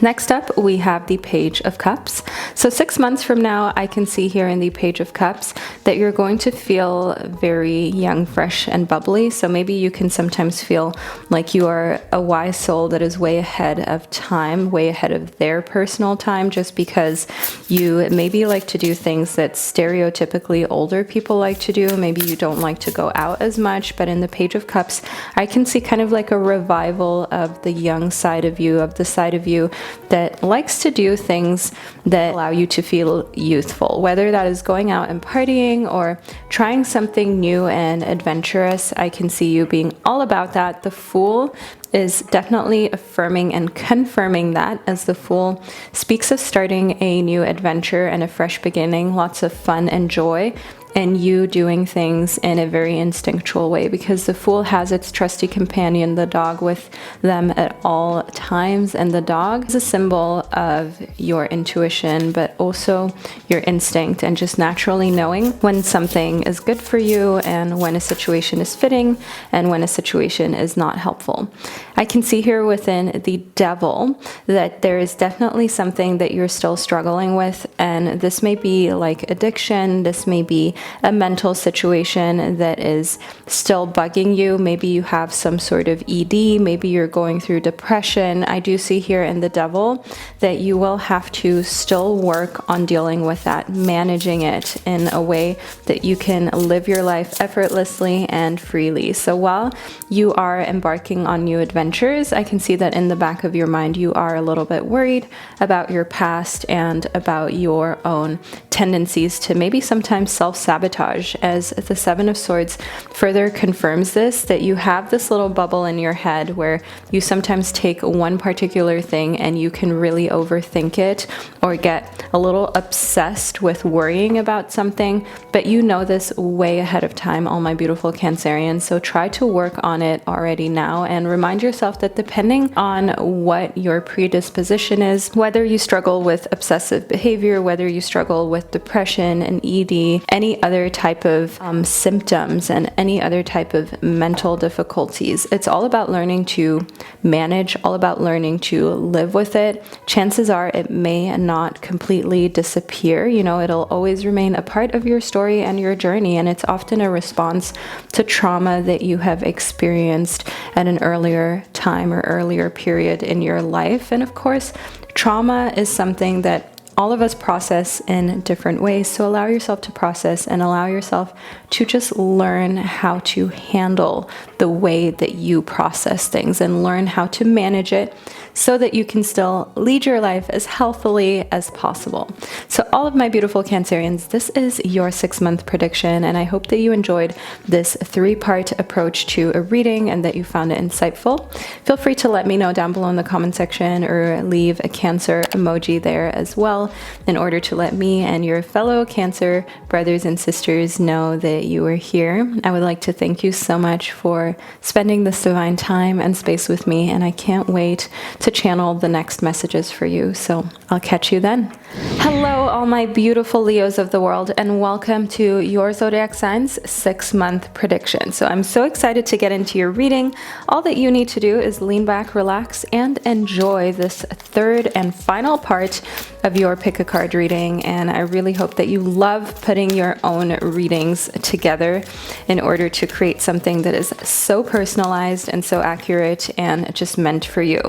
A: Next up, we have the Page of Cups. So 6 months from now, I can see here in the Page of Cups that you're going to feel very young, fresh, and bubbly. So maybe you can sometimes feel like you are a wise soul that is way ahead of time, way ahead of their personal time, just because you maybe like to do things that stereotypically older people like to do. Maybe you don't like to go out as much, but in the Page of Cups, I can see kind of like a revival of the young side of you, of the side of you that likes to do things that allow you to feel youthful, whether that is going out and partying or trying something new and adventurous. I can see you being all about that. The Fool is definitely affirming and confirming that, as the Fool speaks of starting a new adventure and a fresh beginning, lots of fun and joy, and you doing things in a very instinctual way, because the Fool has its trusty companion, the dog, with them at all times. And the dog is a symbol of your intuition, but also your instinct and just naturally knowing when something is good for you and when a situation is fitting and when a situation is not helpful. I can see here within the Devil that there is definitely something that you're still struggling with, and this may be like addiction, this may be a mental situation that is still bugging you. Maybe you have some sort of ED, maybe you're going through depression. I do see here in the Devil that you will have to still work on dealing with that, managing it in a way that you can live your life effortlessly and freely. So while you are embarking on new adventures, I can see that in the back of your mind you are a little bit worried about your past and about your own tendencies to maybe sometimes self-sabotage, as the Seven of Swords further confirms this, that you have this little bubble in your head where you sometimes take one particular thing and you can really overthink it or get a little obsessed with worrying about something, but you know this way ahead of time, all my beautiful Cancerians. So try to work on it already now and remind yourself that depending on what your predisposition is, whether you struggle with obsessive behavior, whether you struggle with depression and ED, any other type of symptoms and any other type of mental difficulties, it's all about learning to manage, all about learning to live with it. Chances are it may not completely disappear. You know, it'll always remain a part of your story and your journey, and it's often a response to trauma that you have experienced at an earlier time or earlier period in your life. And of course, trauma is something that all of us process in different ways. So allow yourself to process and allow yourself to just learn how to handle the way that you process things and learn how to manage it so that you can still lead your life as healthily as possible. So all of my beautiful Cancerians, this is your 6-month prediction, and I hope that you enjoyed this 3-part approach to a reading and that you found it insightful. Feel free to let me know down below in the comment section or leave a Cancer emoji there as well in order to let me and your fellow Cancer brothers and sisters know that you are here. I would like to thank you so much for spending this divine time and space with me, and I can't wait to channel the next messages for you. So I'll catch you then. Hello, all my beautiful Leos of the world, and welcome to your zodiac sign's 6-month prediction. So I'm so excited to get into your reading. All that you need to do is lean back, relax, and enjoy this 3rd and final part of your pick a card reading. And I really hope that you love putting your own readings together in order to create something that is so personalized and so accurate and just meant for you.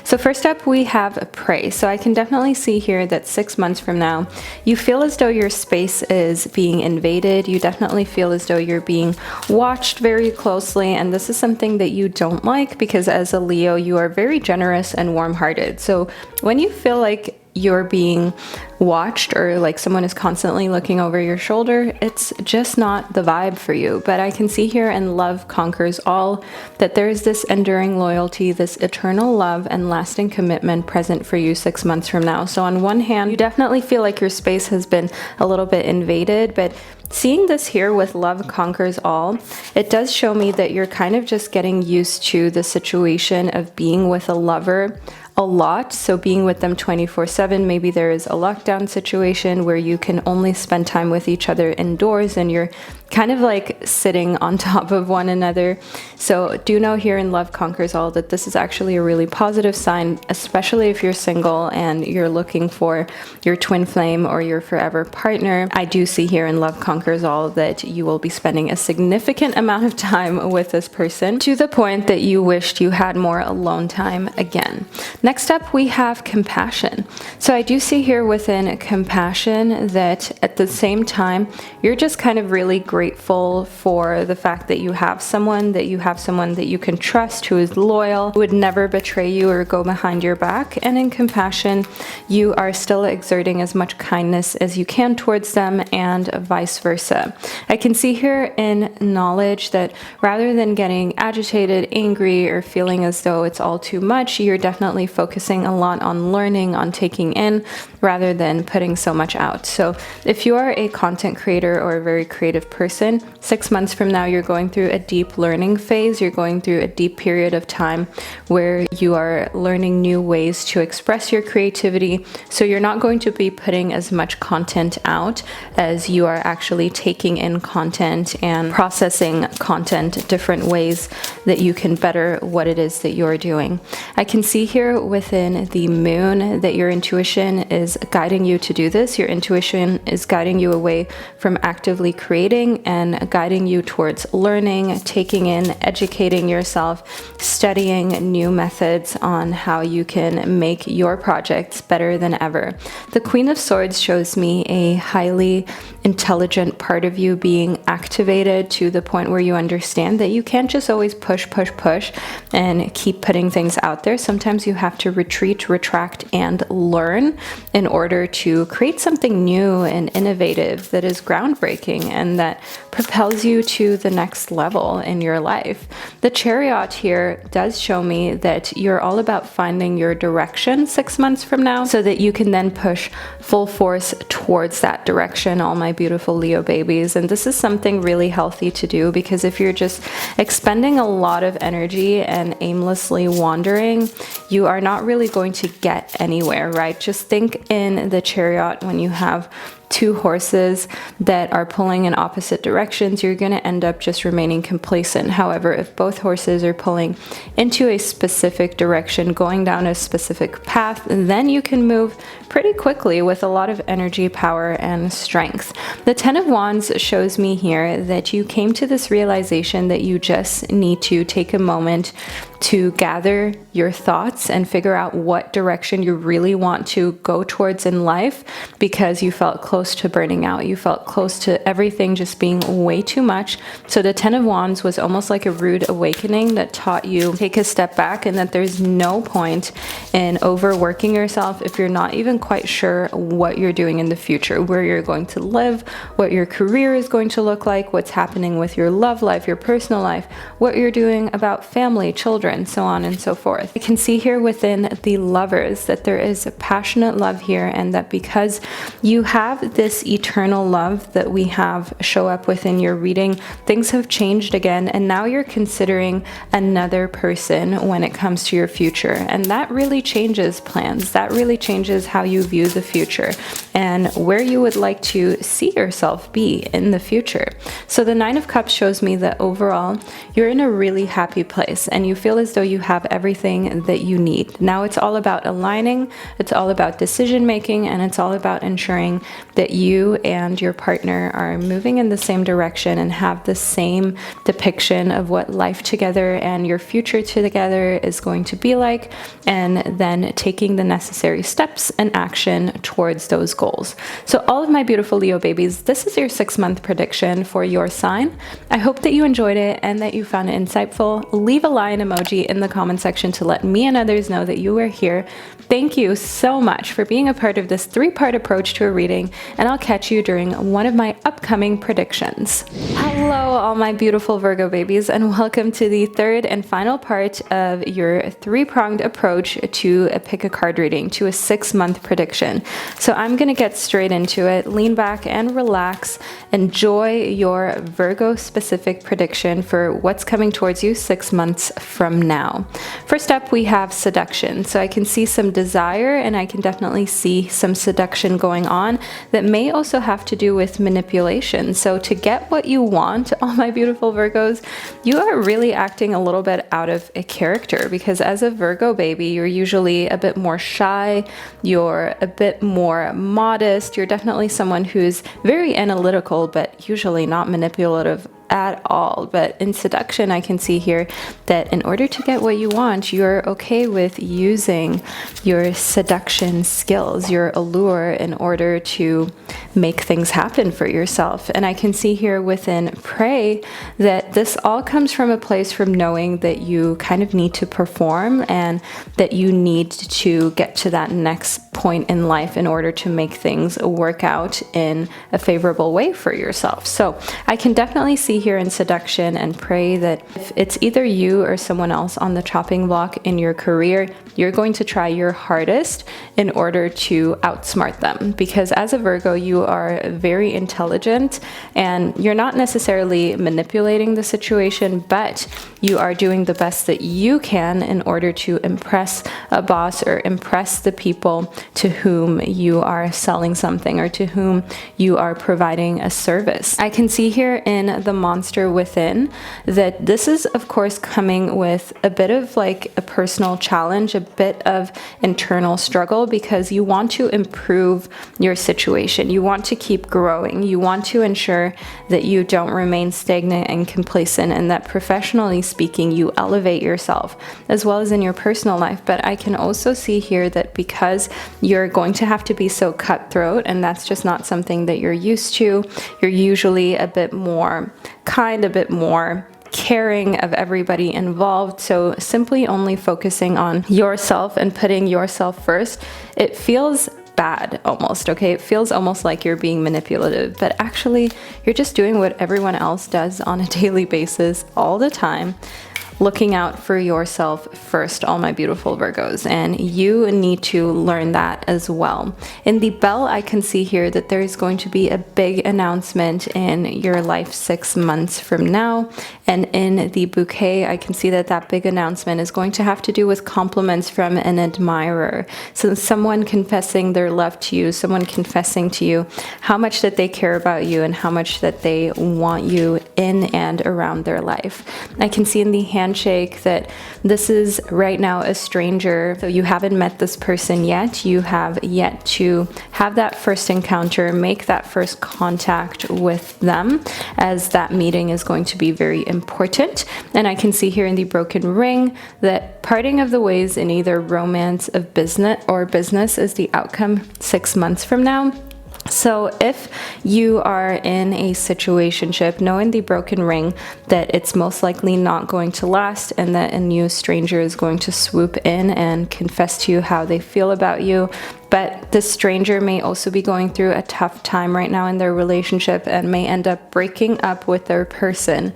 A: So first up, we have pray. So I can definitely see here that 6 months from now, you feel as though your space is being invaded. You definitely feel as though you're being watched very closely. And this is something that you don't like, because as a Leo, you are very generous and warm-hearted. So when you feel like you're being watched or like someone is constantly looking over your shoulder, it's just not the vibe for you. But I can see here in Love Conquers All that there's this enduring loyalty, this eternal love and lasting commitment present for you 6 months from now. So on one hand, you definitely feel like your space has been a little bit invaded, but seeing this here with Love Conquers All, it does show me that you're kind of just getting used to the situation of being with a lover a lot. So being with them 24/7, maybe there is a lockdown situation where you can only spend time with each other indoors and you're kind of like sitting on top of one another. So do know here in Love Conquers All that this is actually a really positive sign, especially if you're single and you're looking for your twin flame or your forever partner. I do see here in Love Conquers All that you will be spending a significant amount of time with this person to the point that you wished you had more alone time again. Next up, we have compassion. So I do see here within compassion that at the same time, you're just kind of really grateful for the fact that you have someone that you can trust, who is loyal, who would never betray you or go behind your back. And in compassion, you are still exerting as much kindness as you can towards them and vice versa. I can see here in knowledge that rather than getting agitated, angry, or feeling as though it's all too much, you're definitely focusing a lot on learning, on taking in, rather than putting so much out. So if you are a content creator or a very creative person, 6 months from now, you're going through a deep learning phase. You're going through a deep period of time where you are learning new ways to express your creativity. So you're not going to be putting as much content out as you are actually taking in content and processing content, different ways that you can better what it is that you're doing. I can see here within the moon that your intuition is guiding you to do this. Your intuition is guiding you away from actively creating and guiding you towards learning, taking in, educating yourself, studying new methods on how you can make your projects better than ever. The Queen of Swords shows me a highly intelligent part of you being activated to the point where you understand that you can't just always push and keep putting things out there. Sometimes you have to retreat, retract, and learn in order to create something new and innovative that is groundbreaking and that propels you to the next level in your life. The Chariot here does show me that you're all about finding your direction 6 months from now so that you can then push full force towards that direction, all my beautiful Leo babies. And this is something really healthy to do, because if you're just expending a lot of energy and aimlessly wandering, you are not really going to get anywhere, right? Just think in the Chariot, when you have two horses that are pulling in opposite directions, you're going to end up just remaining complacent. However, if both horses are pulling into a specific direction, going down a specific path, then you can move pretty quickly with a lot of energy, power, and strength. The Ten of Wands shows me here that you came to this realization that you just need to take a moment to gather your thoughts and figure out what direction you really want to go towards in life, because you felt close to burning out. You felt close to everything just being way too much. So the Ten of Wands was almost like a rude awakening that taught you to take a step back, and that there's no point in overworking yourself if you're not even quite sure what you're doing in the future, where you're going to live, what your career is going to look like, what's happening with your love life, your personal life, what you're doing about family, children, so on and so forth. I can see here within the Lovers that there is a passionate love here, and that because you have this eternal love that we have show up within your reading, things have changed again, and now you're considering another person when it comes to your future. And that really changes plans. That really changes how you view the future and where you would like to see yourself be in the future. So the Nine of Cups shows me that overall you're in a really happy place, and you feel as though you have everything that you need. Now it's all about aligning, it's all about decision making, and it's all about ensuring that you and your partner are moving in the same direction and have the same depiction of what life together and your future together is going to be like, and then taking the necessary steps and action towards those goals. So all of my beautiful Leo babies, this is your 6-month prediction for your sign. I hope that you enjoyed it and that you found it insightful. Leave a lion emoji in the comment section to let me and others know that you were here. Thank you so much for being a part of this 3-part approach to a reading, and I'll catch you during one of my upcoming predictions. Hello, all my beautiful Virgo babies, and welcome to the 3rd and final part of your 3-pronged approach to a pick a card reading, to a 6-month prediction. So I'm going to get straight into it. Lean back and relax. Enjoy your Virgo specific prediction for what's coming towards you 6 months from now. First up, we have seduction. So I can see some desire, and I can definitely see some seduction going on that may also have to do with manipulation. So to get what you want, all my beautiful Virgos, you are really acting a little bit out of a character, because as a Virgo baby, you're usually a bit more shy, you're a bit more modest, you're definitely someone who's very analytical, but usually not manipulative at all. But in seduction, I can see here that in order to get what you want, you're okay with using your seduction skills, your allure, in order to make things happen for yourself. And I can see here within pray that this all comes from a place from knowing that you kind of need to perform, and that you need to get to that next point in life in order to make things work out in a favorable way for yourself. So I can definitely see here in seduction and pray that if it's either you or someone else on the chopping block in your career, you're going to try your hardest in order to outsmart them. Because as a Virgo, you are very intelligent, and you're not necessarily manipulating the situation, but you are doing the best that you can in order to impress a boss or impress the people to whom you are selling something or to whom you are providing a service. I can see here in the monster within that this is of course coming with a bit of like a personal challenge, a bit of internal struggle, because you want to improve your situation. You want to keep growing. You want to ensure that you don't remain stagnant and complacent, and that professionally speaking, you elevate yourself as well as in your personal life. But I can also see here that because you're going to have to be so cutthroat, and that's just not something that you're used to, you're usually a bit more kind, a bit more caring of everybody involved. So simply only focusing on yourself and putting yourself first, it feels bad almost, okay? It feels almost like you're being manipulative, but actually you're just doing what everyone else does on a daily basis all the time, looking out for yourself first, all my beautiful Virgos, and you need to learn that as well. In the bell, I can see here that there is going to be a big announcement in your life 6 months from now, and in the bouquet, I can see that that big announcement is going to have to do with compliments from an admirer. So someone confessing their love to you, someone confessing to you how much that they care about you and how much that they want you in and around their life. I can see in the handshake that this is right now a stranger. So you haven't met this person yet. You have yet to have that first encounter, make that first contact with them, as that meeting is going to be very important. And I can see here in the broken ring that parting of the ways in either romance of business or business is the outcome 6 months from now. So if you are in a situationship, know in the broken ring that it's most likely not going to last, and that a new stranger is going to swoop in and confess to you how they feel about you. But this stranger may also be going through a tough time right now in their relationship and may end up breaking up with their person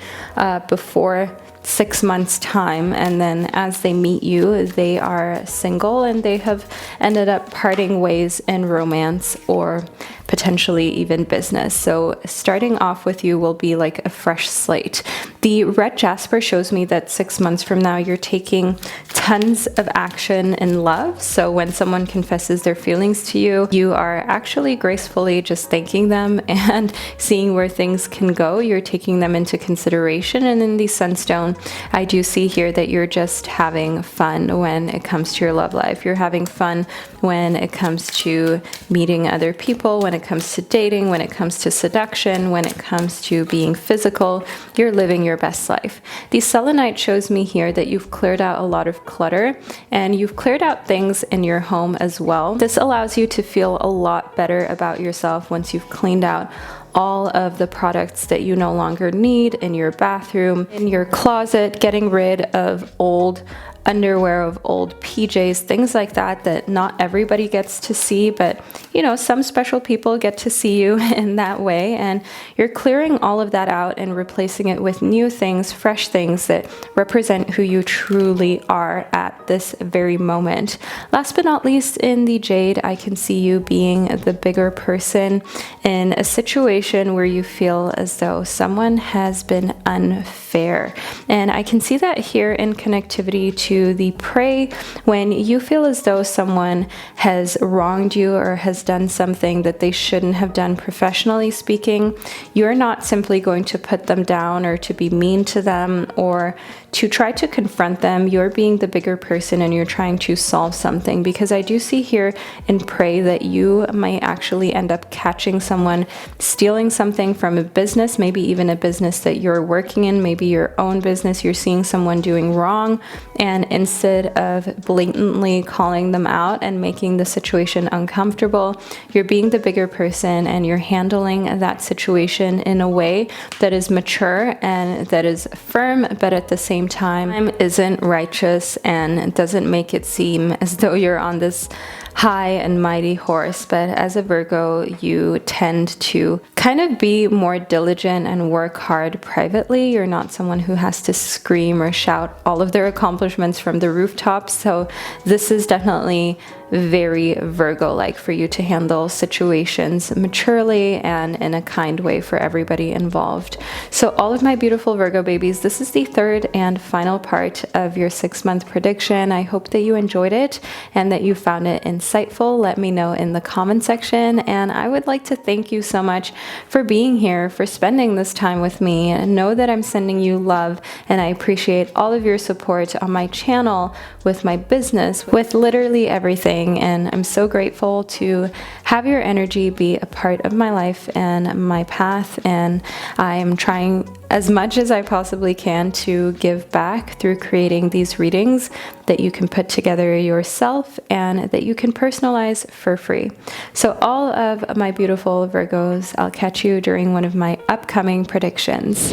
A: before 6 months time, and then as they meet you, they are single and they have ended up parting ways in romance or potentially even business. So starting off with you will be like a fresh slate. The red jasper shows me that 6 months from now you're taking tons of action in love. So when someone confesses their feelings to you, you are actually gracefully just thanking them and seeing where things can go. You're taking them into consideration. And in the sunstone, I do see here that you're just having fun when it comes to your love life. You're having fun when it comes to meeting other people, when it comes to dating, when it comes to seduction, when it comes to being physical. You're living your best life. The selenite shows me here that you've cleared out a lot of clutter and you've cleared out things in your home as well. This allows you to feel a lot better about yourself once you've cleaned out all of the products that you no longer need in your bathroom, in your closet, getting rid of old underwear, of old PJs, things like that that not everybody gets to see, but you know, some special people get to see you in that way. And you're clearing all of that out and replacing it with new things, fresh things that represent who you truly are at this very moment. Last but not least, in the jade, I can see you being the bigger person in a situation where you feel as though someone has been unfair. And I can see that here in connectivity to the prey, when you feel as though someone has wronged you or has done something that they shouldn't have done professionally speaking. You're not simply going to put them down or to be mean to them or to try to confront them. You're being the bigger person and you're trying to solve something, because I do see here in prey that you might actually end up catching someone stealing something from a business, maybe even a business that you're working in, maybe your own business. You're seeing someone doing wrong, and instead of blatantly calling them out and making the situation uncomfortable, you're being the bigger person and you're handling that situation in a way that is mature and that is firm, but at the same time isn't righteous and doesn't make it seem as though you're on this high and mighty horse. But as a Virgo, you tend to kind of be more diligent and work hard privately. You're not someone who has to scream or shout all of their accomplishments from the rooftops. So this is definitely very Virgo-like for you to handle situations maturely and in a kind way for everybody involved. So all of my beautiful Virgo babies, this is the third and final part of your 6-month prediction. I hope that you enjoyed it and that you found it insightful. Let me know in the comment section. And I would like to thank you so much for being here, for spending this time with me. Know that I'm sending you love, and I appreciate all of your support on my channel, with my business, with literally everything. And I'm so grateful to have your energy be a part of my life and my path. And I am trying as much as I possibly can to give back through creating these readings that you can put together yourself and that you can personalize for free. So all of my beautiful Virgos, I'll catch you during one of my upcoming predictions.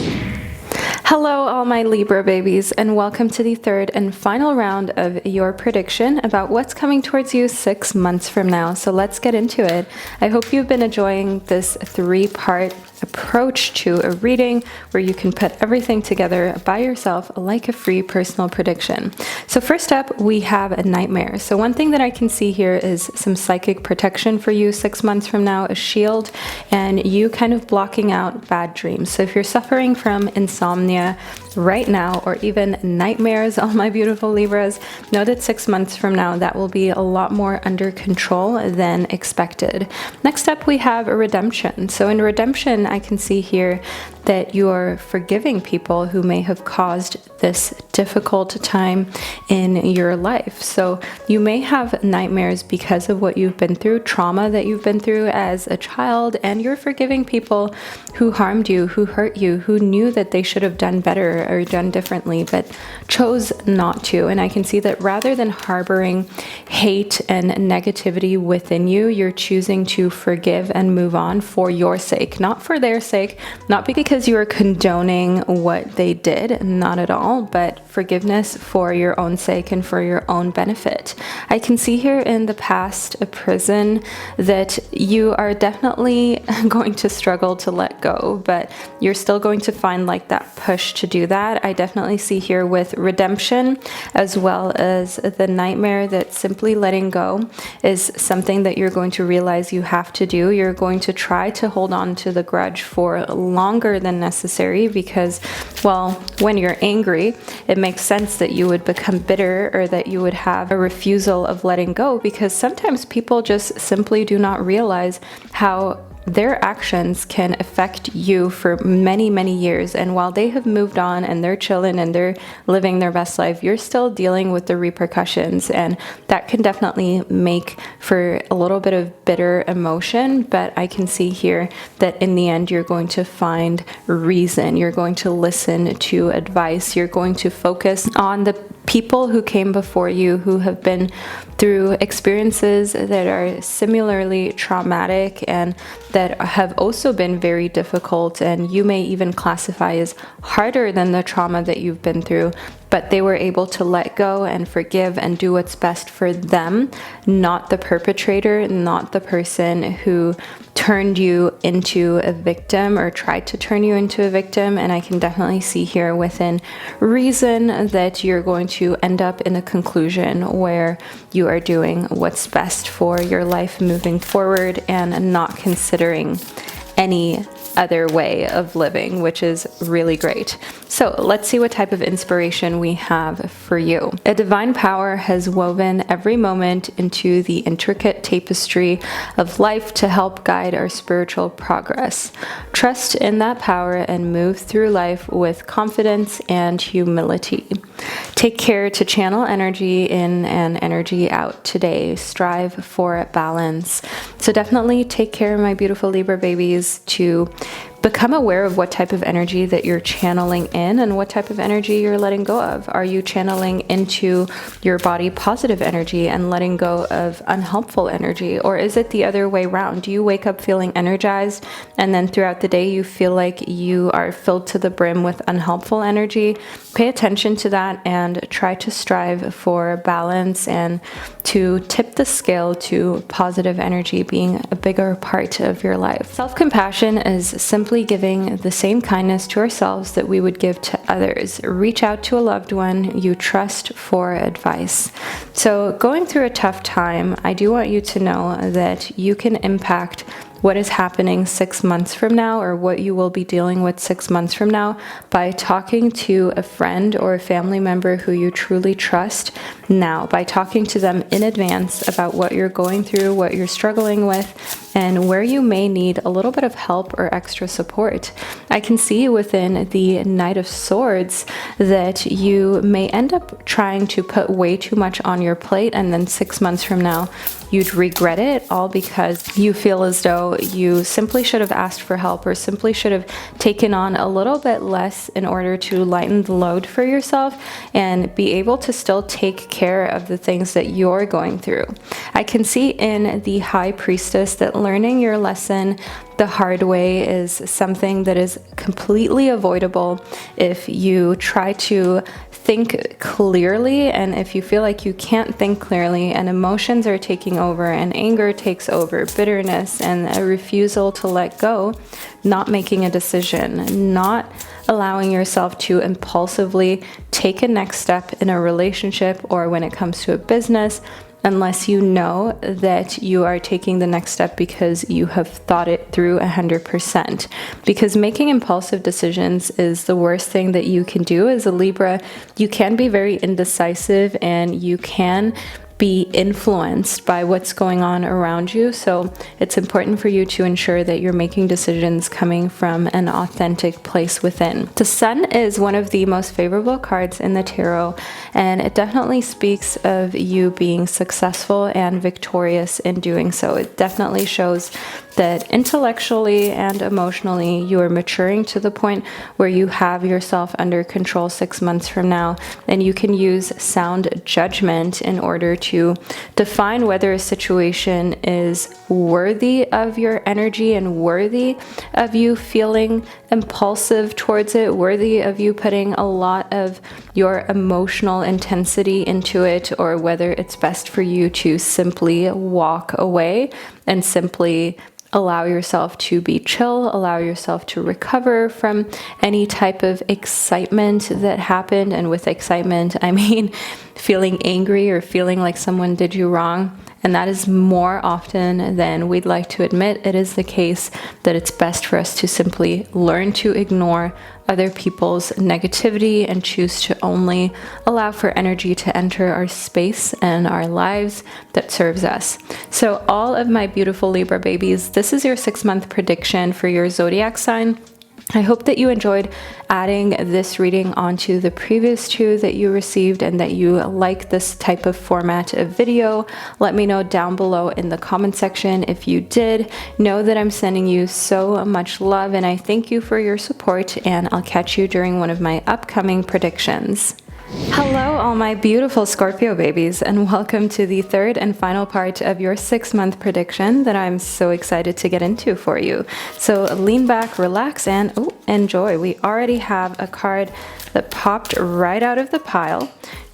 A: Hello, all my Libra babies, and welcome to the third and final round of your prediction about what's coming towards you 6 months from now. So let's get into it. I hope you've been enjoying this 3-part approach to a reading where you can put everything together by yourself like a free personal prediction. So first up, we have a nightmare. So one thing that I can see here is some psychic protection for you 6 months from now, a shield, and you kind of blocking out bad dreams. So if you're suffering from insomnia, insomnia right now, or even nightmares, all my beautiful Libras, know that 6 months from now, that will be a lot more under control than expected. Next up, we have a redemption. So in redemption, I can see here that you're forgiving people who may have caused this difficult time in your life. So you may have nightmares because of what you've been through, trauma that you've been through as a child, and you're forgiving people who harmed you, who hurt you, who knew that they should have done better or done differently, but chose not to. And I can see that rather than harboring hate and negativity within you, you're choosing to forgive and move on for your sake, not for their sake, not because you are condoning what they did, not at all, but forgiveness for your own sake and for your own benefit. I can see here in the past a prison that you are definitely going to struggle to let go, but you're still going to find like that push to do that. I definitely see here with redemption, as well as the nightmare, that simply letting go is something that you're going to realize you have to do. You're going to try to hold on to the grudge for longer than necessary because, well, when you're angry, it makes sense that you would become bitter or that you would have a refusal of letting go, because sometimes people just simply do not realize how their actions can affect you for many, many years. And while they have moved on and they're chilling and they're living their best life, you're still dealing with the repercussions. And that can definitely make for a little bit of bitter emotion. But I can see here that in the end, you're going to find reason. You're going to listen to advice. You're going to focus on the people who came before you, who have been through experiences that are similarly traumatic and that have also been very difficult, and you may even classify as harder than the trauma that you've been through, but they were able to let go and forgive and do what's best for them, not the perpetrator, not the person who turned you into a victim or tried to turn you into a victim. And I can definitely see here within reason that you're going to end up in a conclusion where you are doing what's best for your life moving forward and not considering any other way of living, which is really great. So let's see what type of inspiration we have for you. A divine power has woven every moment into the intricate tapestry of life to help guide our spiritual progress. Trust in that power and move through life with confidence and humility. Take care to channel energy in and energy out today. Strive for balance. So definitely take care, my beautiful Libra babies, to become aware of what type of energy that you're channeling in and what type of energy you're letting go of. Are you channeling into your body positive energy and letting go of unhelpful energy? Or is it the other way around? Do you wake up feeling energized and then throughout the day you feel like you are filled to the brim with unhelpful energy? Pay attention to that and try to strive for balance and to tip the scale to positive energy being a bigger part of your life. Self-compassion is simply giving the same kindness to ourselves that we would give to others. Reach out to a loved one you trust for advice. So going through a tough time, I do want you to know that you can impact what is happening 6 months from now, or what you will be dealing with 6 months from now, by talking to a friend or a family member who you truly trust now, by talking to them in advance about what you're going through, what you're struggling with, and where you may need a little bit of help or extra support. I can see within the Knight of Swords that you may end up trying to put way too much on your plate, and then 6 months from now, you'd regret it, all because you feel as though you simply should have asked for help or simply should have taken on a little bit less in order to lighten the load for yourself and be able to still take care of the things that you're going through. I can see in the High Priestess that learning your lesson the hard way is something that is completely avoidable if you try to think clearly, and if you feel like you can't think clearly and emotions are taking over and anger takes over, bitterness and a refusal to let go, not making a decision, not allowing yourself to impulsively take a next step in a relationship or when it comes to a business, unless you know that you are taking the next step because you have thought it through 100%. Because making impulsive decisions is the worst thing that you can do as a Libra. You can be very indecisive and you can be influenced by what's going on around you. So it's important for you to ensure that you're making decisions coming from an authentic place within. The Sun is one of the most favorable cards in the tarot, and it definitely speaks of you being successful and victorious in doing so. It definitely shows that intellectually and emotionally you are maturing to the point where you have yourself under control 6 months from now, and you can use sound judgment in order to define whether a situation is worthy of your energy and worthy of you feeling impulsive towards it, worthy of you putting a lot of your emotional intensity into it, or whether it's best for you to simply walk away and simply allow yourself to be chill, allow yourself to recover from any type of excitement that happened. And with excitement, I mean feeling angry or feeling like someone did you wrong. And that is more often than we'd like to admit. It is the case that it's best for us to simply learn to ignore other people's negativity and choose to only allow for energy to enter our space and our lives that serves us. So all of my beautiful Libra babies, this is your 6-month prediction for your zodiac sign. I hope that you enjoyed adding this reading onto the previous 2 that you received and that you like this type of format of video. Let me know down below in the comment section if you did. Know that I'm sending you so much love and I thank you for your support, and I'll catch you during one of my upcoming predictions. Hello all my beautiful Scorpio babies, and welcome to the 3rd and final part of your 6-month prediction that I'm so excited to get into for you. So lean back, relax, and enjoy. We already have a card that popped right out of the pile.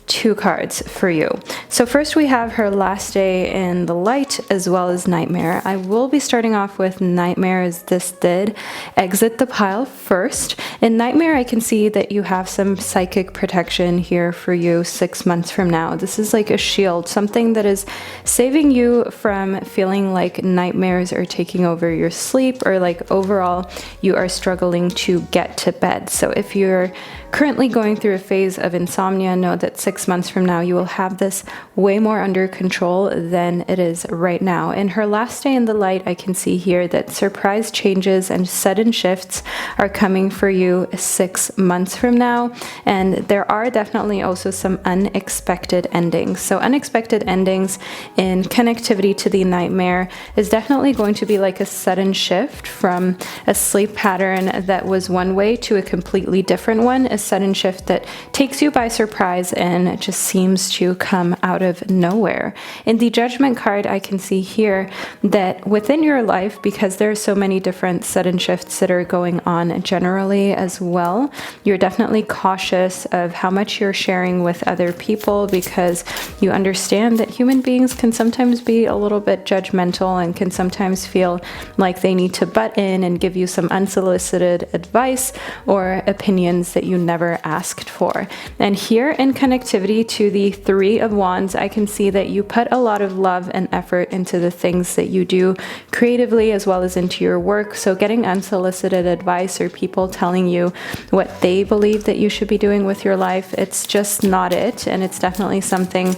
A: 2 cards for you. So first we have her last day in the light as well as nightmare. I will be starting off with nightmare as this did exit the pile first. In nightmare, I can see that you have some psychic protection here for you 6 months from now. This is like a shield, something that is saving you from feeling like nightmares are taking over your sleep, or like overall you are struggling to get to bed. So if you're currently going through a phase of insomnia, know that 6 months from now you will have this way more under control than it is right now. In her last day in the light, I can see here that surprise changes and sudden shifts are coming for you 6 months from now, and there are definitely also some unexpected endings. So unexpected endings in connectivity to the nightmare is definitely going to be like a sudden shift from a sleep pattern that was one way to a completely different one, a sudden shift that takes you by surprise and it just seems to come out of nowhere. In the Judgment card, I can see here that within your life, because there are so many different sudden shifts that are going on generally as well, you're definitely cautious of how much you're sharing with other people, because you understand that human beings can sometimes be a little bit judgmental and can sometimes feel like they need to butt in and give you some unsolicited advice or opinions that you never asked for. And here in connectivity to the 3 of Wands, I can see that you put a lot of love and effort into the things that you do creatively as well as into your work. So getting unsolicited advice or people telling you what they believe that you should be doing with your life, it's just not it. And it's definitely something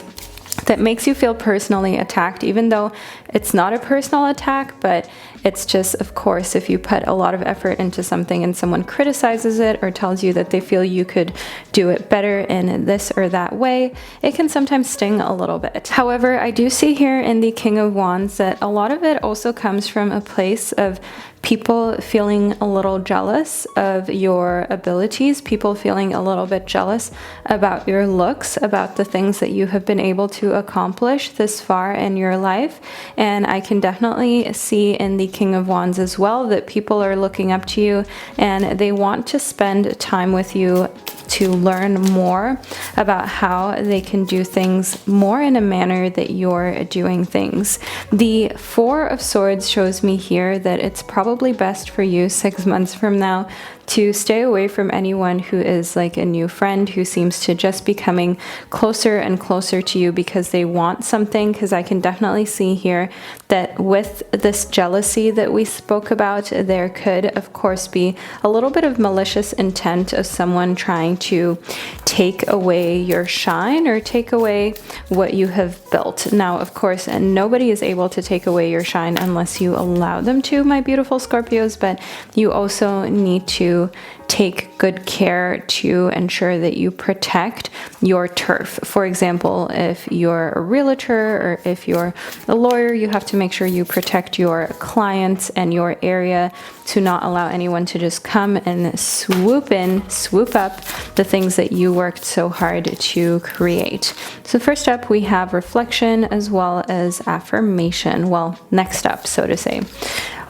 A: that makes you feel personally attacked, even though it's not a personal attack, but it's just, of course, if you put a lot of effort into something and someone criticizes it or tells you that they feel you could do it better in this or that way, it can sometimes sting a little bit. However, I do see here in the King of Wands that a lot of it also comes from a place of people feeling a little jealous of your abilities, people feeling a little bit jealous about your looks, about the things that you have been able to accomplish this far in your life. And I can definitely see in the King of Wands as well that people are looking up to you and they want to spend time with you to learn more about how they can do things more in a manner that you're doing things. The 4 of Swords shows me here that it's probably probably best for you 6 months from now to stay away from anyone who is like a new friend who seems to just be coming closer and closer to you because they want something. Because I can definitely see here that with this jealousy that we spoke about, there could of course be a little bit of malicious intent of someone trying to take away your shine or take away what you have built. Now, of course, nobody is able to take away your shine unless you allow them to, my beautiful Scorpios, but you also need to take good care to ensure that you protect your turf. For example, if you're a realtor or if you're a lawyer, you have to make sure you protect your clients and your area to not allow anyone to just come and swoop up the things that you worked so hard to create. So first up, we have reflection as well as affirmation. Well, next up, so to say.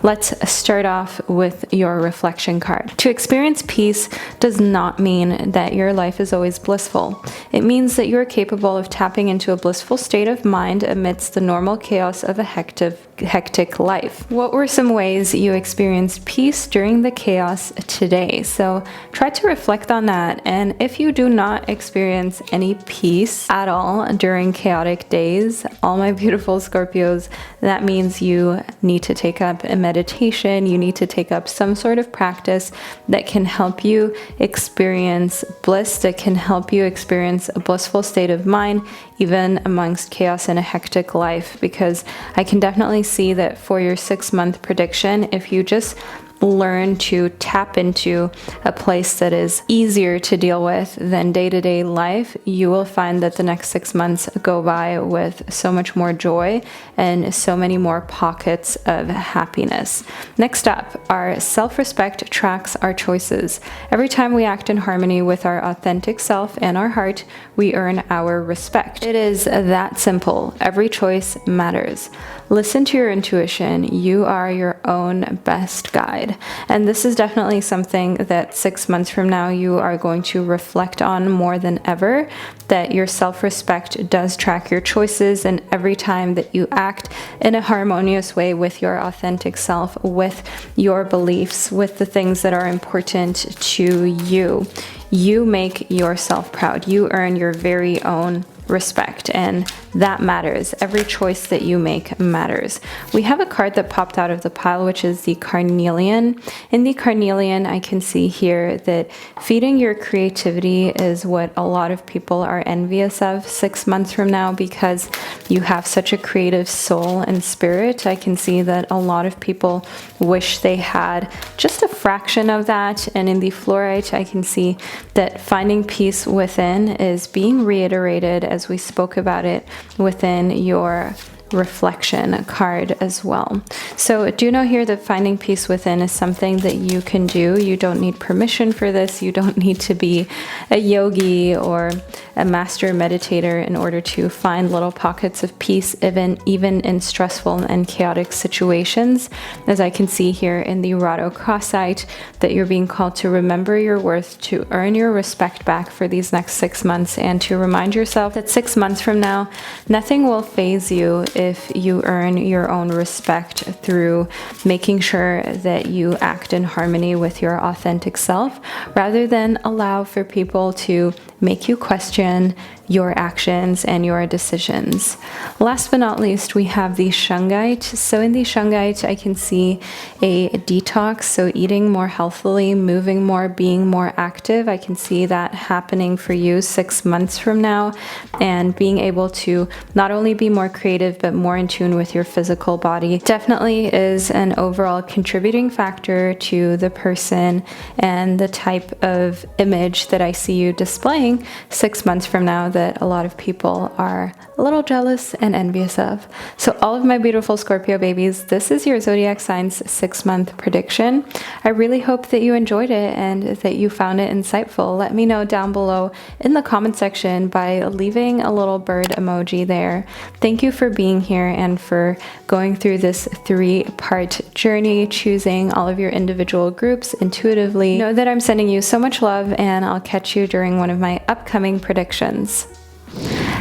A: Let's start off with your reflection card. To experience peace does not mean that your life is always blissful. It means that you're capable of tapping into a blissful state of mind amidst the normal chaos of a hectic life. What were some ways you experienced peace during the chaos today? So try to reflect on that. And if you do not experience any peace at all during chaotic days, all my beautiful Scorpios, that means you need to take up a meditation. You need to take up some sort of practice that can help you experience bliss, that can help you experience a blissful state of mind, even amongst chaos in a hectic life. Because I can definitely see that for your 6-month prediction, if you just learn to tap into a place that is easier to deal with than day-to-day life, you will find that the next 6 months go by with so much more joy and so many more pockets of happiness. Next up, our self-respect tracks our choices. Every time we act in harmony with our authentic self and our heart, we earn our respect. It is that simple. Every choice matters. Listen to your intuition. You are your own best guide. And this is definitely something that 6 months from now you are going to reflect on more than ever, that your self-respect does track your choices, and every time that you act in a harmonious way with your authentic self, with your beliefs, with the things that are important to you, you make yourself proud. You earn your very own respect, and that matters. Every choice that you make matters. We have a card that popped out of the pile, which is the carnelian. In the carnelian, I can see here that feeding your creativity is what a lot of people are envious of 6 months from now, because you have such a creative soul and spirit. I can see that a lot of people wish they had just a fraction of that. And in the fluorite, I can see that finding peace within is being reiterated, as we spoke about it within your reflection card as well. So do know here that finding peace within is something that you can do. You don't need permission for this. You don't need to be a yogi or a master meditator in order to find little pockets of peace, even in stressful and chaotic situations. As I can see here in the Rado Crossite, that you're being called to remember your worth, to earn your respect back for these next 6 months, and to remind yourself that 6 months from now, nothing will faze you if you earn your own respect through making sure that you act in harmony with your authentic self, rather than allow for people to make you question your actions and your decisions. Last but not least, we have the shungite. So in the shungite, I can see a detox, so eating more healthily, moving more, being more active. I can see that happening for you 6 months from now, and being able to not only be more creative, but more in tune with your physical body definitely is an overall contributing factor to the person and the type of image that I see you displaying 6 months from now, that a lot of people are a little jealous and envious of. So all of my beautiful Scorpio babies, this is your zodiac signs 6-month prediction. I really hope that you enjoyed it and that you found it insightful. Let me know down below in the comment section by leaving a little bird emoji there. Thank you for being here and for going through this 3-part journey, choosing all of your individual groups intuitively. Know that I'm sending you so much love, and I'll catch you during one of my upcoming predictions.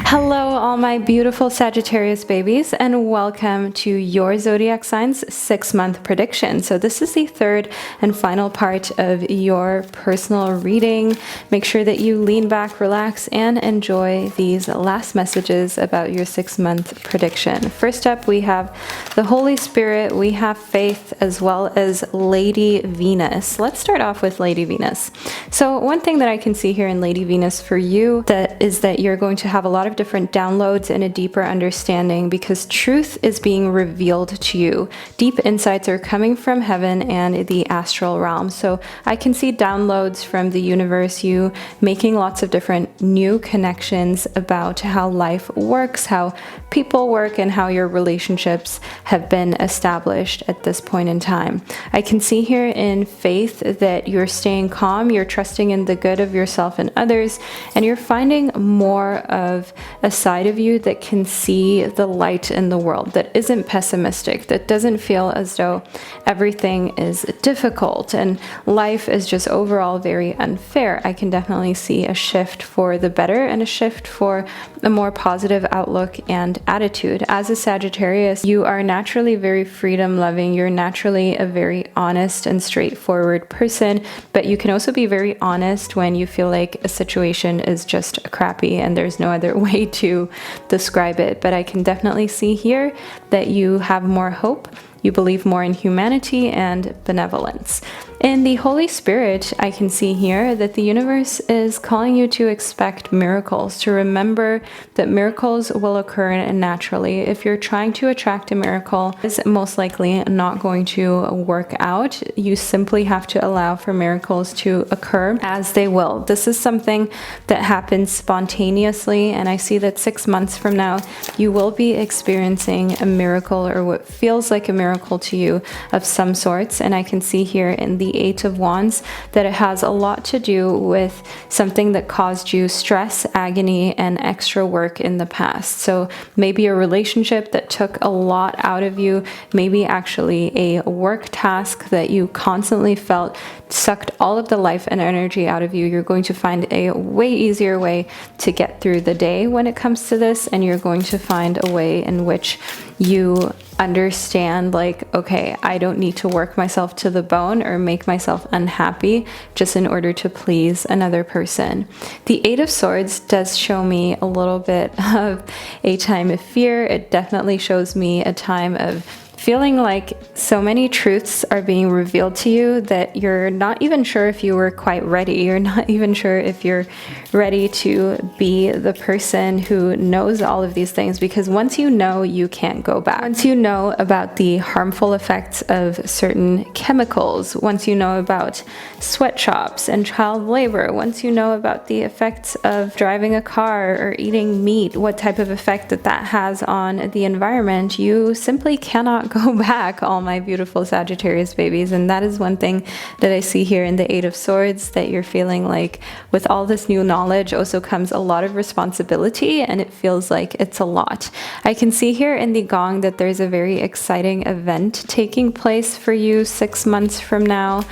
A: Hello, all my beautiful Sagittarius babies, and welcome to your zodiac signs 6-month prediction. So this is the third and final part of your personal reading. Make sure that you lean back, relax, and enjoy these last messages about your 6-month prediction. First up, we have the Holy Spirit, we have faith, as well as Lady Venus. Let's start off with Lady Venus. So one thing that I can see here in Lady Venus for you is that you're going to have a lot of different downloads and a deeper understanding because truth is being revealed to you. Deep insights are coming from heaven and the astral realm. So I can see downloads from the universe, you making lots of different new connections about how life works, how people work, and how your relationships have been established at this point in time. I can see here in faith that you're staying calm, you're trusting in the good of yourself and others, and you're finding more of a side of you that can see the light in the world, that isn't pessimistic, that doesn't feel as though everything is difficult and life is just overall very unfair. I can definitely see a shift for the better and a shift for a more positive outlook and attitude. As a Sagittarius, you are naturally very freedom loving. You're naturally a very honest and straightforward person, but you can also be very honest when you feel like a situation is just crappy and there's no other way to describe it. But I can definitely see here that you have more hope. You believe more in humanity and benevolence. In the Holy Spirit, I can see here that the universe is calling you to expect miracles, to remember that miracles will occur naturally. If you're trying to attract a miracle, it's most likely not going to work out. You simply have to allow for miracles to occur as they will. This is something that happens spontaneously, and I see that 6 months from now, you will be experiencing a miracle or what feels like a miracle to you of some sorts. And I can see here in the Eight of Wands that it has a lot to do with something that caused you stress, agony, and extra work in the past. So maybe a relationship that took a lot out of you, maybe actually a work task that you constantly felt sucked all of the life and energy out of you. You're going to find a way easier way to get through the day when it comes to this, and you're going to find a way in which you understand, like, okay, I don't need to work myself to the bone or make myself unhappy just in order to please another person. The Eight of Swords does show me a little bit of a time of fear. It definitely shows me a time of feeling like so many truths are being revealed to you that you're not even sure if you were quite ready. You're not even sure if you're ready to be the person who knows all of these things, because once you know, you can't go back. Once you know about the harmful effects of certain chemicals, once you know about sweatshops and child labor, once you know about the effects of driving a car or eating meat, what type of effect that has on the environment, you simply cannot go back, all my beautiful Sagittarius babies. And that is one thing that I see here in the Eight of Swords, that you're feeling like with all this new knowledge also comes a lot of responsibility, and it feels like it's a lot. I can see here in the Gong that there's a very exciting event taking place for you 6 months from now.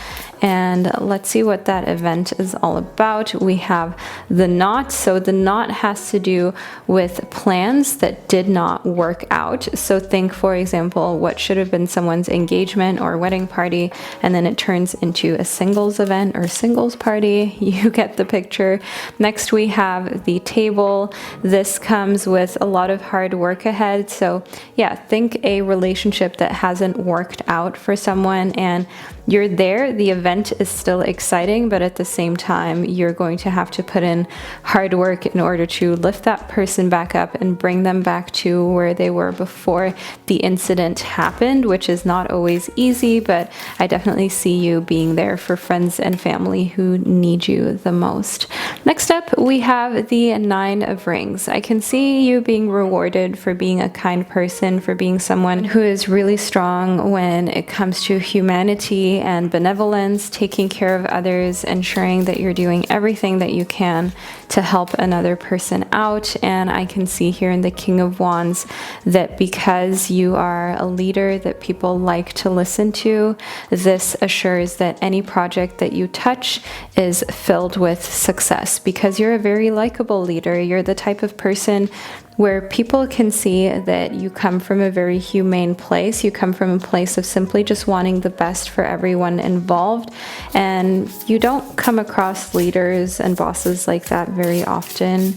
A: And let's see what that event is all about. We have the knot. So the knot has to do with plans that did not work out. So think, for example, what should have been someone's engagement or wedding party, and then it turns into a singles event or singles party. You get the picture. Next, we have the table. This comes with a lot of hard work ahead. So yeah, think a relationship that hasn't worked out for someone, and you're there. The event is still exciting, but at the same time, you're going to have to put in hard work in order to lift that person back up and bring them back to where they were before the incident happened, which is not always easy, but I definitely see you being there for friends and family who need you the most. Next up, we have the Nine of Rings. I can see you being rewarded for being a kind person, for being someone who is really strong when it comes to humanity and benevolence, taking care of others, ensuring that you're doing everything that you can to help another person out. And I can see here in the King of Wands that because you are a leader that people like to listen to. This assures that any project that you touch is filled with success because you're a very likable leader. You're the type of person where people can see that you come from a very humane place. You come from a place of simply just wanting the best for everyone involved. And you don't come across leaders and bosses like that very often.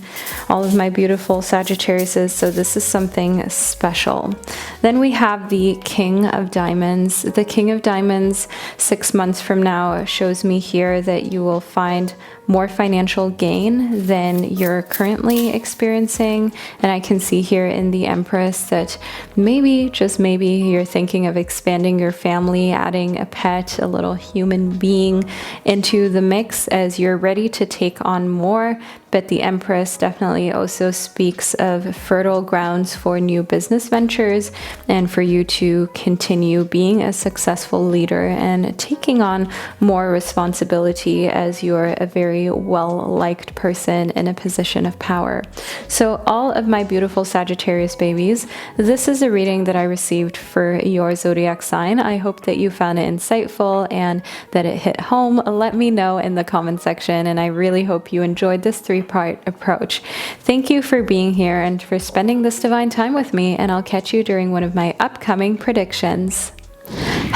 A: All of my beautiful Sagittariuses, so this is something special. Then we have the King of Diamonds. The King of Diamonds 6 months from now shows me here that you will find more financial gain than you're currently experiencing. And I can see here in the Empress that maybe, just maybe, you're thinking of expanding your family, adding a pet, a little human being into the mix as you're ready to take on more. But the Empress definitely also speaks of fertile grounds for new business ventures and for you to continue being a successful leader and taking on more responsibility as you're a very well-liked person in a position of power. So all of my beautiful Sagittarius babies, this is a reading that I received for your zodiac sign. I hope that you found it insightful and that it hit home. Let me know in the comment section, and I really hope you enjoyed this three-part approach. Thank you for being here and for spending this divine time with me, and I'll catch you during one of my upcoming predictions.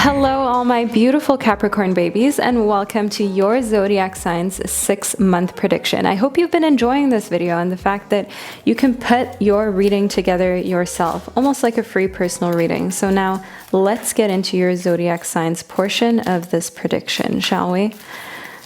A: Hello all my beautiful Capricorn babies, and welcome to your zodiac signs 6-month prediction. I hope you've been enjoying this video and the fact that you can put your reading together yourself, almost like a free personal reading. So now let's get into your zodiac signs portion of this prediction, shall we?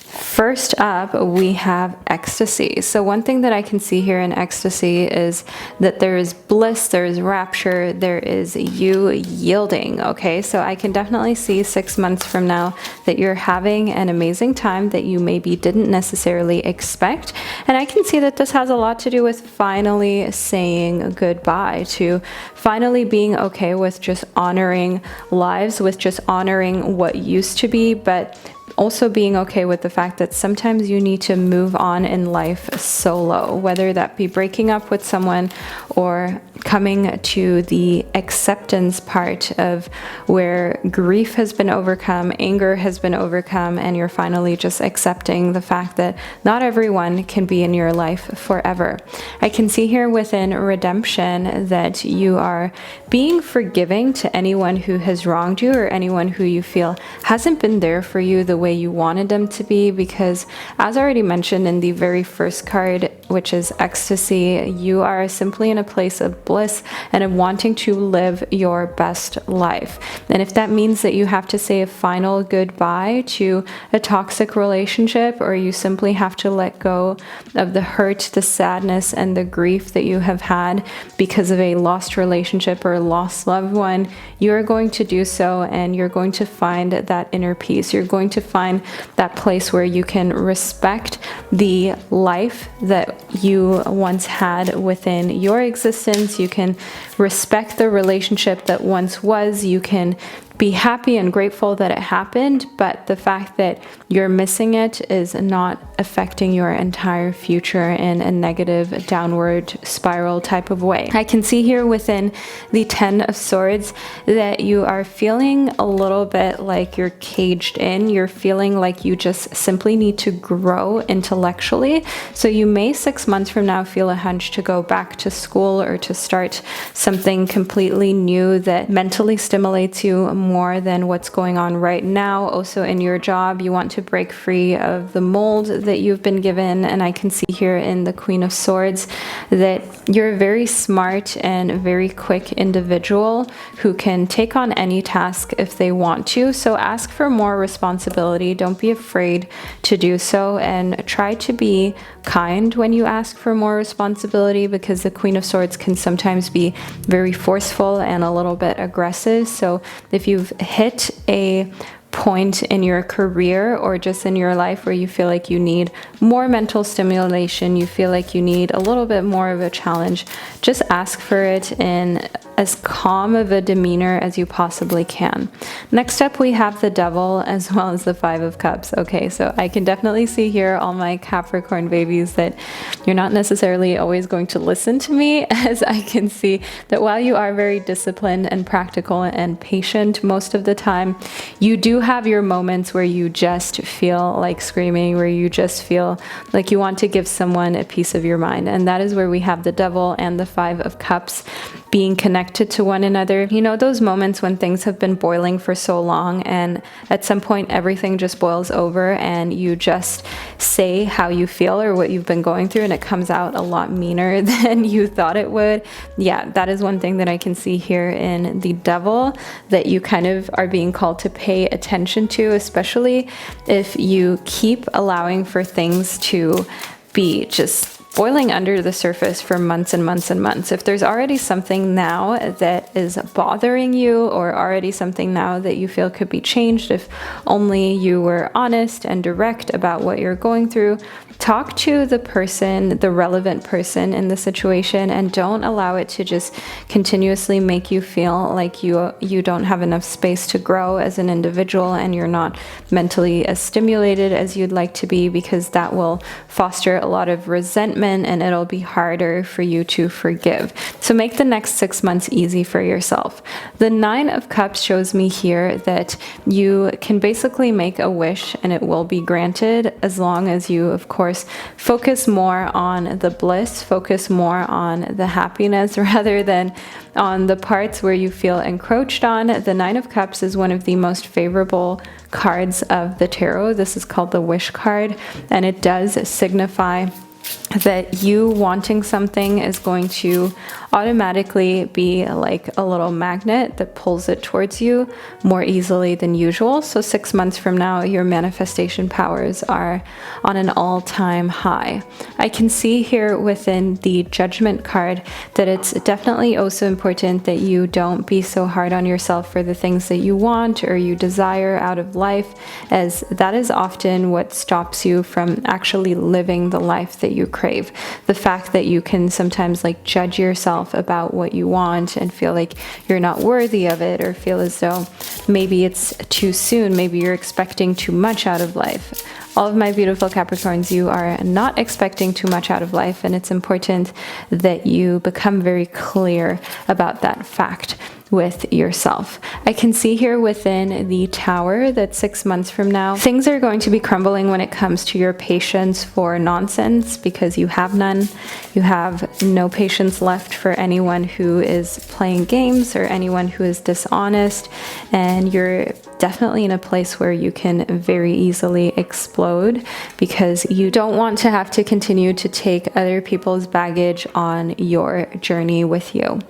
A: First up, we have ecstasy. So one thing that I can see here in ecstasy is that there is bliss, there is rapture, there is you yielding, okay? So I can definitely see 6 months from now that you're having an amazing time that you maybe didn't necessarily expect. And I can see that this has a lot to do with finally saying goodbye, to finally being okay with just honoring lives, with just honoring what used to be, but also being okay with the fact that sometimes you need to move on in life solo, whether that be breaking up with someone or coming to the acceptance part of where grief has been overcome, anger has been overcome, and you're finally just accepting the fact that not everyone can be in your life forever. I can see here within redemption that you are being forgiving to anyone who has wronged you or anyone who you feel hasn't been there for you the way you wanted them to be, because as I already mentioned in the very first card, which is ecstasy, you are simply in a place of bliss and of wanting to live your best life. And if that means that you have to say a final goodbye to a toxic relationship, or you simply have to let go of the hurt, the sadness, and the grief that you have had because of a lost relationship or a lost loved one, you're going to do so, and you're going to find that inner peace. You're going to find that place where you can respect the life that you once had within your existence. You can respect the relationship that once was. You can be happy and grateful that it happened, but the fact that you're missing it is not affecting your entire future in a negative downward spiral type of way. I can see here within the 10 of Swords that you are feeling a little bit like you're caged in. You're feeling like you just simply need to grow intellectually. So you may 6 months from now feel a hunch to go back to school or to start something completely new that mentally stimulates you more than what's going on right now. Also in your job, you want to break free of the mold that you've been given. And I can see here in the Queen of Swords that you're a very smart and very quick individual who can take on any task if they want to. So ask for more responsibility. Don't be afraid to do so, and try to be kind when you ask for more responsibility, because the Queen of Swords can sometimes be very forceful and a little bit aggressive. So if you've hit a point in your career or just in your life where you feel like you need more mental stimulation, you feel like you need a little bit more of a challenge, just ask for it in as calm of a demeanor as you possibly can. Next up, we have the Devil as well as the Five of Cups. Okay, so I can definitely see here, all my Capricorn babies, that you're not necessarily always going to listen to me, as I can see that while you are very disciplined and practical and patient most of the time, you do have your moments where you just feel like screaming, where you just feel like you want to give someone a piece of your mind. And that is where we have the Devil and the Five of Cups being connected to one another. You know, those moments when things have been boiling for so long and at some point everything just boils over and you just say how you feel or what you've been going through and it comes out a lot meaner than you thought it would. Yeah, that is one thing that I can see here in the Devil that you kind of are being called to pay attention to, especially if you keep allowing for things to be just boiling under the surface for months and months and months. If there's already something now that is bothering you, or already something now that you feel could be changed, if only you were honest and direct about what you're going through, talk to the person, the relevant person in the situation, and don't allow it to just continuously make you feel like you don't have enough space to grow as an individual and you're not mentally as stimulated as you'd like to be, because that will foster a lot of resentment and it'll be harder for you to forgive. So make the next 6 months easy for yourself. The Nine of Cups shows me here that you can basically make a wish and it will be granted, as long as you, of course, focus more on the bliss, focus more on the happiness rather than on the parts where you feel encroached on. The Nine of Cups is one of the most favorable cards of the tarot. This is called the Wish card, and it does signify that you wanting something is going to automatically be like a little magnet that pulls it towards you more easily than usual. So 6 months from now, your manifestation powers are on an all-time high. I can see here within the Judgment card that it's definitely also important that you don't be so hard on yourself for the things that you want or you desire out of life, as that is often what stops you from actually living the life that you crave. The fact that you can sometimes like judge yourself about what you want and feel like you're not worthy of it, or feel as though maybe it's too soon, maybe you're expecting too much out of life. All of my beautiful Capricorns, you are not expecting too much out of life, and it's important that you become very clear about that fact with yourself. I can see here within the Tower that 6 months from now, things are going to be crumbling when it comes to your patience for nonsense, because you have none. You have no patience left for anyone who is playing games or anyone who is dishonest, and you're definitely in a place where you can very easily explode because you don't want to have to continue to take other people's baggage on your journey with you.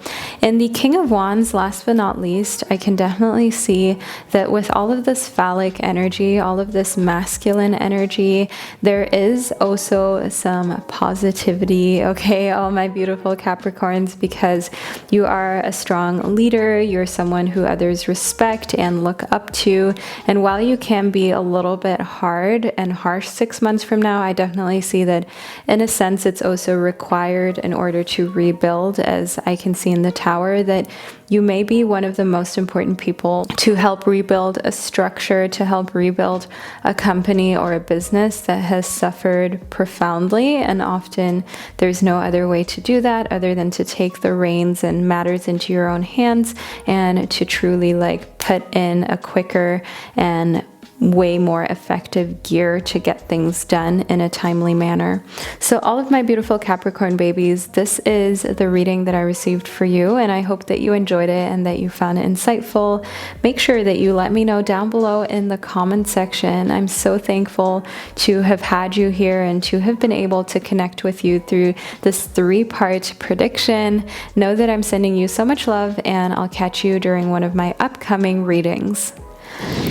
A: In the King of Wands, last but not least, I can definitely see that with all of this phallic energy, all of this masculine energy, there is also some positivity, okay, all my beautiful Capricorns, because you are a strong leader, you're someone who others respect and look up to, and while you can be a little bit hard and harsh 6 months from now, I definitely see that in a sense it's also required in order to rebuild, as I can see in the Tower that you may be one of the most important people to help rebuild a structure, to help rebuild a company or a business that has suffered profoundly, and often there's no other way to do that other than to take the reins and matters into your own hands and to truly like put in a quicker and way more effective gear to get things done in a timely manner. So all of my beautiful Capricorn babies, this is the reading that I received for you, and I hope that you enjoyed it and that you found it insightful. Make sure that you let me know down below in the comment section. I'm so thankful to have had you here and to have been able to connect with you through this 3-part prediction. Know that I'm sending you so much love, and I'll catch you during one of my upcoming readings.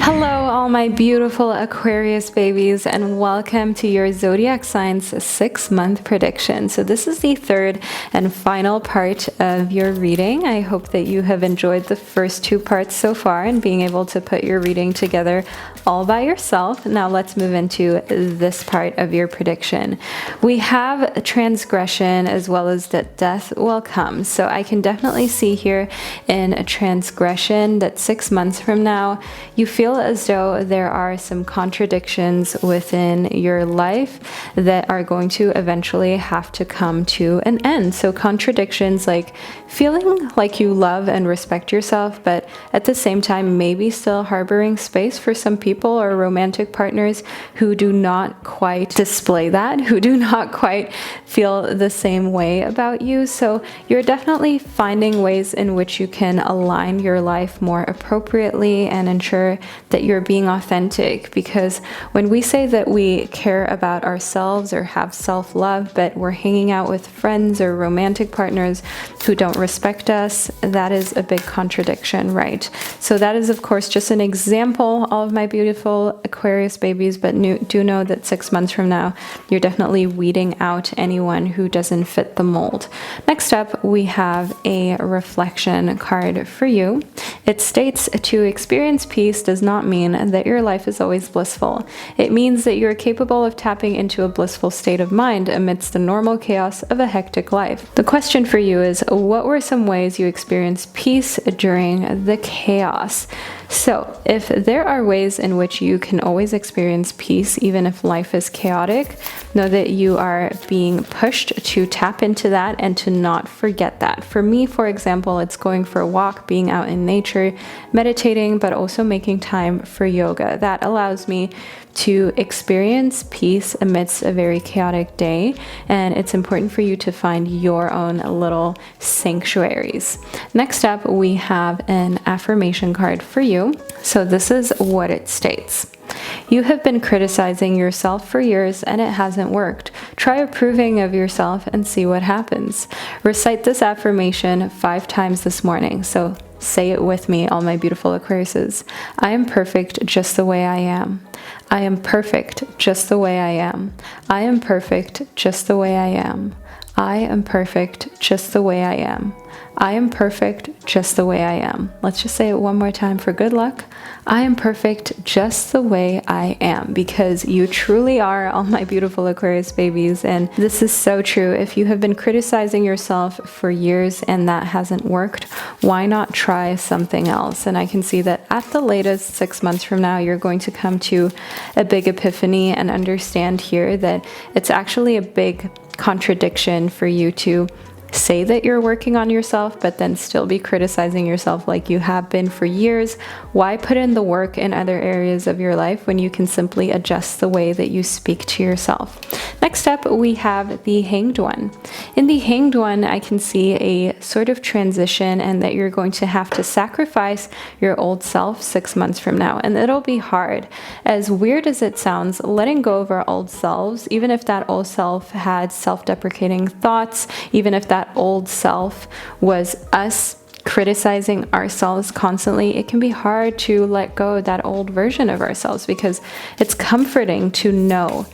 A: Hello, all my beautiful Aquarius babies, and welcome to your zodiac signs 6-month prediction. So this is the third and final part of your reading. I hope that you have enjoyed the first 2 parts so far and being able to put your reading together all by yourself. Now let's move into this part of your prediction. We have transgression as well as that death will come. So I can definitely see here in a transgression that 6 months from now, you feel as though there are some contradictions within your life that are going to eventually have to come to an end. So contradictions like feeling like you love and respect yourself, but at the same time maybe still harboring space for some people or romantic partners who do not quite display that, who do not quite feel the same way about you. So you're definitely finding ways in which you can align your life more appropriately and ensure that you're being authentic, because when we say that we care about ourselves or have self-love, but we're hanging out with friends or romantic partners who don't respect us, that is a big contradiction, right? So that is, of course, just an example, all of my beautiful Aquarius babies, but do know that 6 months from now, you're definitely weeding out anyone who doesn't fit the mold. Next up, we have a reflection card for you. It states, to experience peace does not mean that your life is always blissful. It means that you're capable of tapping into a blissful state of mind amidst the normal chaos of a hectic life. The question for you is, what were some ways you experienced peace during the chaos? So if there are ways in which you can always experience peace, even if life is chaotic, know that you are being pushed to tap into that and to not forget that. For me, for example, it's going for a walk, being out in nature, meditating, but also making time for yoga. That allows me to experience peace amidst a very chaotic day, and it's important for you to find your own little sanctuaries. Next up, we have an affirmation card for you. So this is what it states. You have been criticizing yourself for years and it hasn't worked. Try approving of yourself and see what happens. Recite this affirmation 5 times this morning. So say it with me, all my beautiful Aquariuses. I am perfect just the way I am. I am perfect just the way I am. I am perfect just the way I am. I am perfect just the way I am. I am perfect just the way I am. Let's just say it one more time for good luck. I am perfect just the way I am, because you truly are, all my beautiful Aquarius babies. And this is so true. If you have been criticizing yourself for years and that hasn't worked, why not try something else? And I can see that at the latest 6 months from now, you're going to come to a big epiphany and understand here that it's actually a big contradiction for you to say that you're working on yourself, but then still be criticizing yourself like you have been for years. Why put in the work in other areas of your life when you can simply adjust the way that you speak to yourself? Next up, we have the Hanged One. In the Hanged One, I can see a sort of transition, and that you're going to have to sacrifice your old self 6 months from now. And it'll be hard. As weird as it sounds, letting go of our old selves, even if that old self had self-deprecating thoughts, even if that old self was us criticizing ourselves constantly, it can be hard to let go of that old version of ourselves, because it's comforting to know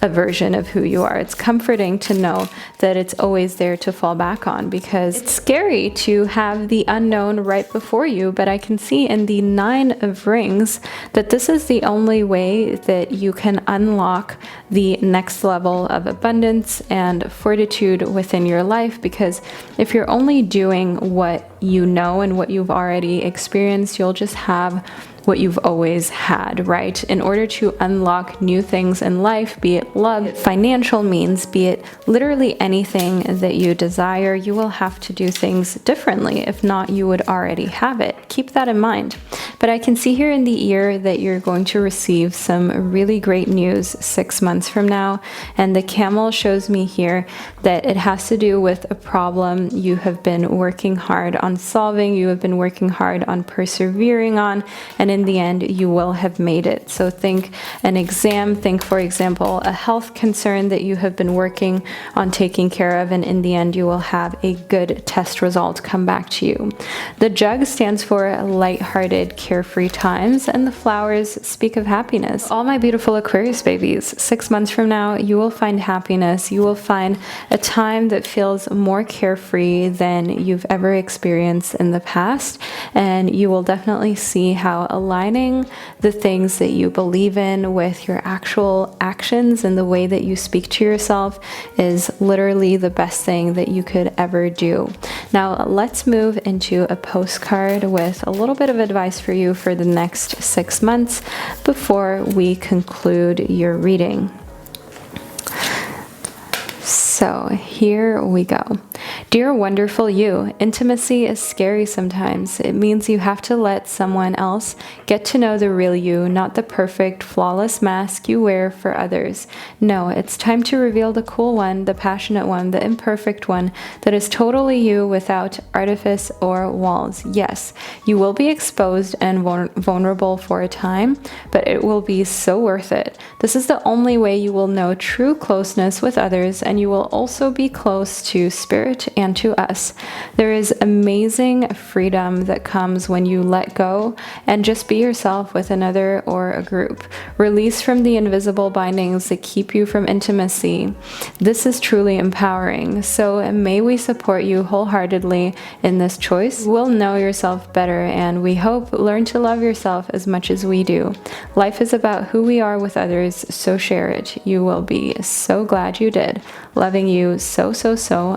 A: a version of who you are. It's comforting to know that it's always there to fall back on, because it's scary to have the unknown right before you. But I can see in the 9 of Rings that this is the only way that you can unlock the next level of abundance and fortitude within your life, because if you're only doing what you know and what you've already experienced, you'll just have what you've always had, right? In order to unlock new things in life, be it love, financial means, be it literally anything that you desire, you will have to do things differently. If not, you would already have it. Keep that in mind. But I can see here in the year that you're going to receive some really great news 6 months from now. And the camel shows me here that it has to do with a problem you have been working hard on solving, you have been working hard on persevering on. And in the end, you will have made it. So think an exam, think, for example, a health concern that you have been working on taking care of, and in the end, you will have a good test result come back to you. The jug stands for light-hearted, carefree times, and the flowers speak of happiness. All my beautiful Aquarius babies, 6 months from now, you will find happiness. You will find a time that feels more carefree than you've ever experienced in the past, and you will definitely see how aligning the things that you believe in with your actual actions and the way that you speak to yourself is literally the best thing that you could ever do. Now let's move into a postcard with a little bit of advice for you for the next 6 months before we conclude your reading. So here we go. Dear wonderful you, intimacy is scary sometimes. It means you have to let someone else get to know the real you, not the perfect, flawless mask you wear for others. No, it's time to reveal the cool one, the passionate one, the imperfect one that is totally you without artifice or walls. Yes, you will be exposed and vulnerable for a time, but it will be so worth it. This is the only way you will know true closeness with others, and you will also be close to spirit and to us. There is amazing freedom that comes when you let go and just be yourself with another or a group. Release from the invisible bindings that keep you from intimacy. This is truly empowering. So may we support you wholeheartedly in this choice. You will know yourself better, and we hope learn to love yourself as much as we do. Life is about who we are with others, so share it. You will be so glad you did. Loving you so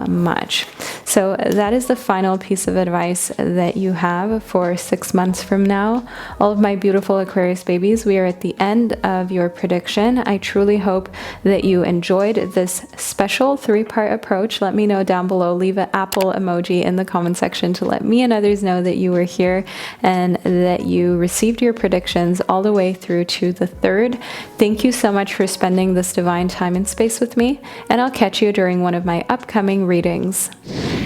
A: much. So that is the final piece of advice that you have for 6 months from now. All of my beautiful Aquarius babies, we are at the end of your prediction. I truly hope that you enjoyed this special 3-part approach. Let me know down below. Leave an apple emoji in the comment section to let me and others know that you were here and that you received your predictions all the way through to the 3rd. Thank you so much for spending this divine time and space with me, and I'll catch you during one of my upcoming readings.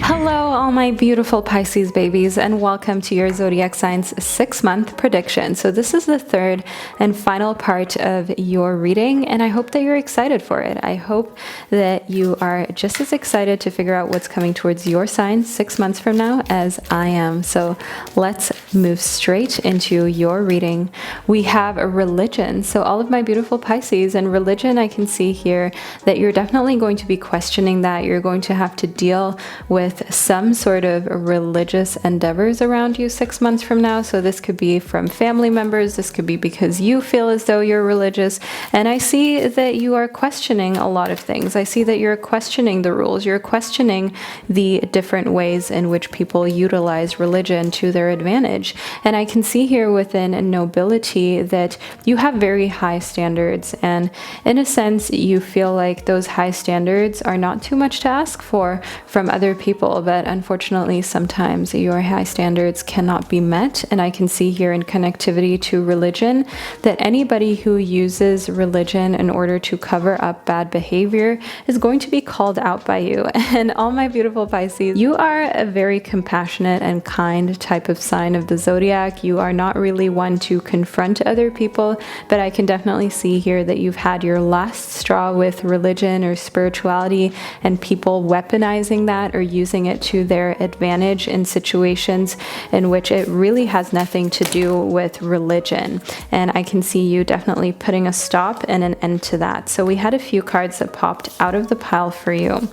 A: Hello, all my beautiful Pisces babies, and welcome to your zodiac signs 6-month prediction. So this is the 3rd and final part of your reading, and I hope that you're excited for it. I hope that you are just as excited to figure out what's coming towards your sign 6 months from now as I am. So let's move straight into your reading. We have a religion. So all of my beautiful Pisces, and religion, I can see here that you're definitely going to be questioning that. You're going to have to deal with some sort of religious endeavors around you 6 months from now. So this could be from family members. This could be because you feel as though you're religious. And I see that you are questioning a lot of things. I see that you're questioning the rules. You're questioning the different ways in which people utilize religion to their advantage. And I can see here within nobility that you have very high standards. And in a sense, you feel like those high standards are not too much to ask for from other people, but unfortunately sometimes your high standards cannot be met. And I can see here in connectivity to religion that anybody who uses religion in order to cover up bad behavior is going to be called out by you. And all my beautiful Pisces, you are a very compassionate and kind type of sign of the zodiac. You are not really one to confront other people, but I can definitely see here that you've had your last straw with religion or spirituality, and people weaponizing that or using it to their advantage in situations in which it really has nothing to do with religion. And I can see you definitely putting a stop and an end to that. So we had a few cards that popped out of the pile for you.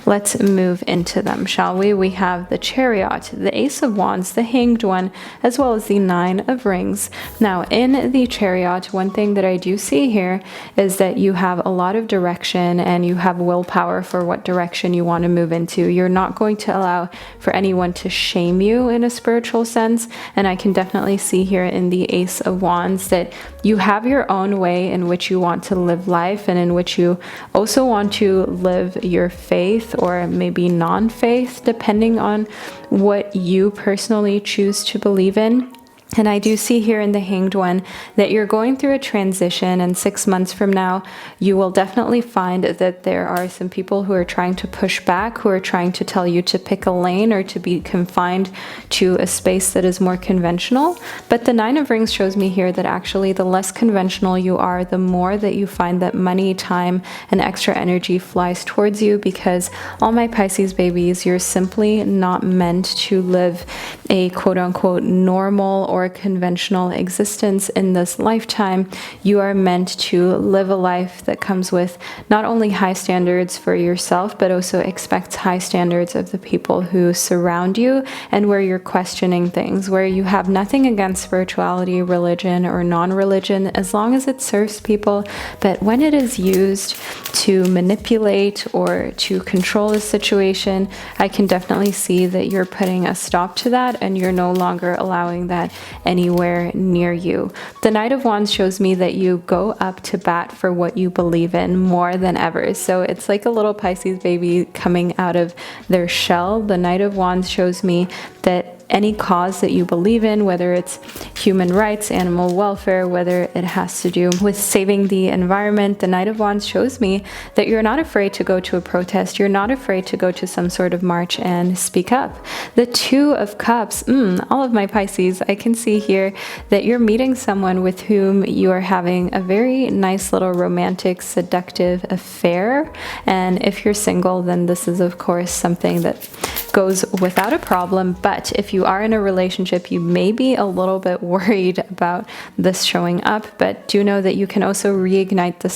A: Let's move into them, shall we? We have the Chariot, the Ace of Wands, the Hanged One, as well as the 9 of Rings. Now in the Chariot, one thing that I do see here is that you have a lot of direction and you have willpower for what direction you want to move into. You're not going to allow for anyone to shame you in a spiritual sense. And I can definitely see here in the Ace of Wands that you have your own way in which you want to live life, and in which you also want to live your faith or maybe non-faith, depending on what you personally choose to believe in. And I do see here in the Hanged One that you're going through a transition, and 6 months from now, you will definitely find that there are some people who are trying to push back, who are trying to tell you to pick a lane or to be confined to a space that is more conventional. But the Nine of Rings shows me here that actually the less conventional you are, the more that you find that money, time, and extra energy flies towards you, because all my Pisces babies, you're simply not meant to live a quote-unquote normal or conventional existence in this lifetime. You are meant to live a life that comes with not only high standards for yourself, but also expects high standards of the people who surround you, and where you're questioning things, where you have nothing against spirituality, religion, or non-religion, as long as it serves people. But when it is used to manipulate or to control a situation, I can definitely see that you're putting a stop to that, and you're no longer allowing that anywhere near you. The Knight of Wands shows me that you go up to bat for what you believe in more than ever. So it's like a little Pisces baby coming out of their shell. The Knight of Wands shows me that any cause that you believe in, whether it's human rights, animal welfare, whether it has to do with saving the environment, the Knight of Wands shows me that you're not afraid to go to a protest. You're not afraid to go to some sort of march and speak up. The Two of Cups, all of my Pisces, I can see here that you're meeting someone with whom you are having a very nice little romantic, seductive affair. And if you're single, then this is of course something that goes without a problem. But if you are in a relationship, you may be a little bit worried about this showing up, but do know that you can also reignite the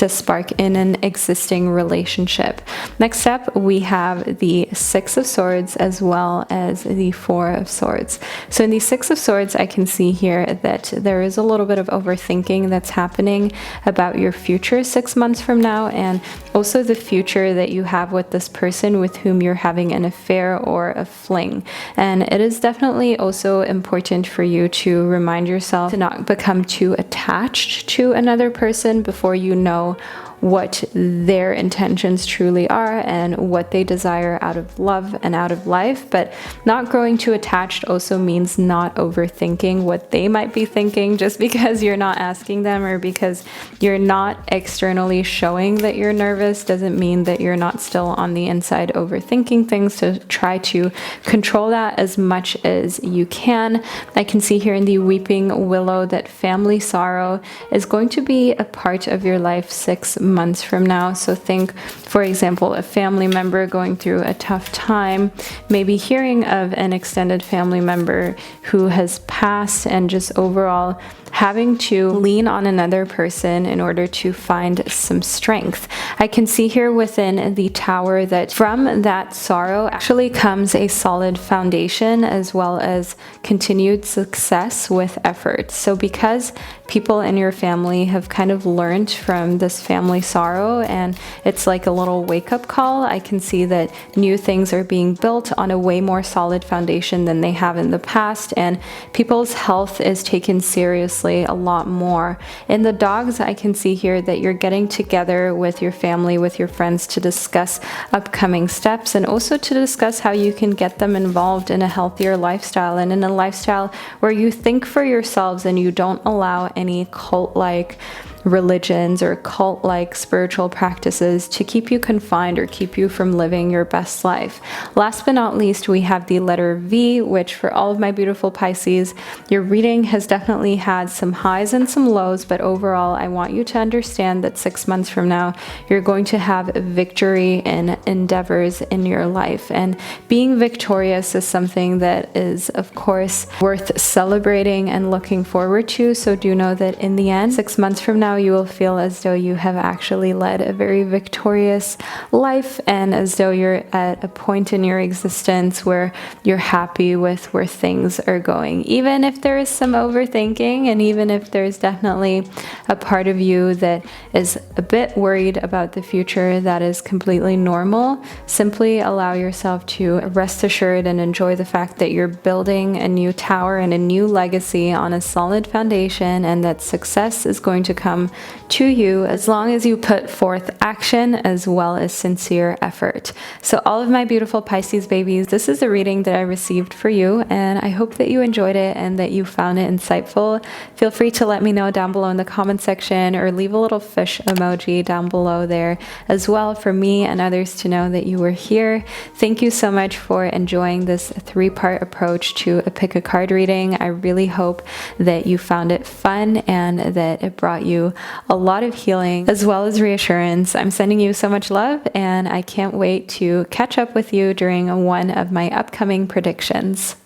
A: spark in an existing relationship. Next up, we have the Six of Swords as well as the Four of Swords. So in the Six of Swords, I can see here that there is a little bit of overthinking that's happening about your future 6 months from now, and also the future that you have with this person with whom you're having an affair or a fling. And it is definitely also important for you to remind yourself to not become too attached to another person before you know what their intentions truly are and what they desire out of love and out of life. But not growing too attached also means not overthinking what they might be thinking. Just because you're not asking them or because you're not externally showing that you're nervous doesn't mean that you're not still on the inside overthinking things. To try to control that as much as you can. I can see here in the Weeping Willow that family sorrow is going to be a part of your life 6 months from now. So think, for example, a family member going through a tough time, maybe hearing of an extended family member who has passed, and just overall having to lean on another person in order to find some strength. I can see here within the Tower that from that sorrow actually comes a solid foundation as well as continued success with effort. So because people in your family have kind of learned from this family sorrow, and it's like a little wake-up call, I can see that new things are being built on a way more solid foundation than they have in the past, and people's health is taken seriously a lot more. In the Dogs, I can see here that you're getting together with your family, with your friends, to discuss upcoming steps and also to discuss how you can get them involved in a healthier lifestyle, and in a lifestyle where you think for yourselves and you don't allow any cult-like religions or cult-like spiritual practices to keep you confined or keep you from living your best life. Last but not least, we have the letter V, which for all of my beautiful Pisces, your reading has definitely had some highs and some lows, but overall, I want you to understand that 6 months from now, you're going to have victory in endeavors in your life. And being victorious is something that is, of course, worth celebrating and looking forward to. So do know that in the end, 6 months from now, you will feel as though you have actually led a very victorious life, and as though you're at a point in your existence where you're happy with where things are going. Even if there is some overthinking, and even if there's definitely a part of you that is a bit worried about the future, that is completely normal. Simply allow yourself to rest assured and enjoy the fact that you're building a new tower and a new legacy on a solid foundation, and that success is going to come come to you as long as you put forth action as well as sincere effort. So all of my beautiful Pisces babies, this is a reading that I received for you, and I hope that you enjoyed it and that you found it insightful. Feel free to let me know down below in the comment section, or leave a little fish emoji down below there as well for me and others to know that you were here. Thank you so much for enjoying this 3-part approach to a pick a card reading. I really hope that you found it fun and that it brought you a lot of healing as well as reassurance. I'm sending you so much love, and I can't wait to catch up with you during one of my upcoming predictions.